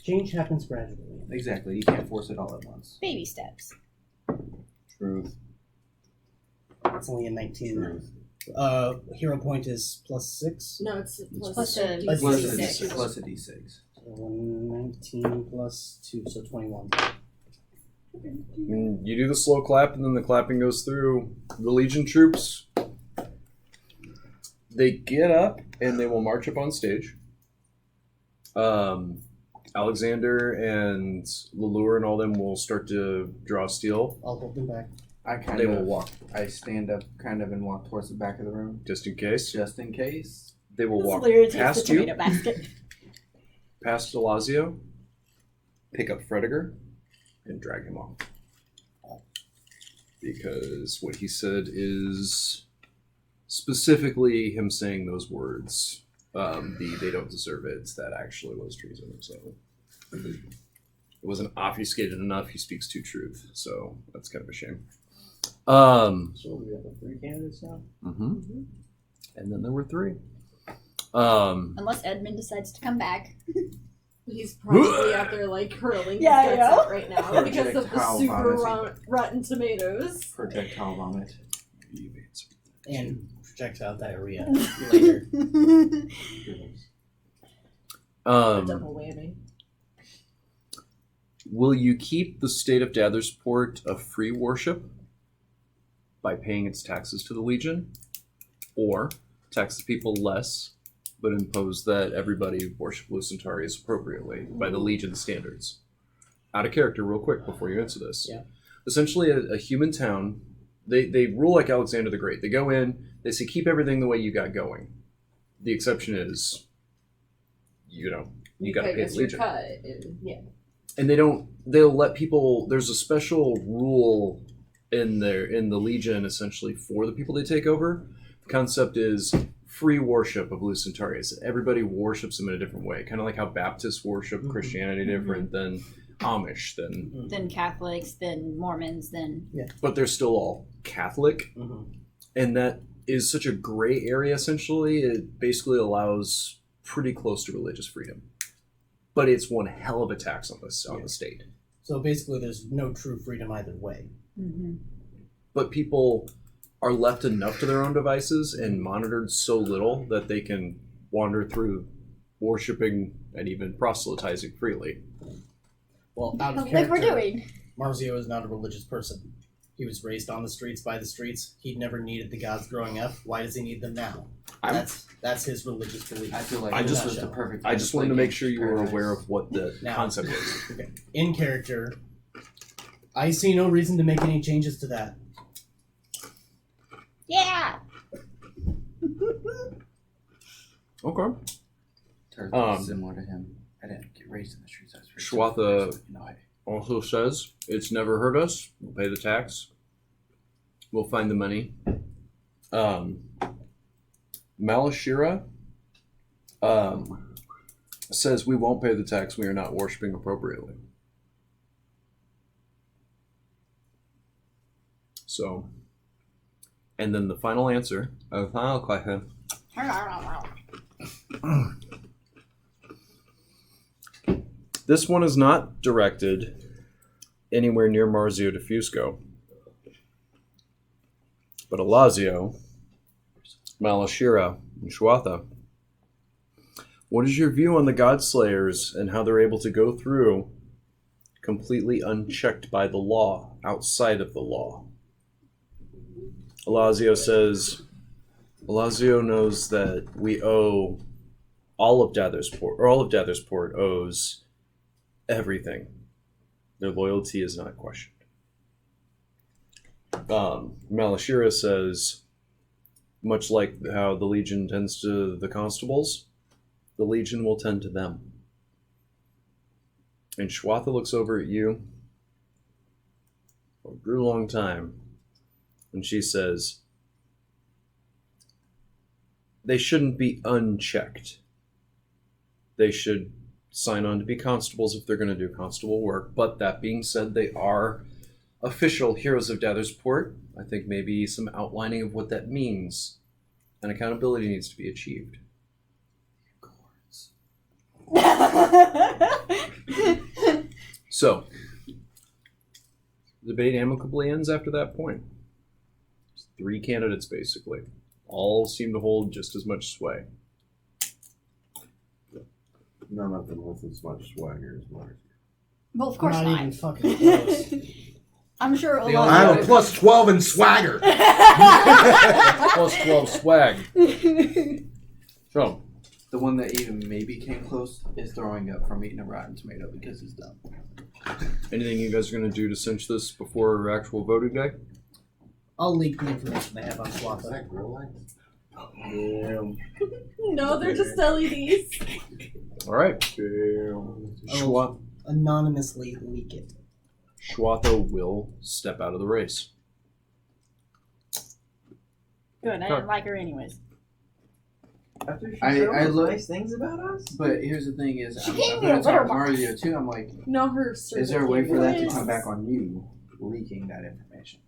Change happens gradually. exactly. You can't force it all at once. Baby steps. Truth. It's only a 19. Hero point is +6. No, it's Plus a- plus Plus Plus a D6. D6. Plus a D6. So 19 plus 2, so 21. And you do the slow clap, and then the clapping goes through. The Legion troops, they get up and they will march up on stage. Alexander and Lalure and all them will start to draw steel. I'll hold them back. I kind They of will walk, I stand up kind of and walk towards the back of the room just in case. just in case. They will walk Literally takes the past you, tomato basket. past Delazio, pick up Frediger, and drag him off. Because what he said is specifically him saying those words. They don't deserve it. That actually was treason. So it wasn't obfuscated enough. He speaks to truth. So that's kind of a shame. So we have 3 candidates now? Mm-hmm. And then there were 3. Unless Edmund decides to come back. He's probably out there like hurling Yeah, his I guts know. out right now because of the Projectile super vomiting. rotten tomatoes. Projectile vomit. And projectile diarrhea later. Double whammy. Will you keep the state of Dathersport a free worship by paying its taxes to the Legion, or tax the people less, but impose that everybody worship Lucentarius appropriately by the Legion standards? Out of character, real quick, before you answer this. Yeah. Essentially, a human town, they rule like Alexander the Great. They go in, they say, keep everything the way you got going. The exception is, you got to pay the Legion. Cut and, yeah. And they'll let people, there's a special rule in the Legion essentially for the people they take over. The concept is free worship of Lucentarius. Everybody worships them in a different way, kind of like how Baptists worship Christianity different than Amish, Then Catholics, then Mormons, then but they're still all Catholic. And that is such a gray area. Essentially, it basically allows pretty close to religious freedom, but it's one hell of a tax on the state. So basically, there's no true freedom either way. But people are left enough to their own devices and monitored so little that they can wander through worshiping and even proselytizing freely. Well, out of like we're character, doing. Marzio is not a religious person. He was raised on the streets, by the streets. He'd never needed the gods growing up. Why does he need them now? That's his religious belief. I feel like I this just- was the perfect. I just wanted to make sure you were aware of what the Now- concept is. Okay. In character, I see no reason to make any changes to that. Yeah. Okay. Turtle's similar to him. I didn't get raised in the streets. I was raised Schwatha- in the streets, so, Also says, it's never hurt us. We'll pay the tax. We'll find the money. Malashira says we won't pay the tax. We are not worshiping appropriately. So And then the final answer, a final question. This one is not directed anywhere near Marzio de Fusco, but Alazio, Malashira, and Shuatha. What is your view on the Godslayers and how they're able to go through completely unchecked by the law, outside of the law? Alazio says, Alazio knows that we owe all of Dathersport owes everything. Their loyalty is not questioned. Malashira says, much like how the Legion tends to the constables, the Legion will tend to them. And Shuatha looks over at you for a good long time, and she says, they shouldn't be unchecked. They should sign on to be constables if they're going to do constable work. But that being said, they are official heroes of Dathersport. I think maybe some outlining of what that means and accountability needs to be achieved. So, the debate amicably ends after that point. There's 3 candidates, basically. All seem to hold just as much sway. None of them with as much swagger as Mars. Well, of course Not not. even fucking close. I'm sure They Alazio. all I have a plus 12 in swagger. Plus 12 swag. So, The one that even maybe came close is throwing up from eating a rotten tomato because he's dumb. anything you guys are going to do to cinch this before actual voting day? I'll leak the information they have on Shuatha. No, they're just LEDs. All right. I'll anonymously leak it. Shuatha will step out of the race. Good, I didn't like her anyways. After she I showed us look- nice things about us. But here's the thing: is She I'm gave me gonna a talk litter to box. Mario too. I'm like, No, her is there a way for that to certificate come was- back on you leaking that information?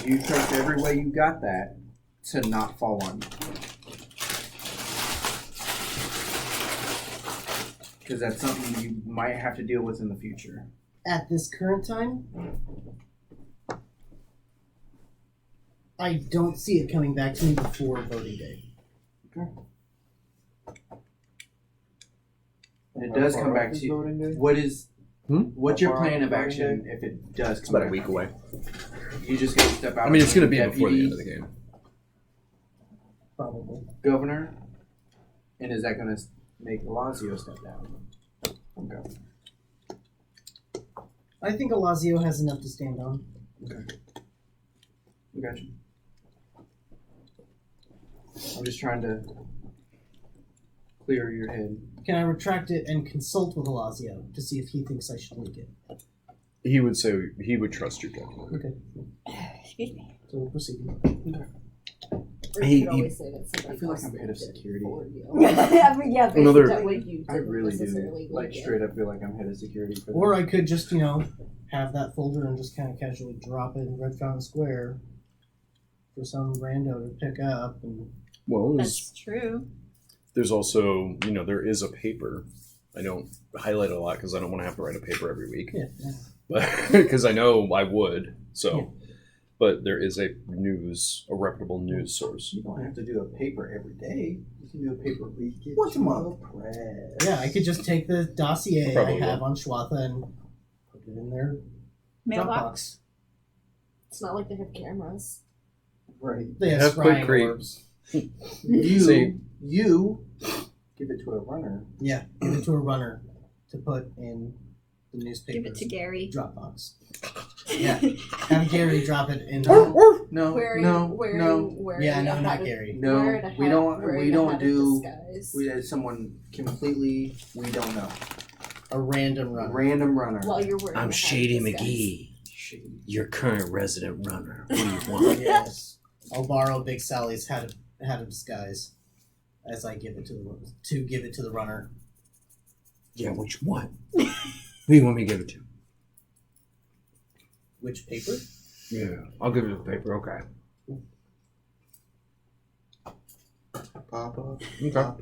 You trust every way you got that to not fall on you. Because that's something you might have to deal with in the future. At this current time, I don't see it coming back to me before voting day. And it does come back to you. What is what's your plan of action if it does It's come about a back? week away. You just gotta step out. I mean, it's going to as be before the deputy end of the game. Probably. governor, and is that going to make Lazio step down? Okay. I think Alazio has enough to stand on. We got you. I'm just trying to clear your head. Can I retract it and consult with Alazio to see if he thinks I should leak it? He would say he would trust your judgment. Okay, Excuse me. so we'll proceed. Or He- you could always say that somebody I feel like else I'm head of leaked it security. for you. I mean, yeah, Another- That way you I didn't really necessarily do. Like, leak it. straight up feel like I'm head of security for Or them. I could just, have that folder and just kind of casually drop it in Red Fountain Square for some rando to pick up. And Well, That's true. there's also, there is a paper. I don't highlight it a lot because I don't want to have to write a paper every week. yeah. But because I know I would. So, Yeah. but there is a reputable news source. You don't have to do a paper every day. You can do a paper leak. Once a month. Yeah, I could just take the dossier Probably I have on Shuatha and put it in their Mailbox. Dropbox. It's not like they have cameras. Right. They Have quick scrying creep. orbs. See- You give it to a runner. Yeah, give it to a runner to put in the newspaper. Give it to Gary. Dropbox. Yeah, have Gary drop it in. No, Wearing, no, wearing, no, wearing Yeah, a no, hat not of- Gary. no. wearing a We hat- don't. wearing We a don't hat of do. disguise. We had someone completely. We don't know. A random runner. Random runner. While you're wearing I'm a hat of Shady disguise. McGee, Shady. your current resident runner. What do you want? Yes. I'll borrow Big Sally's hat of disguise as I give it to the runner. Yeah, what you want? Who do you want me to give it to? Which paper? Yeah, I'll give you the paper. Okay.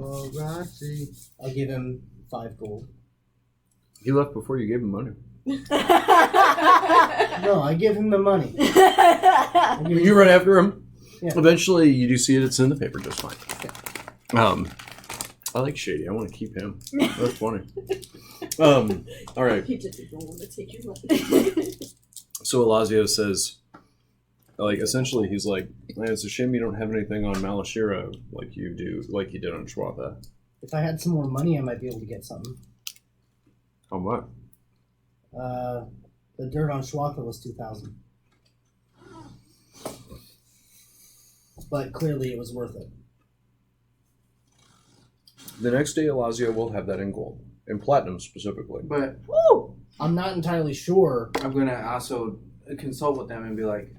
Paparazzi. I'll give him 5 gold. He left before you gave him money. No, I give him the money. You run after him. Yeah. Eventually, you do see it. It's in the paper just fine. I like Shady. I want to keep him. That's funny. All right. He didn't want to take your money. So Elazio says, like, essentially, he's like, man, it's a shame you don't have anything on Malashira like you do, like you did on Shwatha. If I had some more money, I might be able to get something. On what? The dirt on Shwatha was 2,000. But clearly it was worth it. The next day, Elazio will have that in gold. In platinum, specifically. But Woo! I'm not entirely sure. I'm gonna also consult with them and be like,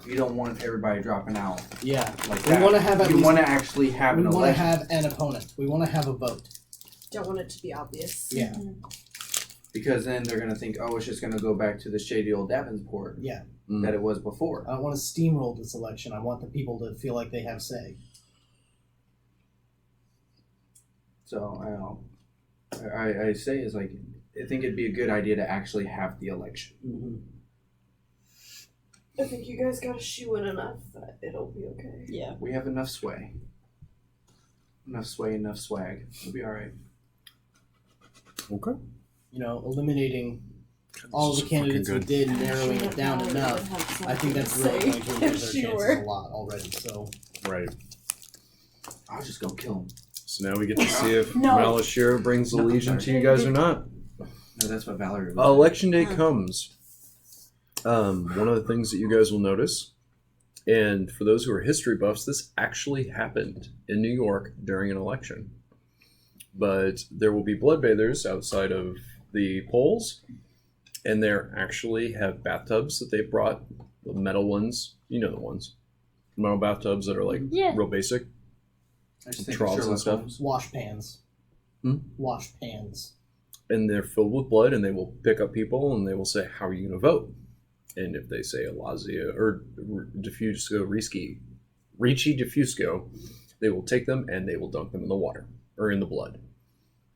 you don't want everybody dropping out Yeah. like We that. want to have at You least... want to actually have We an want to election. have an opponent. We want to have a vote. Don't want it to be obvious. Yeah. Because then they're gonna think, oh, it's just gonna go back to the shady old Davenport Yeah. that it was before. I don't want to steamroll this election. I want the people to feel like they have say. So I don't know. I say is like, I think it'd be a good idea to actually have the election. Mm-hmm. I think you guys got a shoe in enough that it'll be okay. Yeah. We have enough sway. Enough sway, enough swag. We'll be alright. Okay. You know, eliminating all the candidates we did and narrowing it down enough. I think that's really going to increase our chances a lot already. So Right. I'll just go kill him. So now we get to see if No. Malashira brings the Legion to you guys or not. No, that's what Valerie was Election day comes. One of the things that you guys will notice, and for those who are history buffs, this actually happened in New York during an election. But there will be bloodbathers outside of the polls, and they actually have bathtubs that they brought, the metal ones, you know the ones, metal bathtubs that are like Yeah. real basic, I just think troughs and Sherlock stuff. Holmes. wash pans. Hmm? Wash pans. And they're filled with blood, and they will pick up people, and they will say, "How are you going to vote?" And if they say Elazio or Diffusco Ricci Diffusco, they will take them and they will dunk them in the water or in the blood,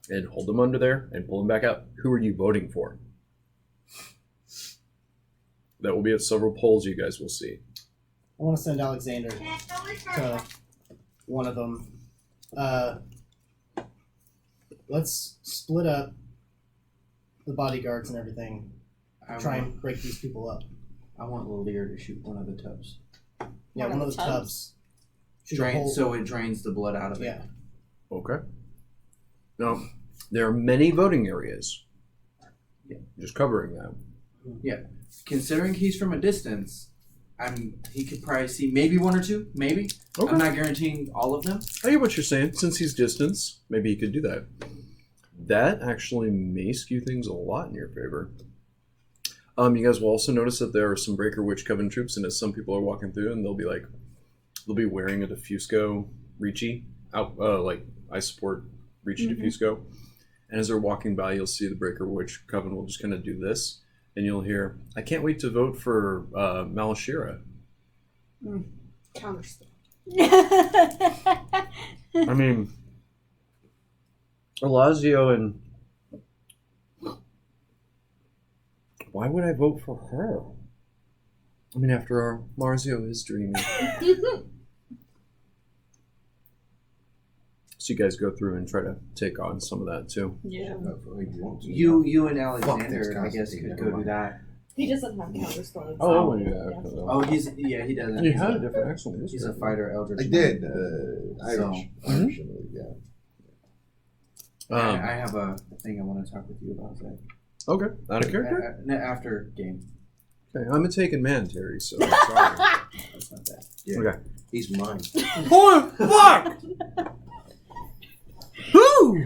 and hold them under there and pull them back out. Who are you voting for? That will be at several polls you guys will see. I want to send Alexander to one of them. Let's split up the bodyguards and everything. Try and break these people up. I want Lear to shoot one of the tubs. Yeah, one of the tubs. Shoot a Drain, hole- so it drains the blood out of it. Yeah. Okay. Now, there are many voting areas. Yeah. Just covering that. Considering he's from a distance, he could probably see maybe one or two, maybe. Okay. I'm not guaranteeing all of them. I get what you're saying. Since he's distance, maybe he could do that. That actually may skew things a lot in your favor. You guys will also notice that there are some Breaker Witch Coven troops, and as some people are walking through, and they'll be wearing a Diffusco Ricci out, like I support Ricci Diffusco, and as they're walking by, you'll see the Breaker Witch Coven will just kind of do this, and you'll hear, "I can't wait to vote for Malashira." Counterspell. I mean, Elazio and why would I vote for her? I mean, after all, Marzio is dreaming. So you guys go through and try to take on some of that too. Yeah. You and Fuck Alexander, this I guess, Constantine, could never go do mind. that. He doesn't have counterspell. Oh, Oh, he doesn't. He had a different accent. He's a fighter, Eldritch. I Knight. did. Irish. So- Irish, I believe, yeah. I have a thing I want to talk with you about, Zach. Okay, out of character. After game. Okay, I'm a taken man, Terry. So I'm sorry. That's not bad. Yeah. Okay. He's mine. Holy fuck! Woo!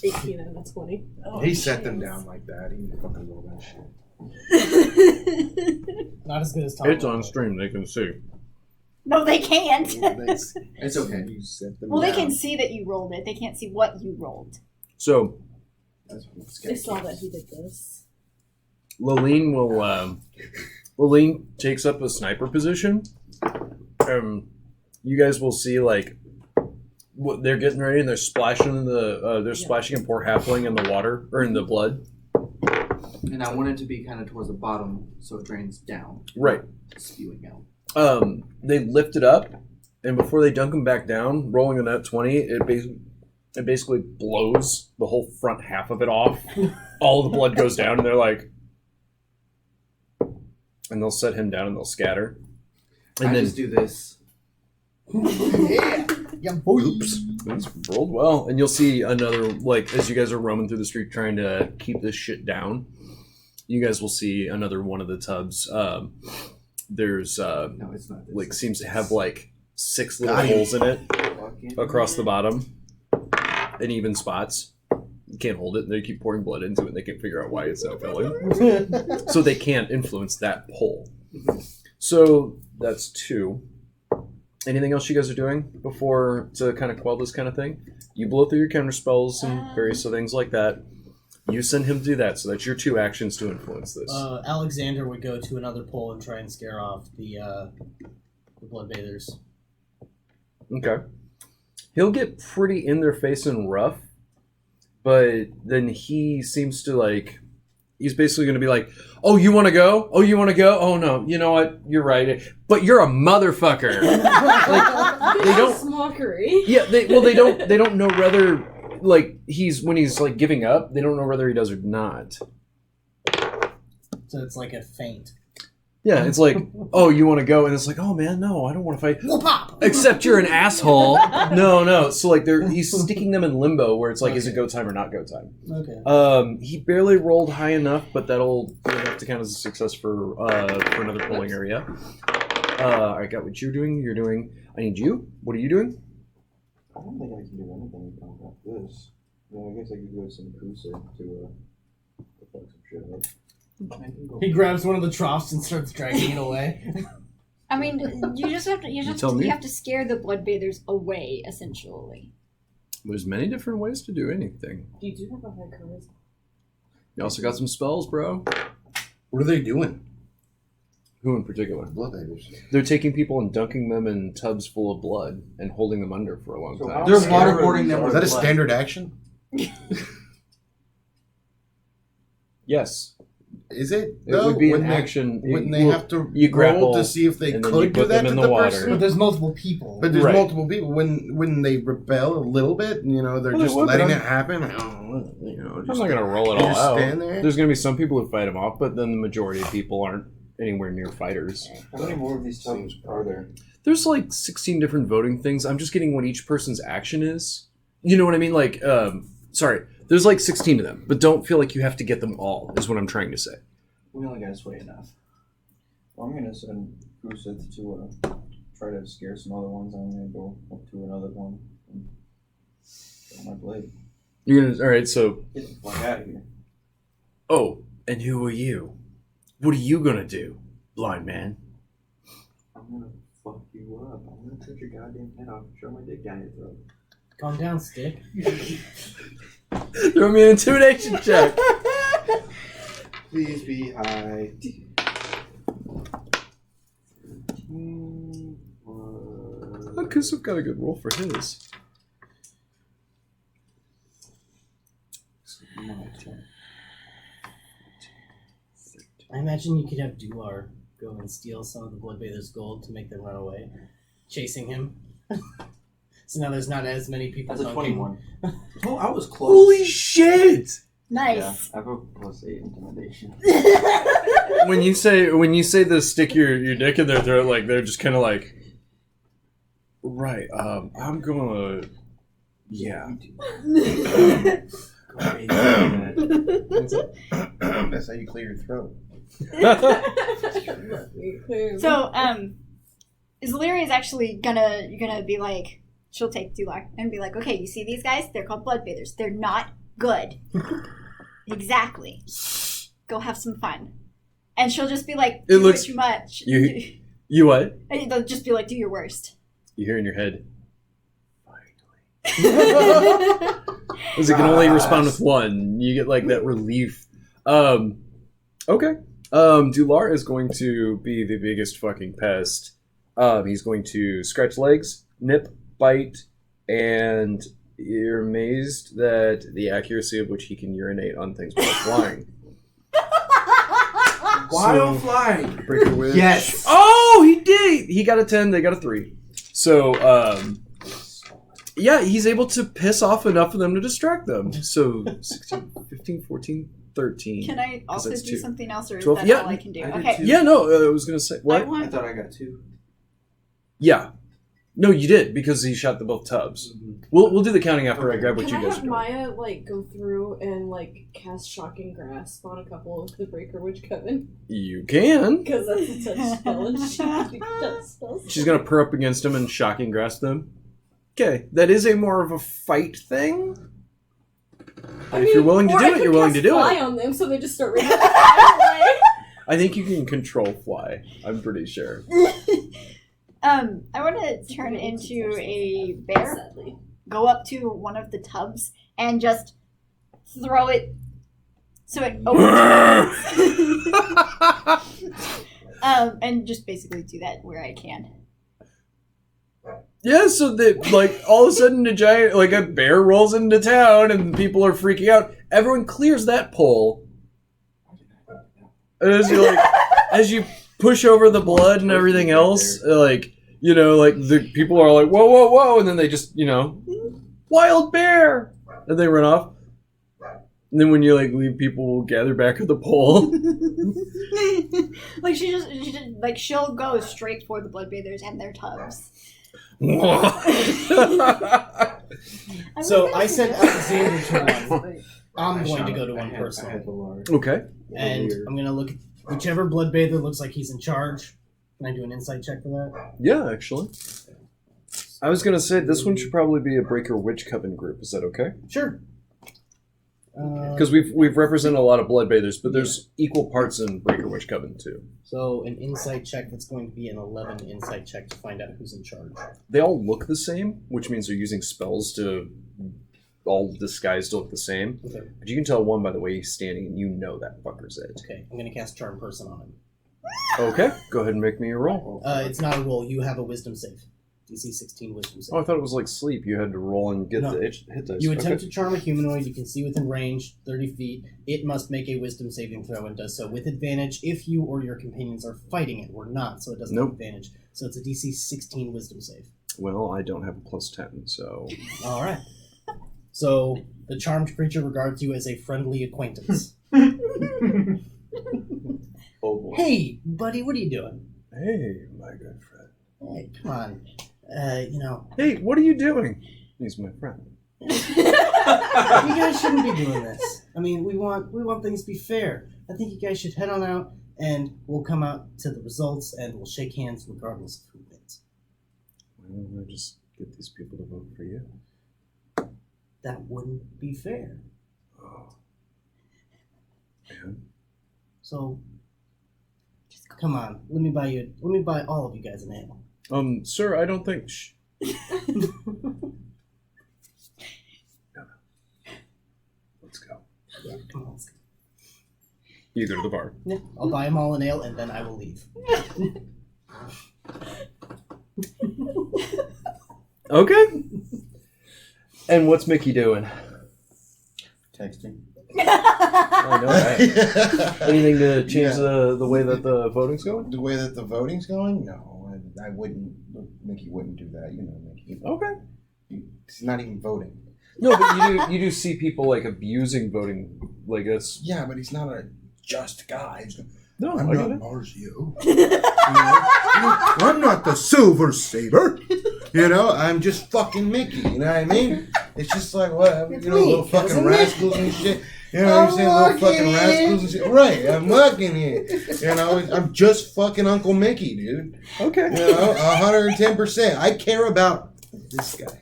18 out of 20. He set them down like that. He didn't fucking know that shit. Not as good as Tom. It's on stream. They can see. No, they can't. It's okay. You set them Well, they down. can see that you rolled it. They can't see what you rolled. So That's what's They saw that he did this. Laline will Lillian takes up a sniper position. You guys will see like what they're getting ready, and they're splashing a poor halfling in the water or in the blood. And I want it to be kind of towards the bottom, so it drains down. Right. Spewing out. They lift it up, and before they dunk them back down, rolling a nat 20, it basically blows the whole front half of it off. All the blood goes down, and they're like, and they'll set him down and they'll scatter. And I then just do this. Yeah, boy. oops, it's rolled well, and you'll see another like as you guys are roaming through the street trying to keep this shit down. You guys will see another one of the tubs. There's No, it's not this. like seems to have like 6 little holes in it across the bottom, in even spots. You can't hold it. They keep pouring blood into it. And they can't figure out why it's not filling, so they can't influence that pull. So that's 2. Anything else you guys are doing before to kind of quell this kind of thing? You blow through your counter spells and various things like that. You send him to do that, so that's your 2 actions to influence this. Alexander would go to another pole and try and scare off the bloodbathers. Okay. He'll get pretty in their face and rough, but then he seems to like... He's basically going to be like, oh, you want to go? Oh, you want to go? Oh, no. You know what? You're right. But you're a motherfucker. Like, they don't... Mockery. Yeah, they don't know whether... Like, when he's like giving up, they don't know whether he does or not. So it's like a feint. Yeah, it's like, oh, you want to go? And it's like, oh, man, no, I don't want to fight. Whoop-pop! Except you're an asshole. No. So, like, he's sticking them in limbo where it's like, is it go time or not go time? Okay. He barely rolled high enough, but that'll have to count as a success for another polling area. I got what you're doing. You're doing... I need you. What are you doing? I don't think I can do anything about this. Well, I guess I could go to some cruiser to fuck some shit up. He grabs one of the troughs and starts dragging it away. I mean, you have to scare the bloodbathers away, essentially. There's many different ways to do anything. You do have a high charisma. You also got some spells, bro. What are they doing? Who in particular? Bloodbathers. They're taking people and dunking them in tubs full of blood and holding them under for a long So time. how They're scary waterboarding them are Is with that a blood. standard action? Yes. Is it? It would be an Wouldn't they- action. Wouldn't they have to you grapple roll to see if they and then you could do put that them to in the the water. person? But there's multiple people. But there's Right. multiple people. Wouldn't they rebel a little bit? You know, they're Well, they just would, but letting I'm- it happen. Oh, you know, I'm just, not going to roll it you all just out. stand there? There's going to be some people who fight them off, but then the majority of people aren't anywhere near fighters. How many more of these tubs are there? There's like 16 different voting things. I'm just getting what each person's action is. You know what I mean? Like, sorry. There's like 16 of them, but don't feel like you have to get them all, is what I'm trying to say. We only got to sway enough. Well, I'm gonna send Crusith to try to scare some other ones. I'm gonna go up to another one and get my blade. You're going to, all right, so, Get the fuck out of here. oh, and who are you? What are you going to do, blind man? I'm gonna fuck you up. I'm gonna cut your goddamn head off and shove my dick down your throat. Calm down, Stick. Throw me an intimidation check. Please be high. Kusuf got a good roll for his. I imagine you could have Dular go and steal some of the bloodbathers' gold to make them run away, chasing him. So now there's not as many people. That's a dunking. 21. Oh, I was close. Holy shit! Nice. Yeah, I have a +8 intimidation. When you say the stick your dick in their throat, like they're just kind of like, right? I'm gonna, yeah. That's how you clear your throat. So, Zalira is actually gonna be like, she'll take Dular and be like, okay, you see these guys? They're called bloodbathers. They're not good. Exactly. Go have some fun. And she'll just be like, do looks- too much. You what? And they'll just be like, do your worst. You hear in your head. Because it can only respond with one. You get like that relief. Okay. Dular is going to be the biggest fucking pest. He's going to scratch legs, nip, bite, and you're amazed that the accuracy of which he can urinate on things while flying. Wild flying. Breaker Witch. Yes. Oh, he did. He got a 10. They got a 3. So, yeah, he's able to piss off enough of them to distract them. So, 16, 15, 14, 13. Can I also that's do 2. something else, or is 12, that yeah. all I can do? I did Okay. too. Yeah, no, I was going to say. What? I want I thought I got 2. Yeah. No, you did, because he shot the both tubs. We'll do the counting after I grab what Can you I guys have are doing. Maya go through and cast Shocking Grasp on a couple of the Breaker Witch Coven? You can. Because that's a touch spell and she can do touch spells. She's going to purr up against him and shocking grasp them. Okay, that is a more of a fight thing. But if you're willing to do it, you're willing to do fly it. on them so they just start running away. I think you can control fly. I'm pretty sure. I want to turn into a bear, Sadly. go up to one of the tubs, and just throw it so it opens. And just basically do that where I can. Yeah, so that all of a sudden a bear rolls into town and people are freaking out. Everyone clears that pole. And as you push over the blood and everything else, the people are like, whoa, whoa, whoa, and then they just, wild bear, and they run off. And then when you leave, people gather back at the pole. She'll go straight for the bloodbathers and their tubs. So I sent Alexander to one. I'm going to go to one personally. Okay. And I'm going to look at whichever bloodbather looks like he's in charge. Can I do an insight check for that? Yeah, actually. I was going to say this one should probably be a Breaker Witch Coven group. Is that okay? Sure. Because we've represented a lot of bloodbathers, but there's equal parts in Breaker Witch Coven too. So an insight check that's going to be an 11 insight check to find out who's in charge. They all look the same, which means they're using spells to all disguised to look the same. Okay. But you can tell one by the way he's standing, and you know that fucker's it. Okay, I'm going to cast Charm Person on him. Okay, go ahead and make me a roll. It's not a roll. You have a Wisdom save. DC 16 Wisdom save. Oh, I thought it was like sleep. You had to roll and get No. the hit dice. You attempt Okay. to charm a humanoid you can see within range, 30 feet. It must make a wisdom saving throw and does so with advantage if you or your companions are fighting it or not, so it doesn't have advantage. So it's a DC 16 wisdom save. Well, I don't have a plus 10, so... Alright. So the charmed creature regards you as a friendly acquaintance. Oh boy. Hey, buddy, what are you doing? Hey, my good friend. Hey, come on. Hey, what are you doing? He's my friend. You guys shouldn't be doing this. I mean, we want things to be fair. I think you guys should head on out, and we'll come out to the results, and we'll shake hands regardless of who wins. Why don't I just get these people to vote for you? That wouldn't be fair. Oh. Man. So, come on. Let me buy all of you guys an ale. Sir, I don't think... No. Let's go. Yeah, come on. Let's go. You go to the bar. Yeah, I'll buy them all an ale, and then I will leave. Okay. And what's Mickey doing? Texting. I know, right? Anything to change the way that the voting's going? The way that the voting's going? No, I wouldn't. Mickey wouldn't do that. You know, Mickey. Okay. He's not even voting. No, but you do see people abusing voting. That's Yeah, but he's not a just guy. no. I'm I get not it. Marzio. I'm not the Silver Saber. I'm just fucking Mickey. You know what I mean? It's just like what little fucking rascals and shit. You know what I'm saying? Little fucking rascals and shit. Right, I'm working here. I'm just fucking Uncle Mickey, dude. Okay. 110%. I care about this guy.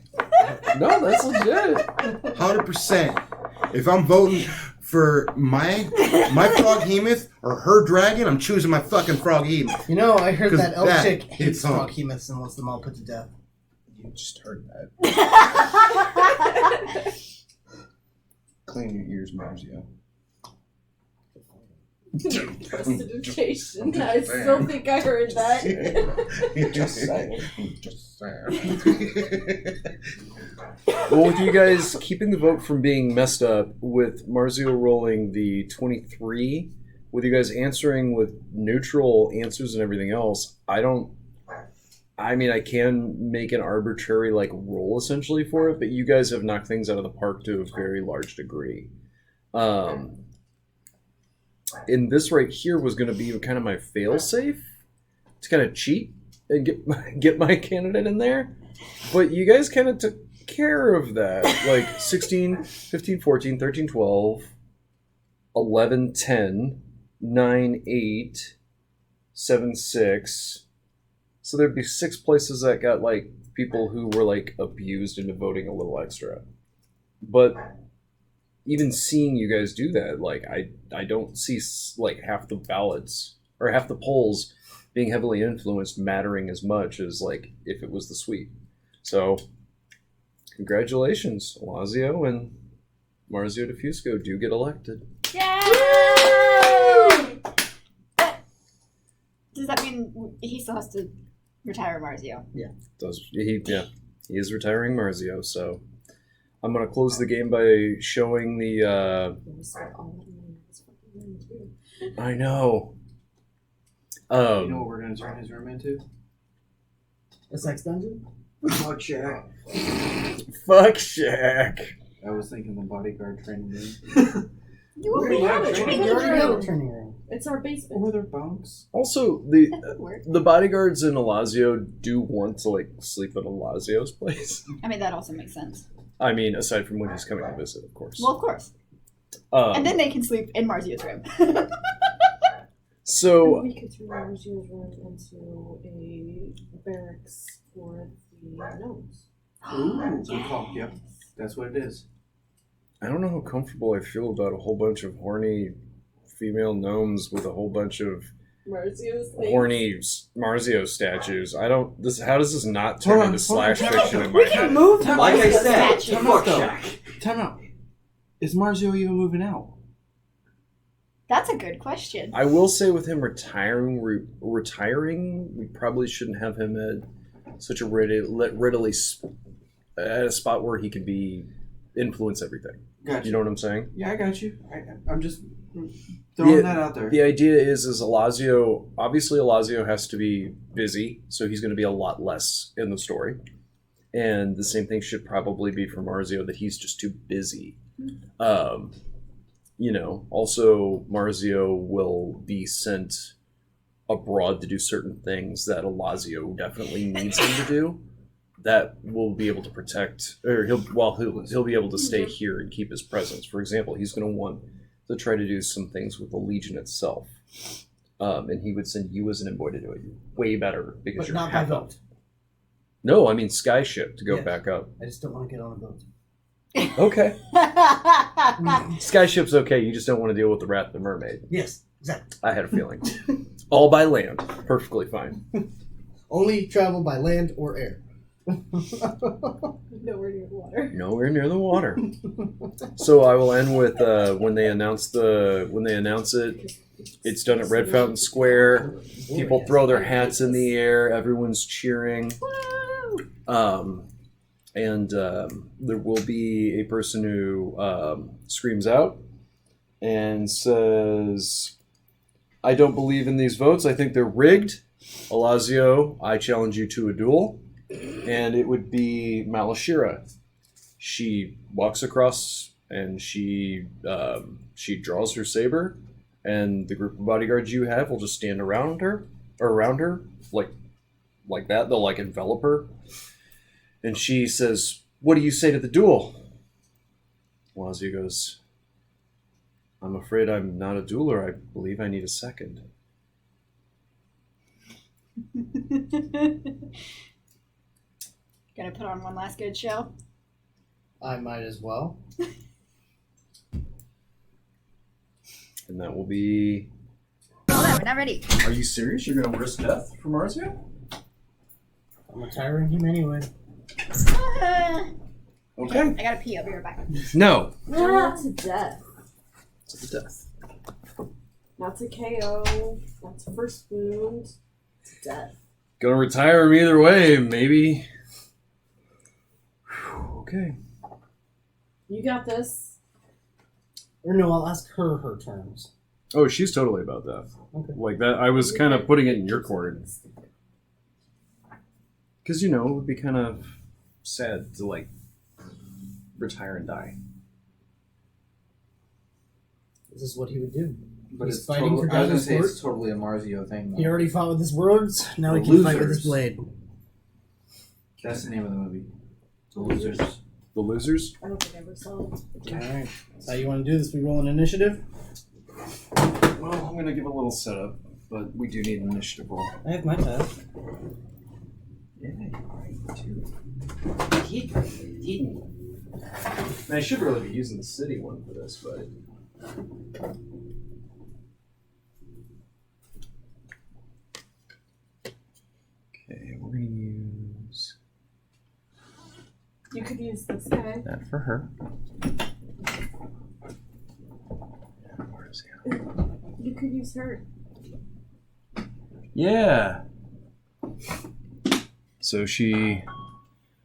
No, that's legit. 100%. If I'm voting for my froghemoth or her dragon, I'm choosing my fucking froghemoth. I heard that elf that chick hits hates home. froghemoths and wants them all put to death. You just heard that. Clean your ears, Marzio. Prestidigitation. I still think I heard that. Just saying. Just saying. Well, with you guys keeping the vote from being messed up, with Marzio rolling the 23, with you guys answering with neutral answers and everything else, I mean, I can make an arbitrary roll essentially for it, but you guys have knocked things out of the park to a very large degree. And this right here was going to be kind of my fail-safe to kind of cheat and get my candidate in there, but you guys kind of took care of that. 16, 15, 14, 13, 12, 11, 10, 9, 8, 7, 6. So there'd be 6 places that got people who were abused into voting a little extra. But even seeing you guys do that, I don't see half the ballots or half the polls being heavily influenced mattering as much as if it was the sweep. So congratulations, Lazio and Marzio DeFusco do get elected. Yay! Does that mean he still has to retire Marzio? He is retiring Marzio, so I'm going to close the game by showing the... I know. You know what we're going to turn his room into? A sex dungeon? Fuck Shack. Fuck Shack. I was thinking the bodyguard training room. You already have a training room. Training room. It's our basement. Were there bunks? Also, That could work. the bodyguards in Alazio do want to sleep at Alazio's place. I mean, that also makes sense. I mean, aside from when he's coming to visit, of course. Well, of course. And then they can sleep in Marzio's room. So We could turn Marzio's room into a barracks for the gnomes. Ooh, good call. Yep, that's what it is. I don't know how comfortable I feel about a whole bunch of horny female gnomes with a whole bunch of Marzio's things. horny Marzio statues. I don't. How does this not turn into slash fiction in my We head? can move Like Marzio's I said, statue. fuck Shack. Time out. Is Marzio even moving out? That's a good question. I will say, with him retiring, we probably shouldn't have him at such a readily at a spot where he can influence everything. Gotcha. You know what I'm saying? Yeah, I got you. I'm just throwing that out there. The idea is Alazio. Obviously, Alazio has to be busy, so he's going to be a lot less in the story. And the same thing should probably be for Marzio, that he's just too busy. Also Marzio will be sent abroad to do certain things that Alazio definitely needs him to do. That will be able to protect, or he'll be able to stay here and keep his presence. For example, he's going to want to try to do some things with the Legion itself, and he would send you as an envoy to do it way better because But you're not by half up. vote. No, I mean Skyship to go Yes. back up. I just don't want to get on a boat. Okay, Skyship's okay. You just don't want to deal with the Wrath of the Mermaid. Yes, exactly. I had a feeling. All by land, perfectly fine. Only travel by land or air. Nowhere near the water. Nowhere near the water. So I will end with when they announce it. It's done at Red Fountain Square. People throw their hats in the air. Everyone's cheering. And there will be a person who screams out and says, "I don't believe in these votes. I think they're rigged. Alazio, I challenge you to a duel." And it would be Malashira. She walks across and she draws her saber, and the group of bodyguards you have will just stand around her like that. They'll envelop her. And she says, "What do you say to the duel?" Alazio goes, "I'm afraid I'm not a dueler. I believe I need a second." Gonna put on one last good show. I might as well. And that will be... Hold on, we're not ready. Are you serious? You're going to risk death for Marzio? I'm retiring him anyway. Okay. I gotta pee. I'll be right back. No. To death. To the death. That's a KO. That's a first wound. It's death. Gonna retire him either way, maybe. Whew, okay. You got this. Or no, I'll ask her terms. Oh, she's totally about that. Okay. Like that, I was kind of putting it in your court. Because, it would be kind of sad to, retire and die. This is what he would do. But He's it's fighting for I was gonna say Dathersport. it's totally a Marzio thing. Though. He already fought with his words. Now The he can fight with his losers. blade. That's the name of the movie. The Losers. The losers? I don't think I ever saw it. Alright. So how you want to do this? We roll an initiative? Well, I'm going to give a little setup, but we do need an initiative roll. I have my tab. Yeah, right, too. I should really be using the city one for this, but... Okay, we're going to use You could use this guy. that for her. Where is he? You could use her. Yeah. So she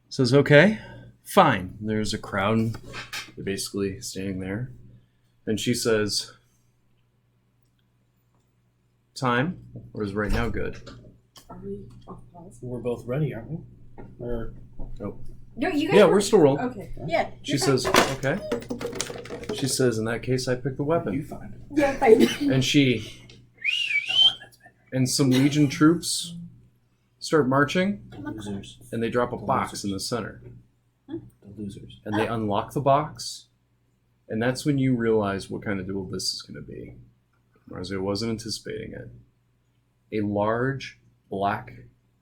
says, okay, fine. There's a crowd. They're basically standing there. And she says, time, or is right now good? Are we off pause? We're both ready, aren't we? Or No, you guys. Yeah, were- we're still rolling. Okay. Yeah. She you're says, okay. She says, in that case, I pick the weapon. fine. Yeah, fine. And and some Legion troops start marching, Losers. and they drop a box in the center. The Losers. And they unlock the box, and that's when you realize what kind of duel this is going to be. Marzio wasn't anticipating it. A large black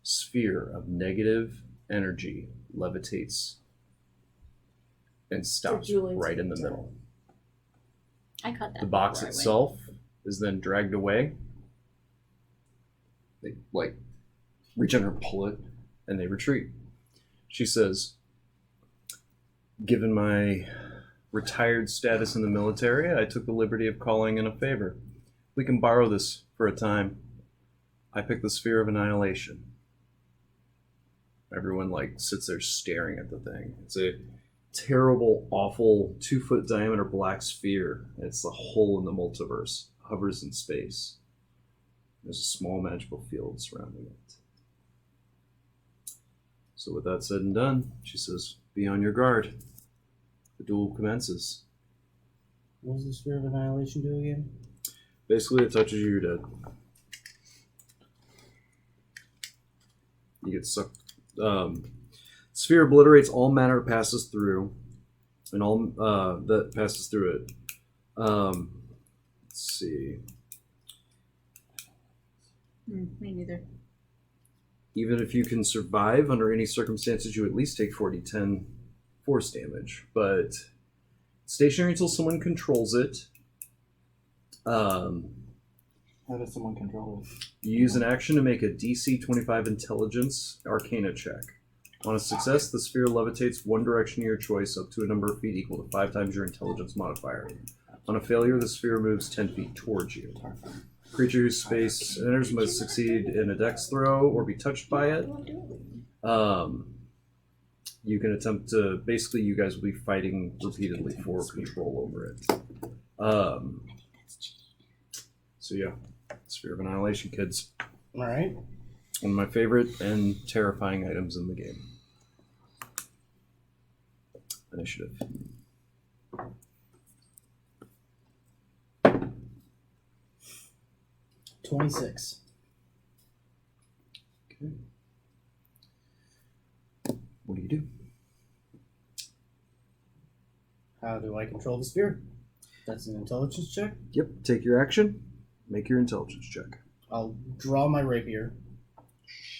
sphere of negative energy levitates and stops Julian's right in the turn. middle. I caught that. The box before I went. itself is then dragged away. They reach under and pull it, and they retreat. She says, given my retired status in the military, I took the liberty of calling in a favor. We can borrow this for a time. I picked the Sphere of Annihilation. Everyone sits there staring at the thing. It's a terrible, awful 2-foot diameter black sphere. It's the hole in the multiverse. Hovers in space. There's a small magical field surrounding it. So with that said and done, she says, be on your guard. The duel commences. what does the Sphere of Annihilation do again? Basically, it touches you, you're dead. You get sucked. Sphere obliterates all matter it passes through, and all that passes through it. Let's see. Me neither. Even if you can survive under any circumstances, you at least take 4d10 force damage. But it's stationary until someone controls it. How does someone control it? You use an action to make a DC 25 Intelligence Arcana check. On a success, the sphere levitates one direction of your choice up to a number of feet equal to 5 times your intelligence modifier. On a failure, the sphere moves 10 feet towards you. Creature whose space enters must succeed in a dex throw or be touched by it. You can attempt to... Basically, you guys will be fighting repeatedly for control over it. So yeah, Sphere of Annihilation, kids. Alright. One of my favorite and terrifying items in the game. Initiative. $26. Okay. What do you do? How do I control the sphere? That's an intelligence check. Yep, take your action. Make your intelligence check. I'll draw my rapier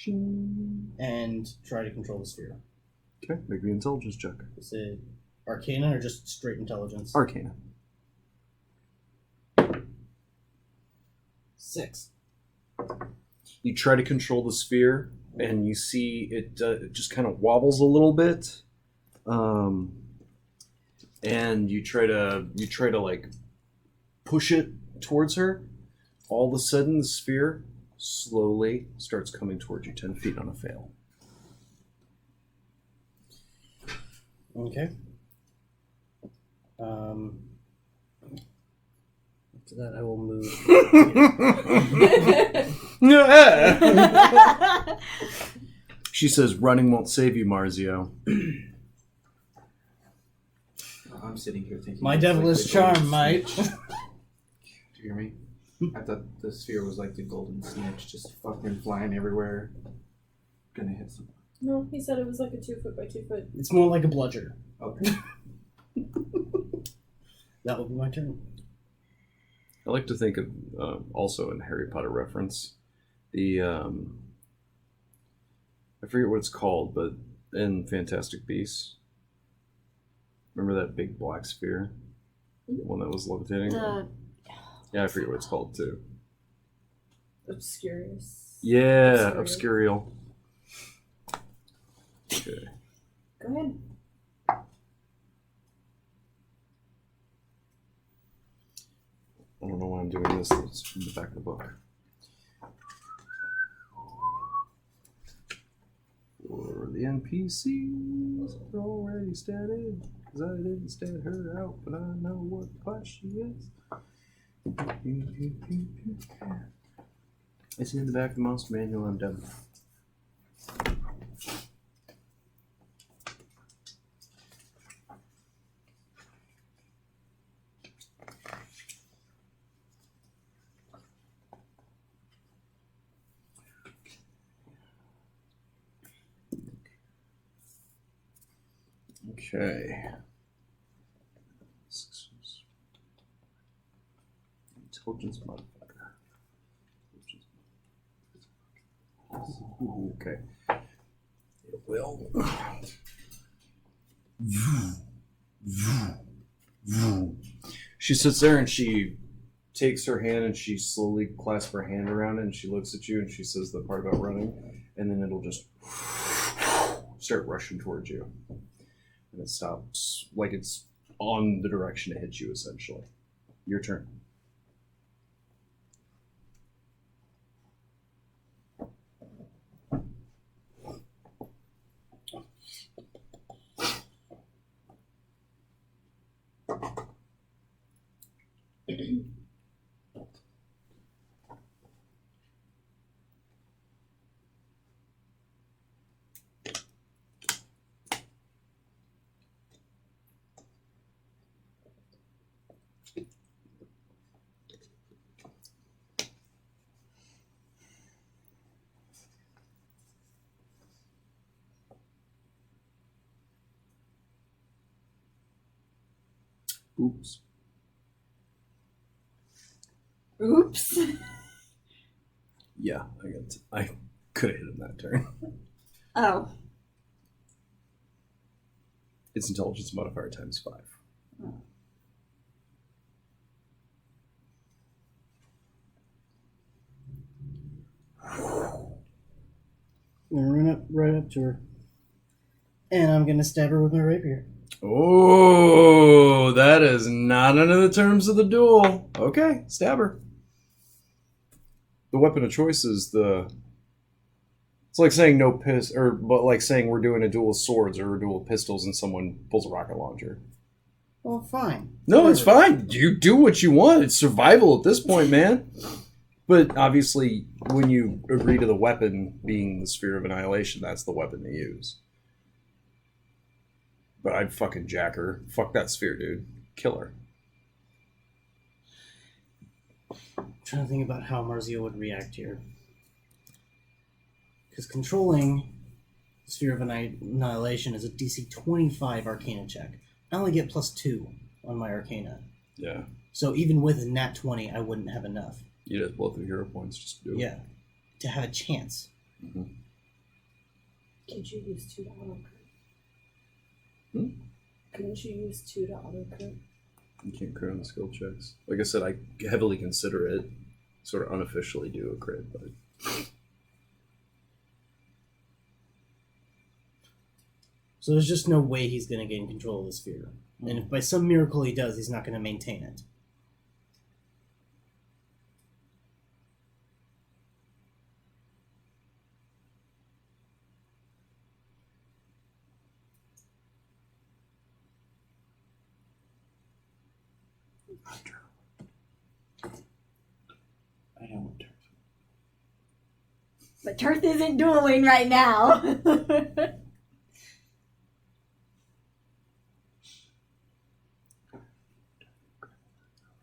and try to control the sphere. Okay, make the intelligence check. Is it Arcana or just straight intelligence? Arcana. 6. You try to control the sphere, and you see it just kind of wobbles a little bit, and you try to push it towards her, All of a sudden, the sphere slowly starts coming towards you, 10 feet on a fail. Okay. After that, I will move. She says, running won't save you, Marzio. I'm sitting here thinking. My it's devilish the golden charm, mate. snitch. Do you hear me? I thought the sphere was like the golden snitch, just fucking flying everywhere. Gonna hit someone. No, he said it was like a 2 foot by 2 foot. It's more like a bludger. Okay. That will be my turn. I like to think of, also in Harry Potter reference, the, I forget what it's called, but in Fantastic Beasts, remember that big black sphere? The one that was levitating? Yeah, I forget what it's called too. Obscurious. Yeah, Obscurial. Obscurial. Okay. Go ahead. I don't know why I'm doing this. It's from the back of the book. For the NPCs are already statted, because I didn't stat her out, but I know what class she is. It's in the back of the monster manual. I'm done. Okay. Intelligence modifier. Ooh, okay. It will. She sits there and she takes her hand and she slowly clasps her hand around it and she looks at you and she says the part about running, and then it'll just start rushing towards you. And it stops, like it's on the direction it hits you, essentially. Your turn. Oops. Oops. Yeah, I could have hit him that turn. Oh. It's intelligence modifier times 5. I'm gonna run up right up to her. And I'm gonna stab her with my rapier. Oh, that is not under the terms of the duel. Okay, stab her. The weapon of choice is the... It's like saying no but like saying we're doing a duel of swords or a duel of pistols and someone pulls a rocket launcher. Well, fine. No, Whatever. it's fine. You do what you want. It's survival at this point, man. But obviously, when you agree to the weapon being the Sphere of Annihilation, that's the weapon to use. But I'd fucking jack her. Fuck that sphere, dude. Kill her. I'm trying to think about how Marzio would react here. Because controlling the Sphere of Annihilation is a DC 25 Arcana check. I only get +2 on my Arcana. Yeah. So even with a nat 20, I wouldn't have enough. You just blow through hero points just to do it. Yeah. To have a chance. Mm-hmm. Can't you use 2 to auto crit? Hmm? Couldn't you use 2 to auto crit? You can't crit on the skill checks. Like I said, I heavily consider it. Sort of unofficially do a crit, but... So there's just no way he's going to gain control of the sphere. And if by some miracle he does, he's not going to maintain it. I know what turns. But Turth isn't dueling right now.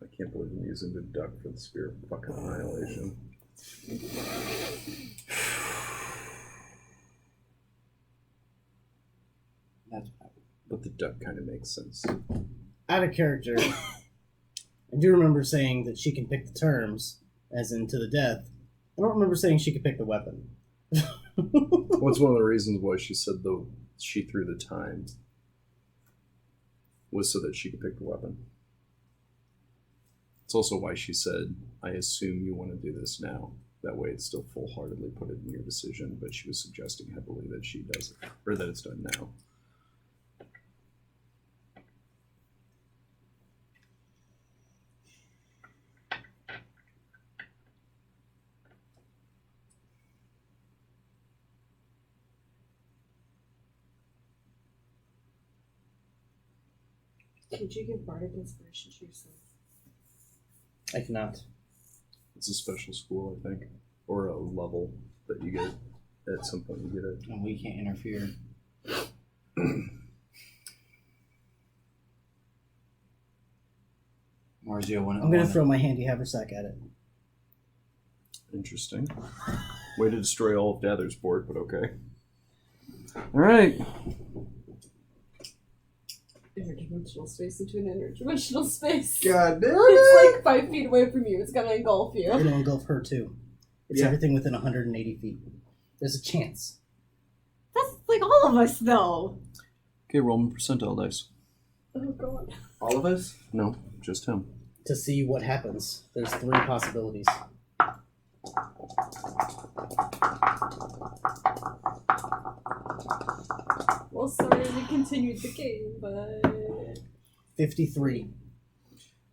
I can't believe I'm using the duck for the spear of fucking annihilation. That's But the duck kind of makes sense. Out of character, I do remember saying that she can pick the terms, as in to the death. I don't remember saying she could pick the weapon. What's one of the reasons why she said she threw the time was so that she could pick the weapon. It's also why she said, I assume you want to do this now. That way it's still full-heartedly put it in your decision, but she was suggesting heavily that she does it, or that it's done now. Could you give bardic inspiration to yourself? I cannot. It's a special school, I think, or a level that you get at some point. You get it. and we can't interfere. Marzio wouldn't I'm going to want throw my handy haversack at it. Interesting. Way to destroy all of Dathersport, but okay. All right. Interdimensional space into an interdimensional space. God damn it! It's like 5 feet away from you. It's gonna engulf you. It'll engulf her too. It's Yeah. everything within 180 feet. There's a chance. That's like all of us, though. Okay, roll me percentile dice. Oh god. all of us. No, just him. To see what happens, there's 3 possibilities. Well, sorry we continued the game, but 53.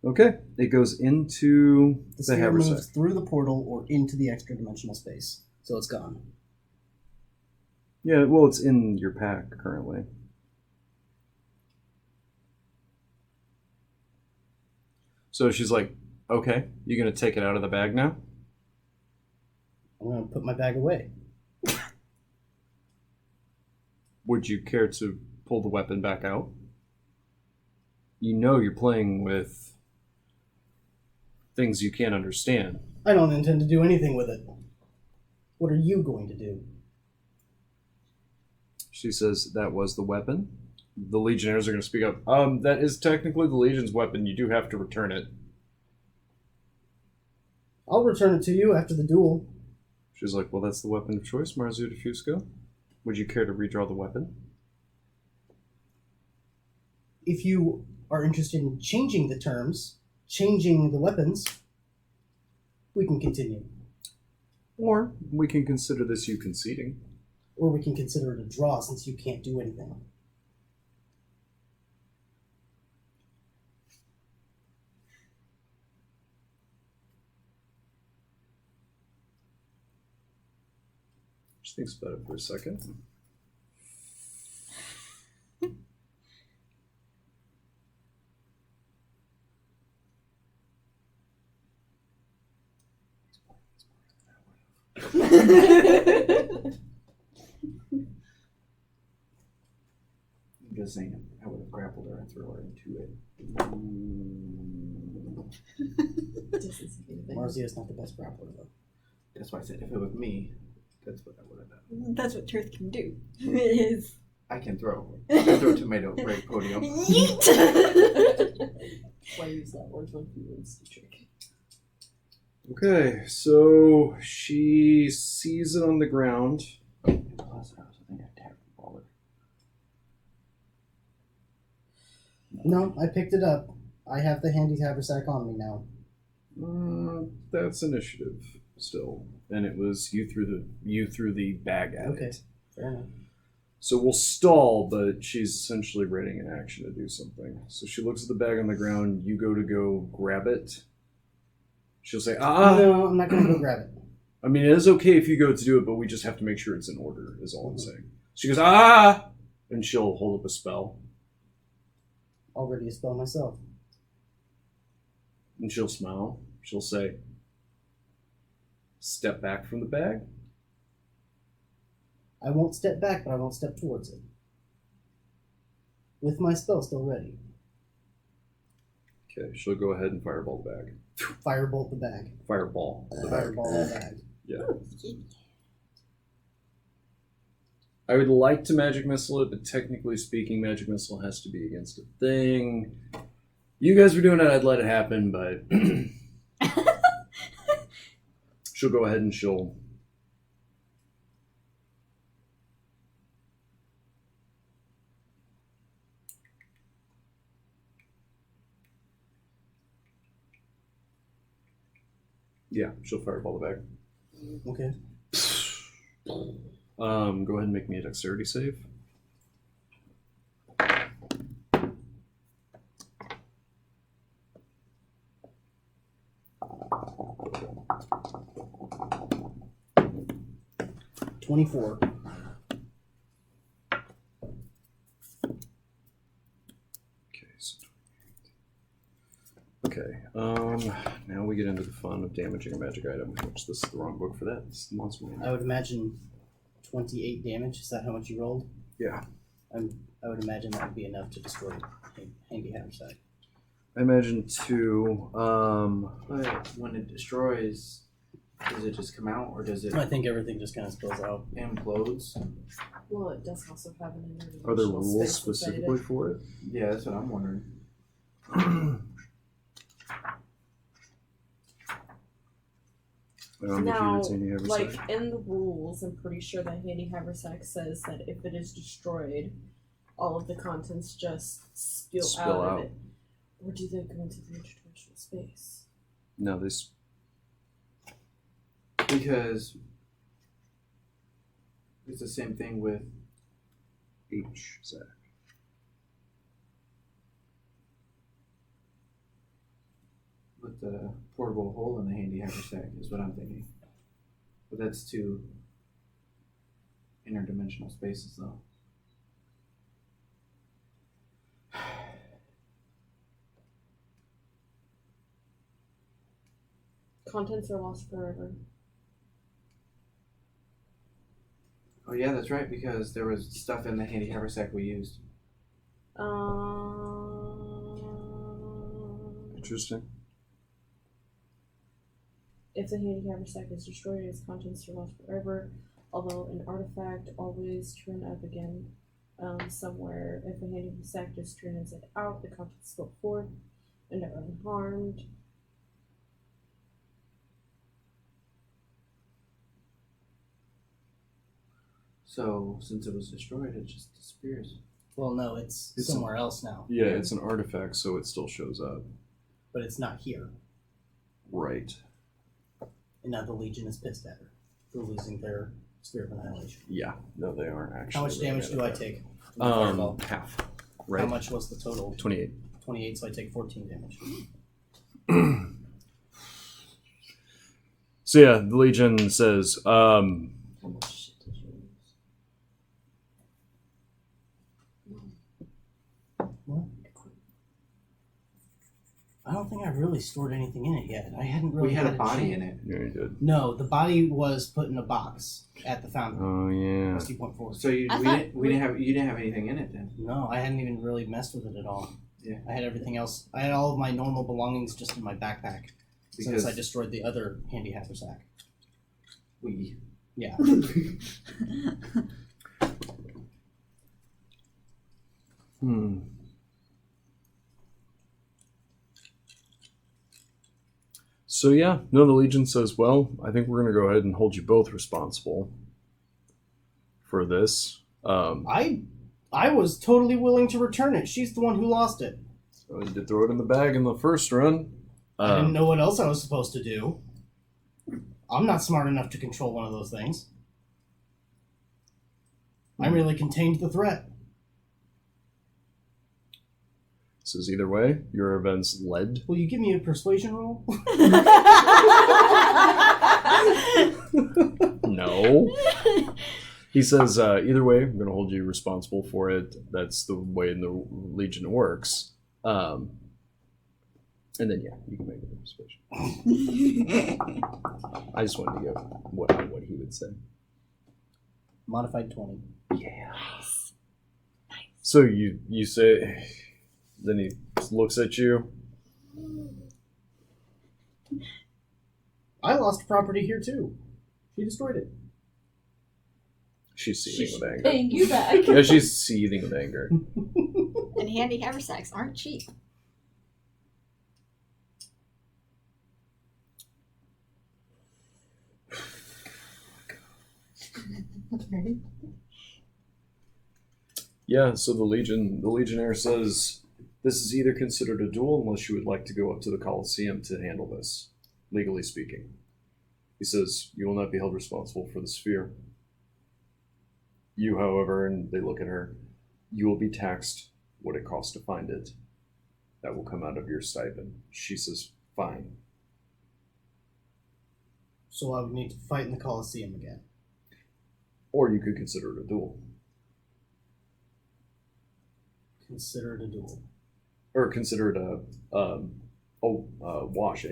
Okay, it goes into The the sphere haversack. moves through the portal or into the extra dimensional space. So it's gone. Yeah, well, it's in your pack currently. So she's like, okay, you gonna take it out of the bag now? I'm going to put my bag away. Would you care to pull the weapon back out? You know you're playing with things you can't understand. I don't intend to do anything with it. What are you going to do? She says that was the weapon. The Legionnaires are going to speak up. That is technically the Legion's weapon. You do have to return it. I'll return it to you after the duel. She's like, well, that's the weapon of choice, Marzio de Fusco. Would you care to redraw the weapon? If you are interested in changing the terms, changing the weapons, we can continue. Or we can consider this you conceding. Or we can consider it a draw since you can't do anything. She thinks about it for a second. I'm just saying, I would have grappled her and thrown her into it. Marzio's not the best grappler, though. That's why I said if it was me, that's what I would have done. That's what Turth can do. Is I can throw. I can throw tomato right podium. yeet. why use that word when he wants to trick? Okay, so she sees it on the ground. Plus, I also think I tapped the baller. No, I picked it up. I have the handy haversack on me now. That's initiative still, and it was you threw the bag at Okay, it. fair enough. So we'll stall, but she's essentially readying an action to do something. So she looks at the bag on the ground. You go grab it. She'll say, No, I'm not going to go grab it. I mean, it is okay if you go to do it, but we just have to make sure it's in order, is all I'm saying. She goes, and she'll hold up a spell. Already a spell myself. And she'll smile. She'll say, step back from the bag. I won't step back, but I won't step towards it. With my spell still ready. Okay, she'll go ahead and fireball the bag. Firebolt the bag. Fireball the bag. Fireball the bag. Yeah. I would like to magic missile it, but technically speaking, magic missile has to be against a thing. You guys were doing it, I'd let it happen, but she'll go ahead and she'll fireball the bag. Okay. Go ahead and make me a dexterity save. $24. Okay, now we get into the fun of damaging a magic item, which this is the wrong book for that. This is the monster manual. I would imagine 28 damage. Is that how much you rolled? Yeah. I would imagine that would be enough to destroy Handy Haversack. I imagine 2. But when it destroys, does it just come out, or does it I think everything just kind of spills out. implodes? Well, it does also have an inner Are there dimensional rules space inside specifically it. for it? Yeah, that's what I'm wondering. Now, Handy Haversack. like in the rules, I'm pretty sure that Handy Haversack says that if it is destroyed, all of the contents just spill out of it. Or do they go into the interdimensional space? No, this. Because it's the same thing with Zach. with the portable hole in the handy haversack is what I'm thinking. But that's 2 interdimensional spaces though. Contents are lost forever. Oh yeah, that's right, because there was stuff in the handy haversack we used. Interesting. If the handy haversack is destroyed, its contents are lost forever. Although an artifact always turn up again somewhere. If a handy haversack is turned inside out, the contents go forth and are unharmed. So since it was destroyed, it just disappears. Well, no, it's It's somewhere else now. Yeah, it's an artifact, so it still shows up. But it's not here. Right. And now the Legion is pissed at her for losing their Sphere of Annihilation. Yeah. No, they aren't actually. How much really damage mad do at I that. take? From the fireball? Half. Right. How much was the total? 28. 28, so I take 14 damage. So yeah, the Legion says, How much shit did you lose? What? I don't think I really stored anything in it yet. I hadn't really We had a a body chance. in it. yeah, you did. No, the body was put in a box at the foundry. Oh yeah. Rusty Point Forest. So you I we thought didn't have anything in it then. No, I hadn't even really messed with it at all. Yeah. I had everything else. I had all of my normal belongings just in my backpack since Because I destroyed the other handy haversack. we Yeah. So yeah, no, the Legion says, well, I think we're going to go ahead and hold you both responsible for this. I was totally willing to return it. She's the one who lost it. I did throw it in the bag in the first run. I didn't know what else I was supposed to do. I'm not smart enough to control one of those things. I merely contained the threat. Says either way, your events led. Will you give me a persuasion roll? No. He says, either way, I'm going to hold you responsible for it. That's the way the Legion works. And And then, yeah, you can make a persuasion. I just wanted to go what he would say. Modified 20. Yeah. So you say, then he looks at you. I lost property here too. She destroyed it. She's seething with anger. Paying you back. Yeah, she's seething with anger. And handy haversacks aren't cheap. Yeah, so the legionnaire says, this is either considered a duel unless you would like to go up to the Colosseum to handle this, legally speaking. He says, you will not be held responsible for the sphere. You, however, and they look at her, you will be taxed what it costs to find it. That will come out of your stipend. She says, fine. So I would need to fight in the Colosseum again. Or you could consider it a duel. Consider it a duel. Or consider it a wash,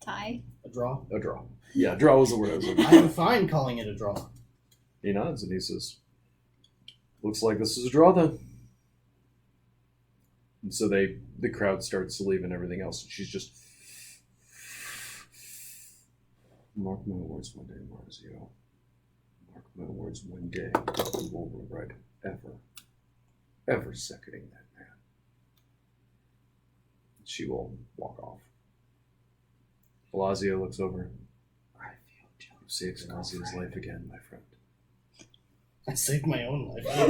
Tie. A draw? a draw. Yeah, draw was the word I was looking for. I am fine calling it a draw. He nods and he says, looks like this is a draw then. And so the crowd starts to leave and everything else. And she's just, mark my words one day, Marzio. Mark my words one day. We will regret ever seconding that man. She will walk off. Belazio looks over. I feel jealous. You saved Belazio's life again, my friend. I saved my own life. I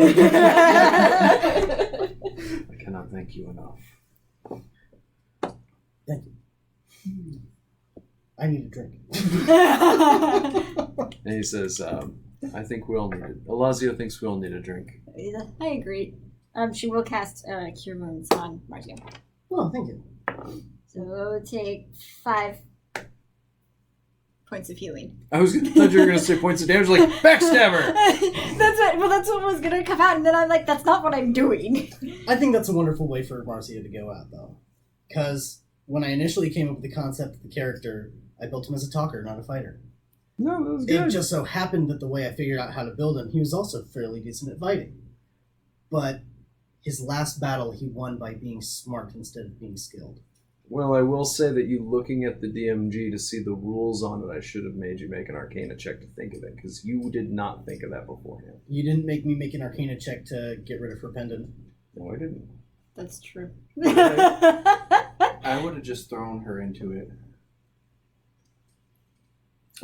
cannot thank you enough. Thank you. I need a drink. And he says, I think we all need it. Elazio thinks we all need a drink. I agree. She will cast Cure Wounds on Marzio. Oh, thank you. So take 5 points of healing. I thought you were going to say points of damage, like, backstabber! That's what was going to come out, and then I'm like, that's not what I'm doing. I think that's a wonderful way for Marzio to go out, though. Because when I initially came up with the concept of the character, I built him as a talker, not a fighter. No, that was good. It just so happened that the way I figured out how to build him, he was also fairly decent at fighting. But his last battle, he won by being smart instead of being skilled. Well, I will say that you looking at the DMG to see the rules on it, I should have made you make an Arcana check to think of it, because you did not think of that beforehand. You didn't make me make an Arcana check to get rid of her pendant. No, I didn't. That's true. I would have just thrown her into it.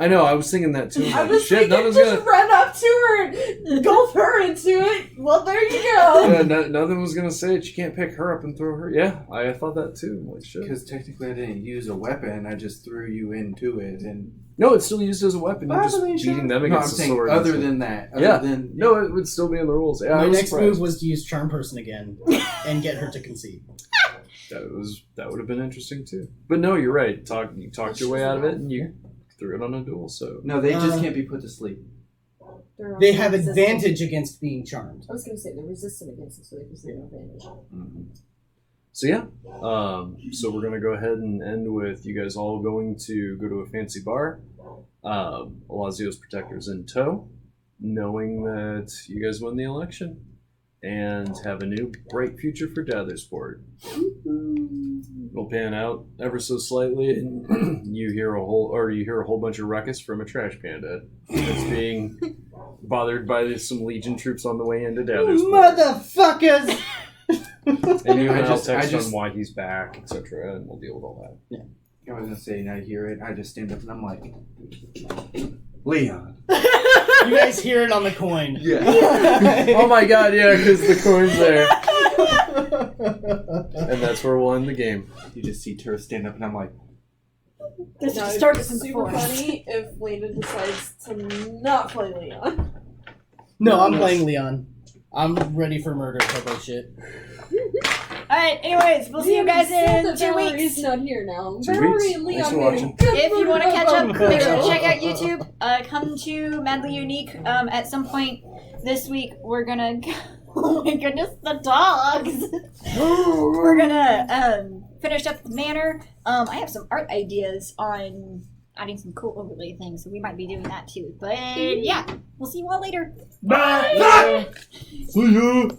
I know, I was thinking that too. I was Shit, thinking nothing's just gonna... run up to her and gulp her into it. Well, there you go. Yeah, nothing was going to say it. You can't pick her up and throw her. Yeah, I thought that too. Like, shit. Because technically I didn't use a weapon, I just threw you into it. And No, it's still used as a weapon. You're just beating them no, I'm against the saying sword. other than that. No, it would still be in the rules. Yeah, I My was next surprised. move was to use Charm Person again and get her to concede. That would have been interesting too. But no, you're right. You talked your way out of it, and you threw it on a duel. So No, they just can't be put to sleep. They have advantage against being charmed. I was going to say they're resistant against it, so they can say advantage. Mm-hmm. So yeah, so we're gonna go ahead and end with you guys all going to go to a fancy bar. Elazio's protectors in tow, knowing that you guys won the election and have a new bright future for Dathersport. It'll pan out ever so slightly, and you hear a whole bunch of ruckus from a trash panda that's being bothered by some Legion troops on the way into Dathersport. Motherfuckers! And you I and I'll just- text I just- on why he's back, etc., and we'll deal with all that. Yeah. I was going to say, and I hear it, I just stand up and I'm like, Leon. You guys hear it on the coin. Yeah. Oh my god, yeah, because the coin's there. And that's where we'll end the game. You just see Tur stand up and I'm like, This No, started it's from the super forest. funny if Lena decides to not play Leon. No, I'm playing Leon. I'm ready for murder type shit. Alright, anyways, we'll see you guys in 2 weeks. He's not here now. 2 Valerie weeks. and Thanks Leon for made a watching. good If you want to murder catch up, combo. make sure to check out YouTube. Come to Madly Unique at some point this week. We're gonna... Oh my goodness, the dogs! We're gonna finished up the manor. I have some art ideas on adding some cool overlay things, so we might be doing that too. But yeah, we'll see you all later. Bye. See you.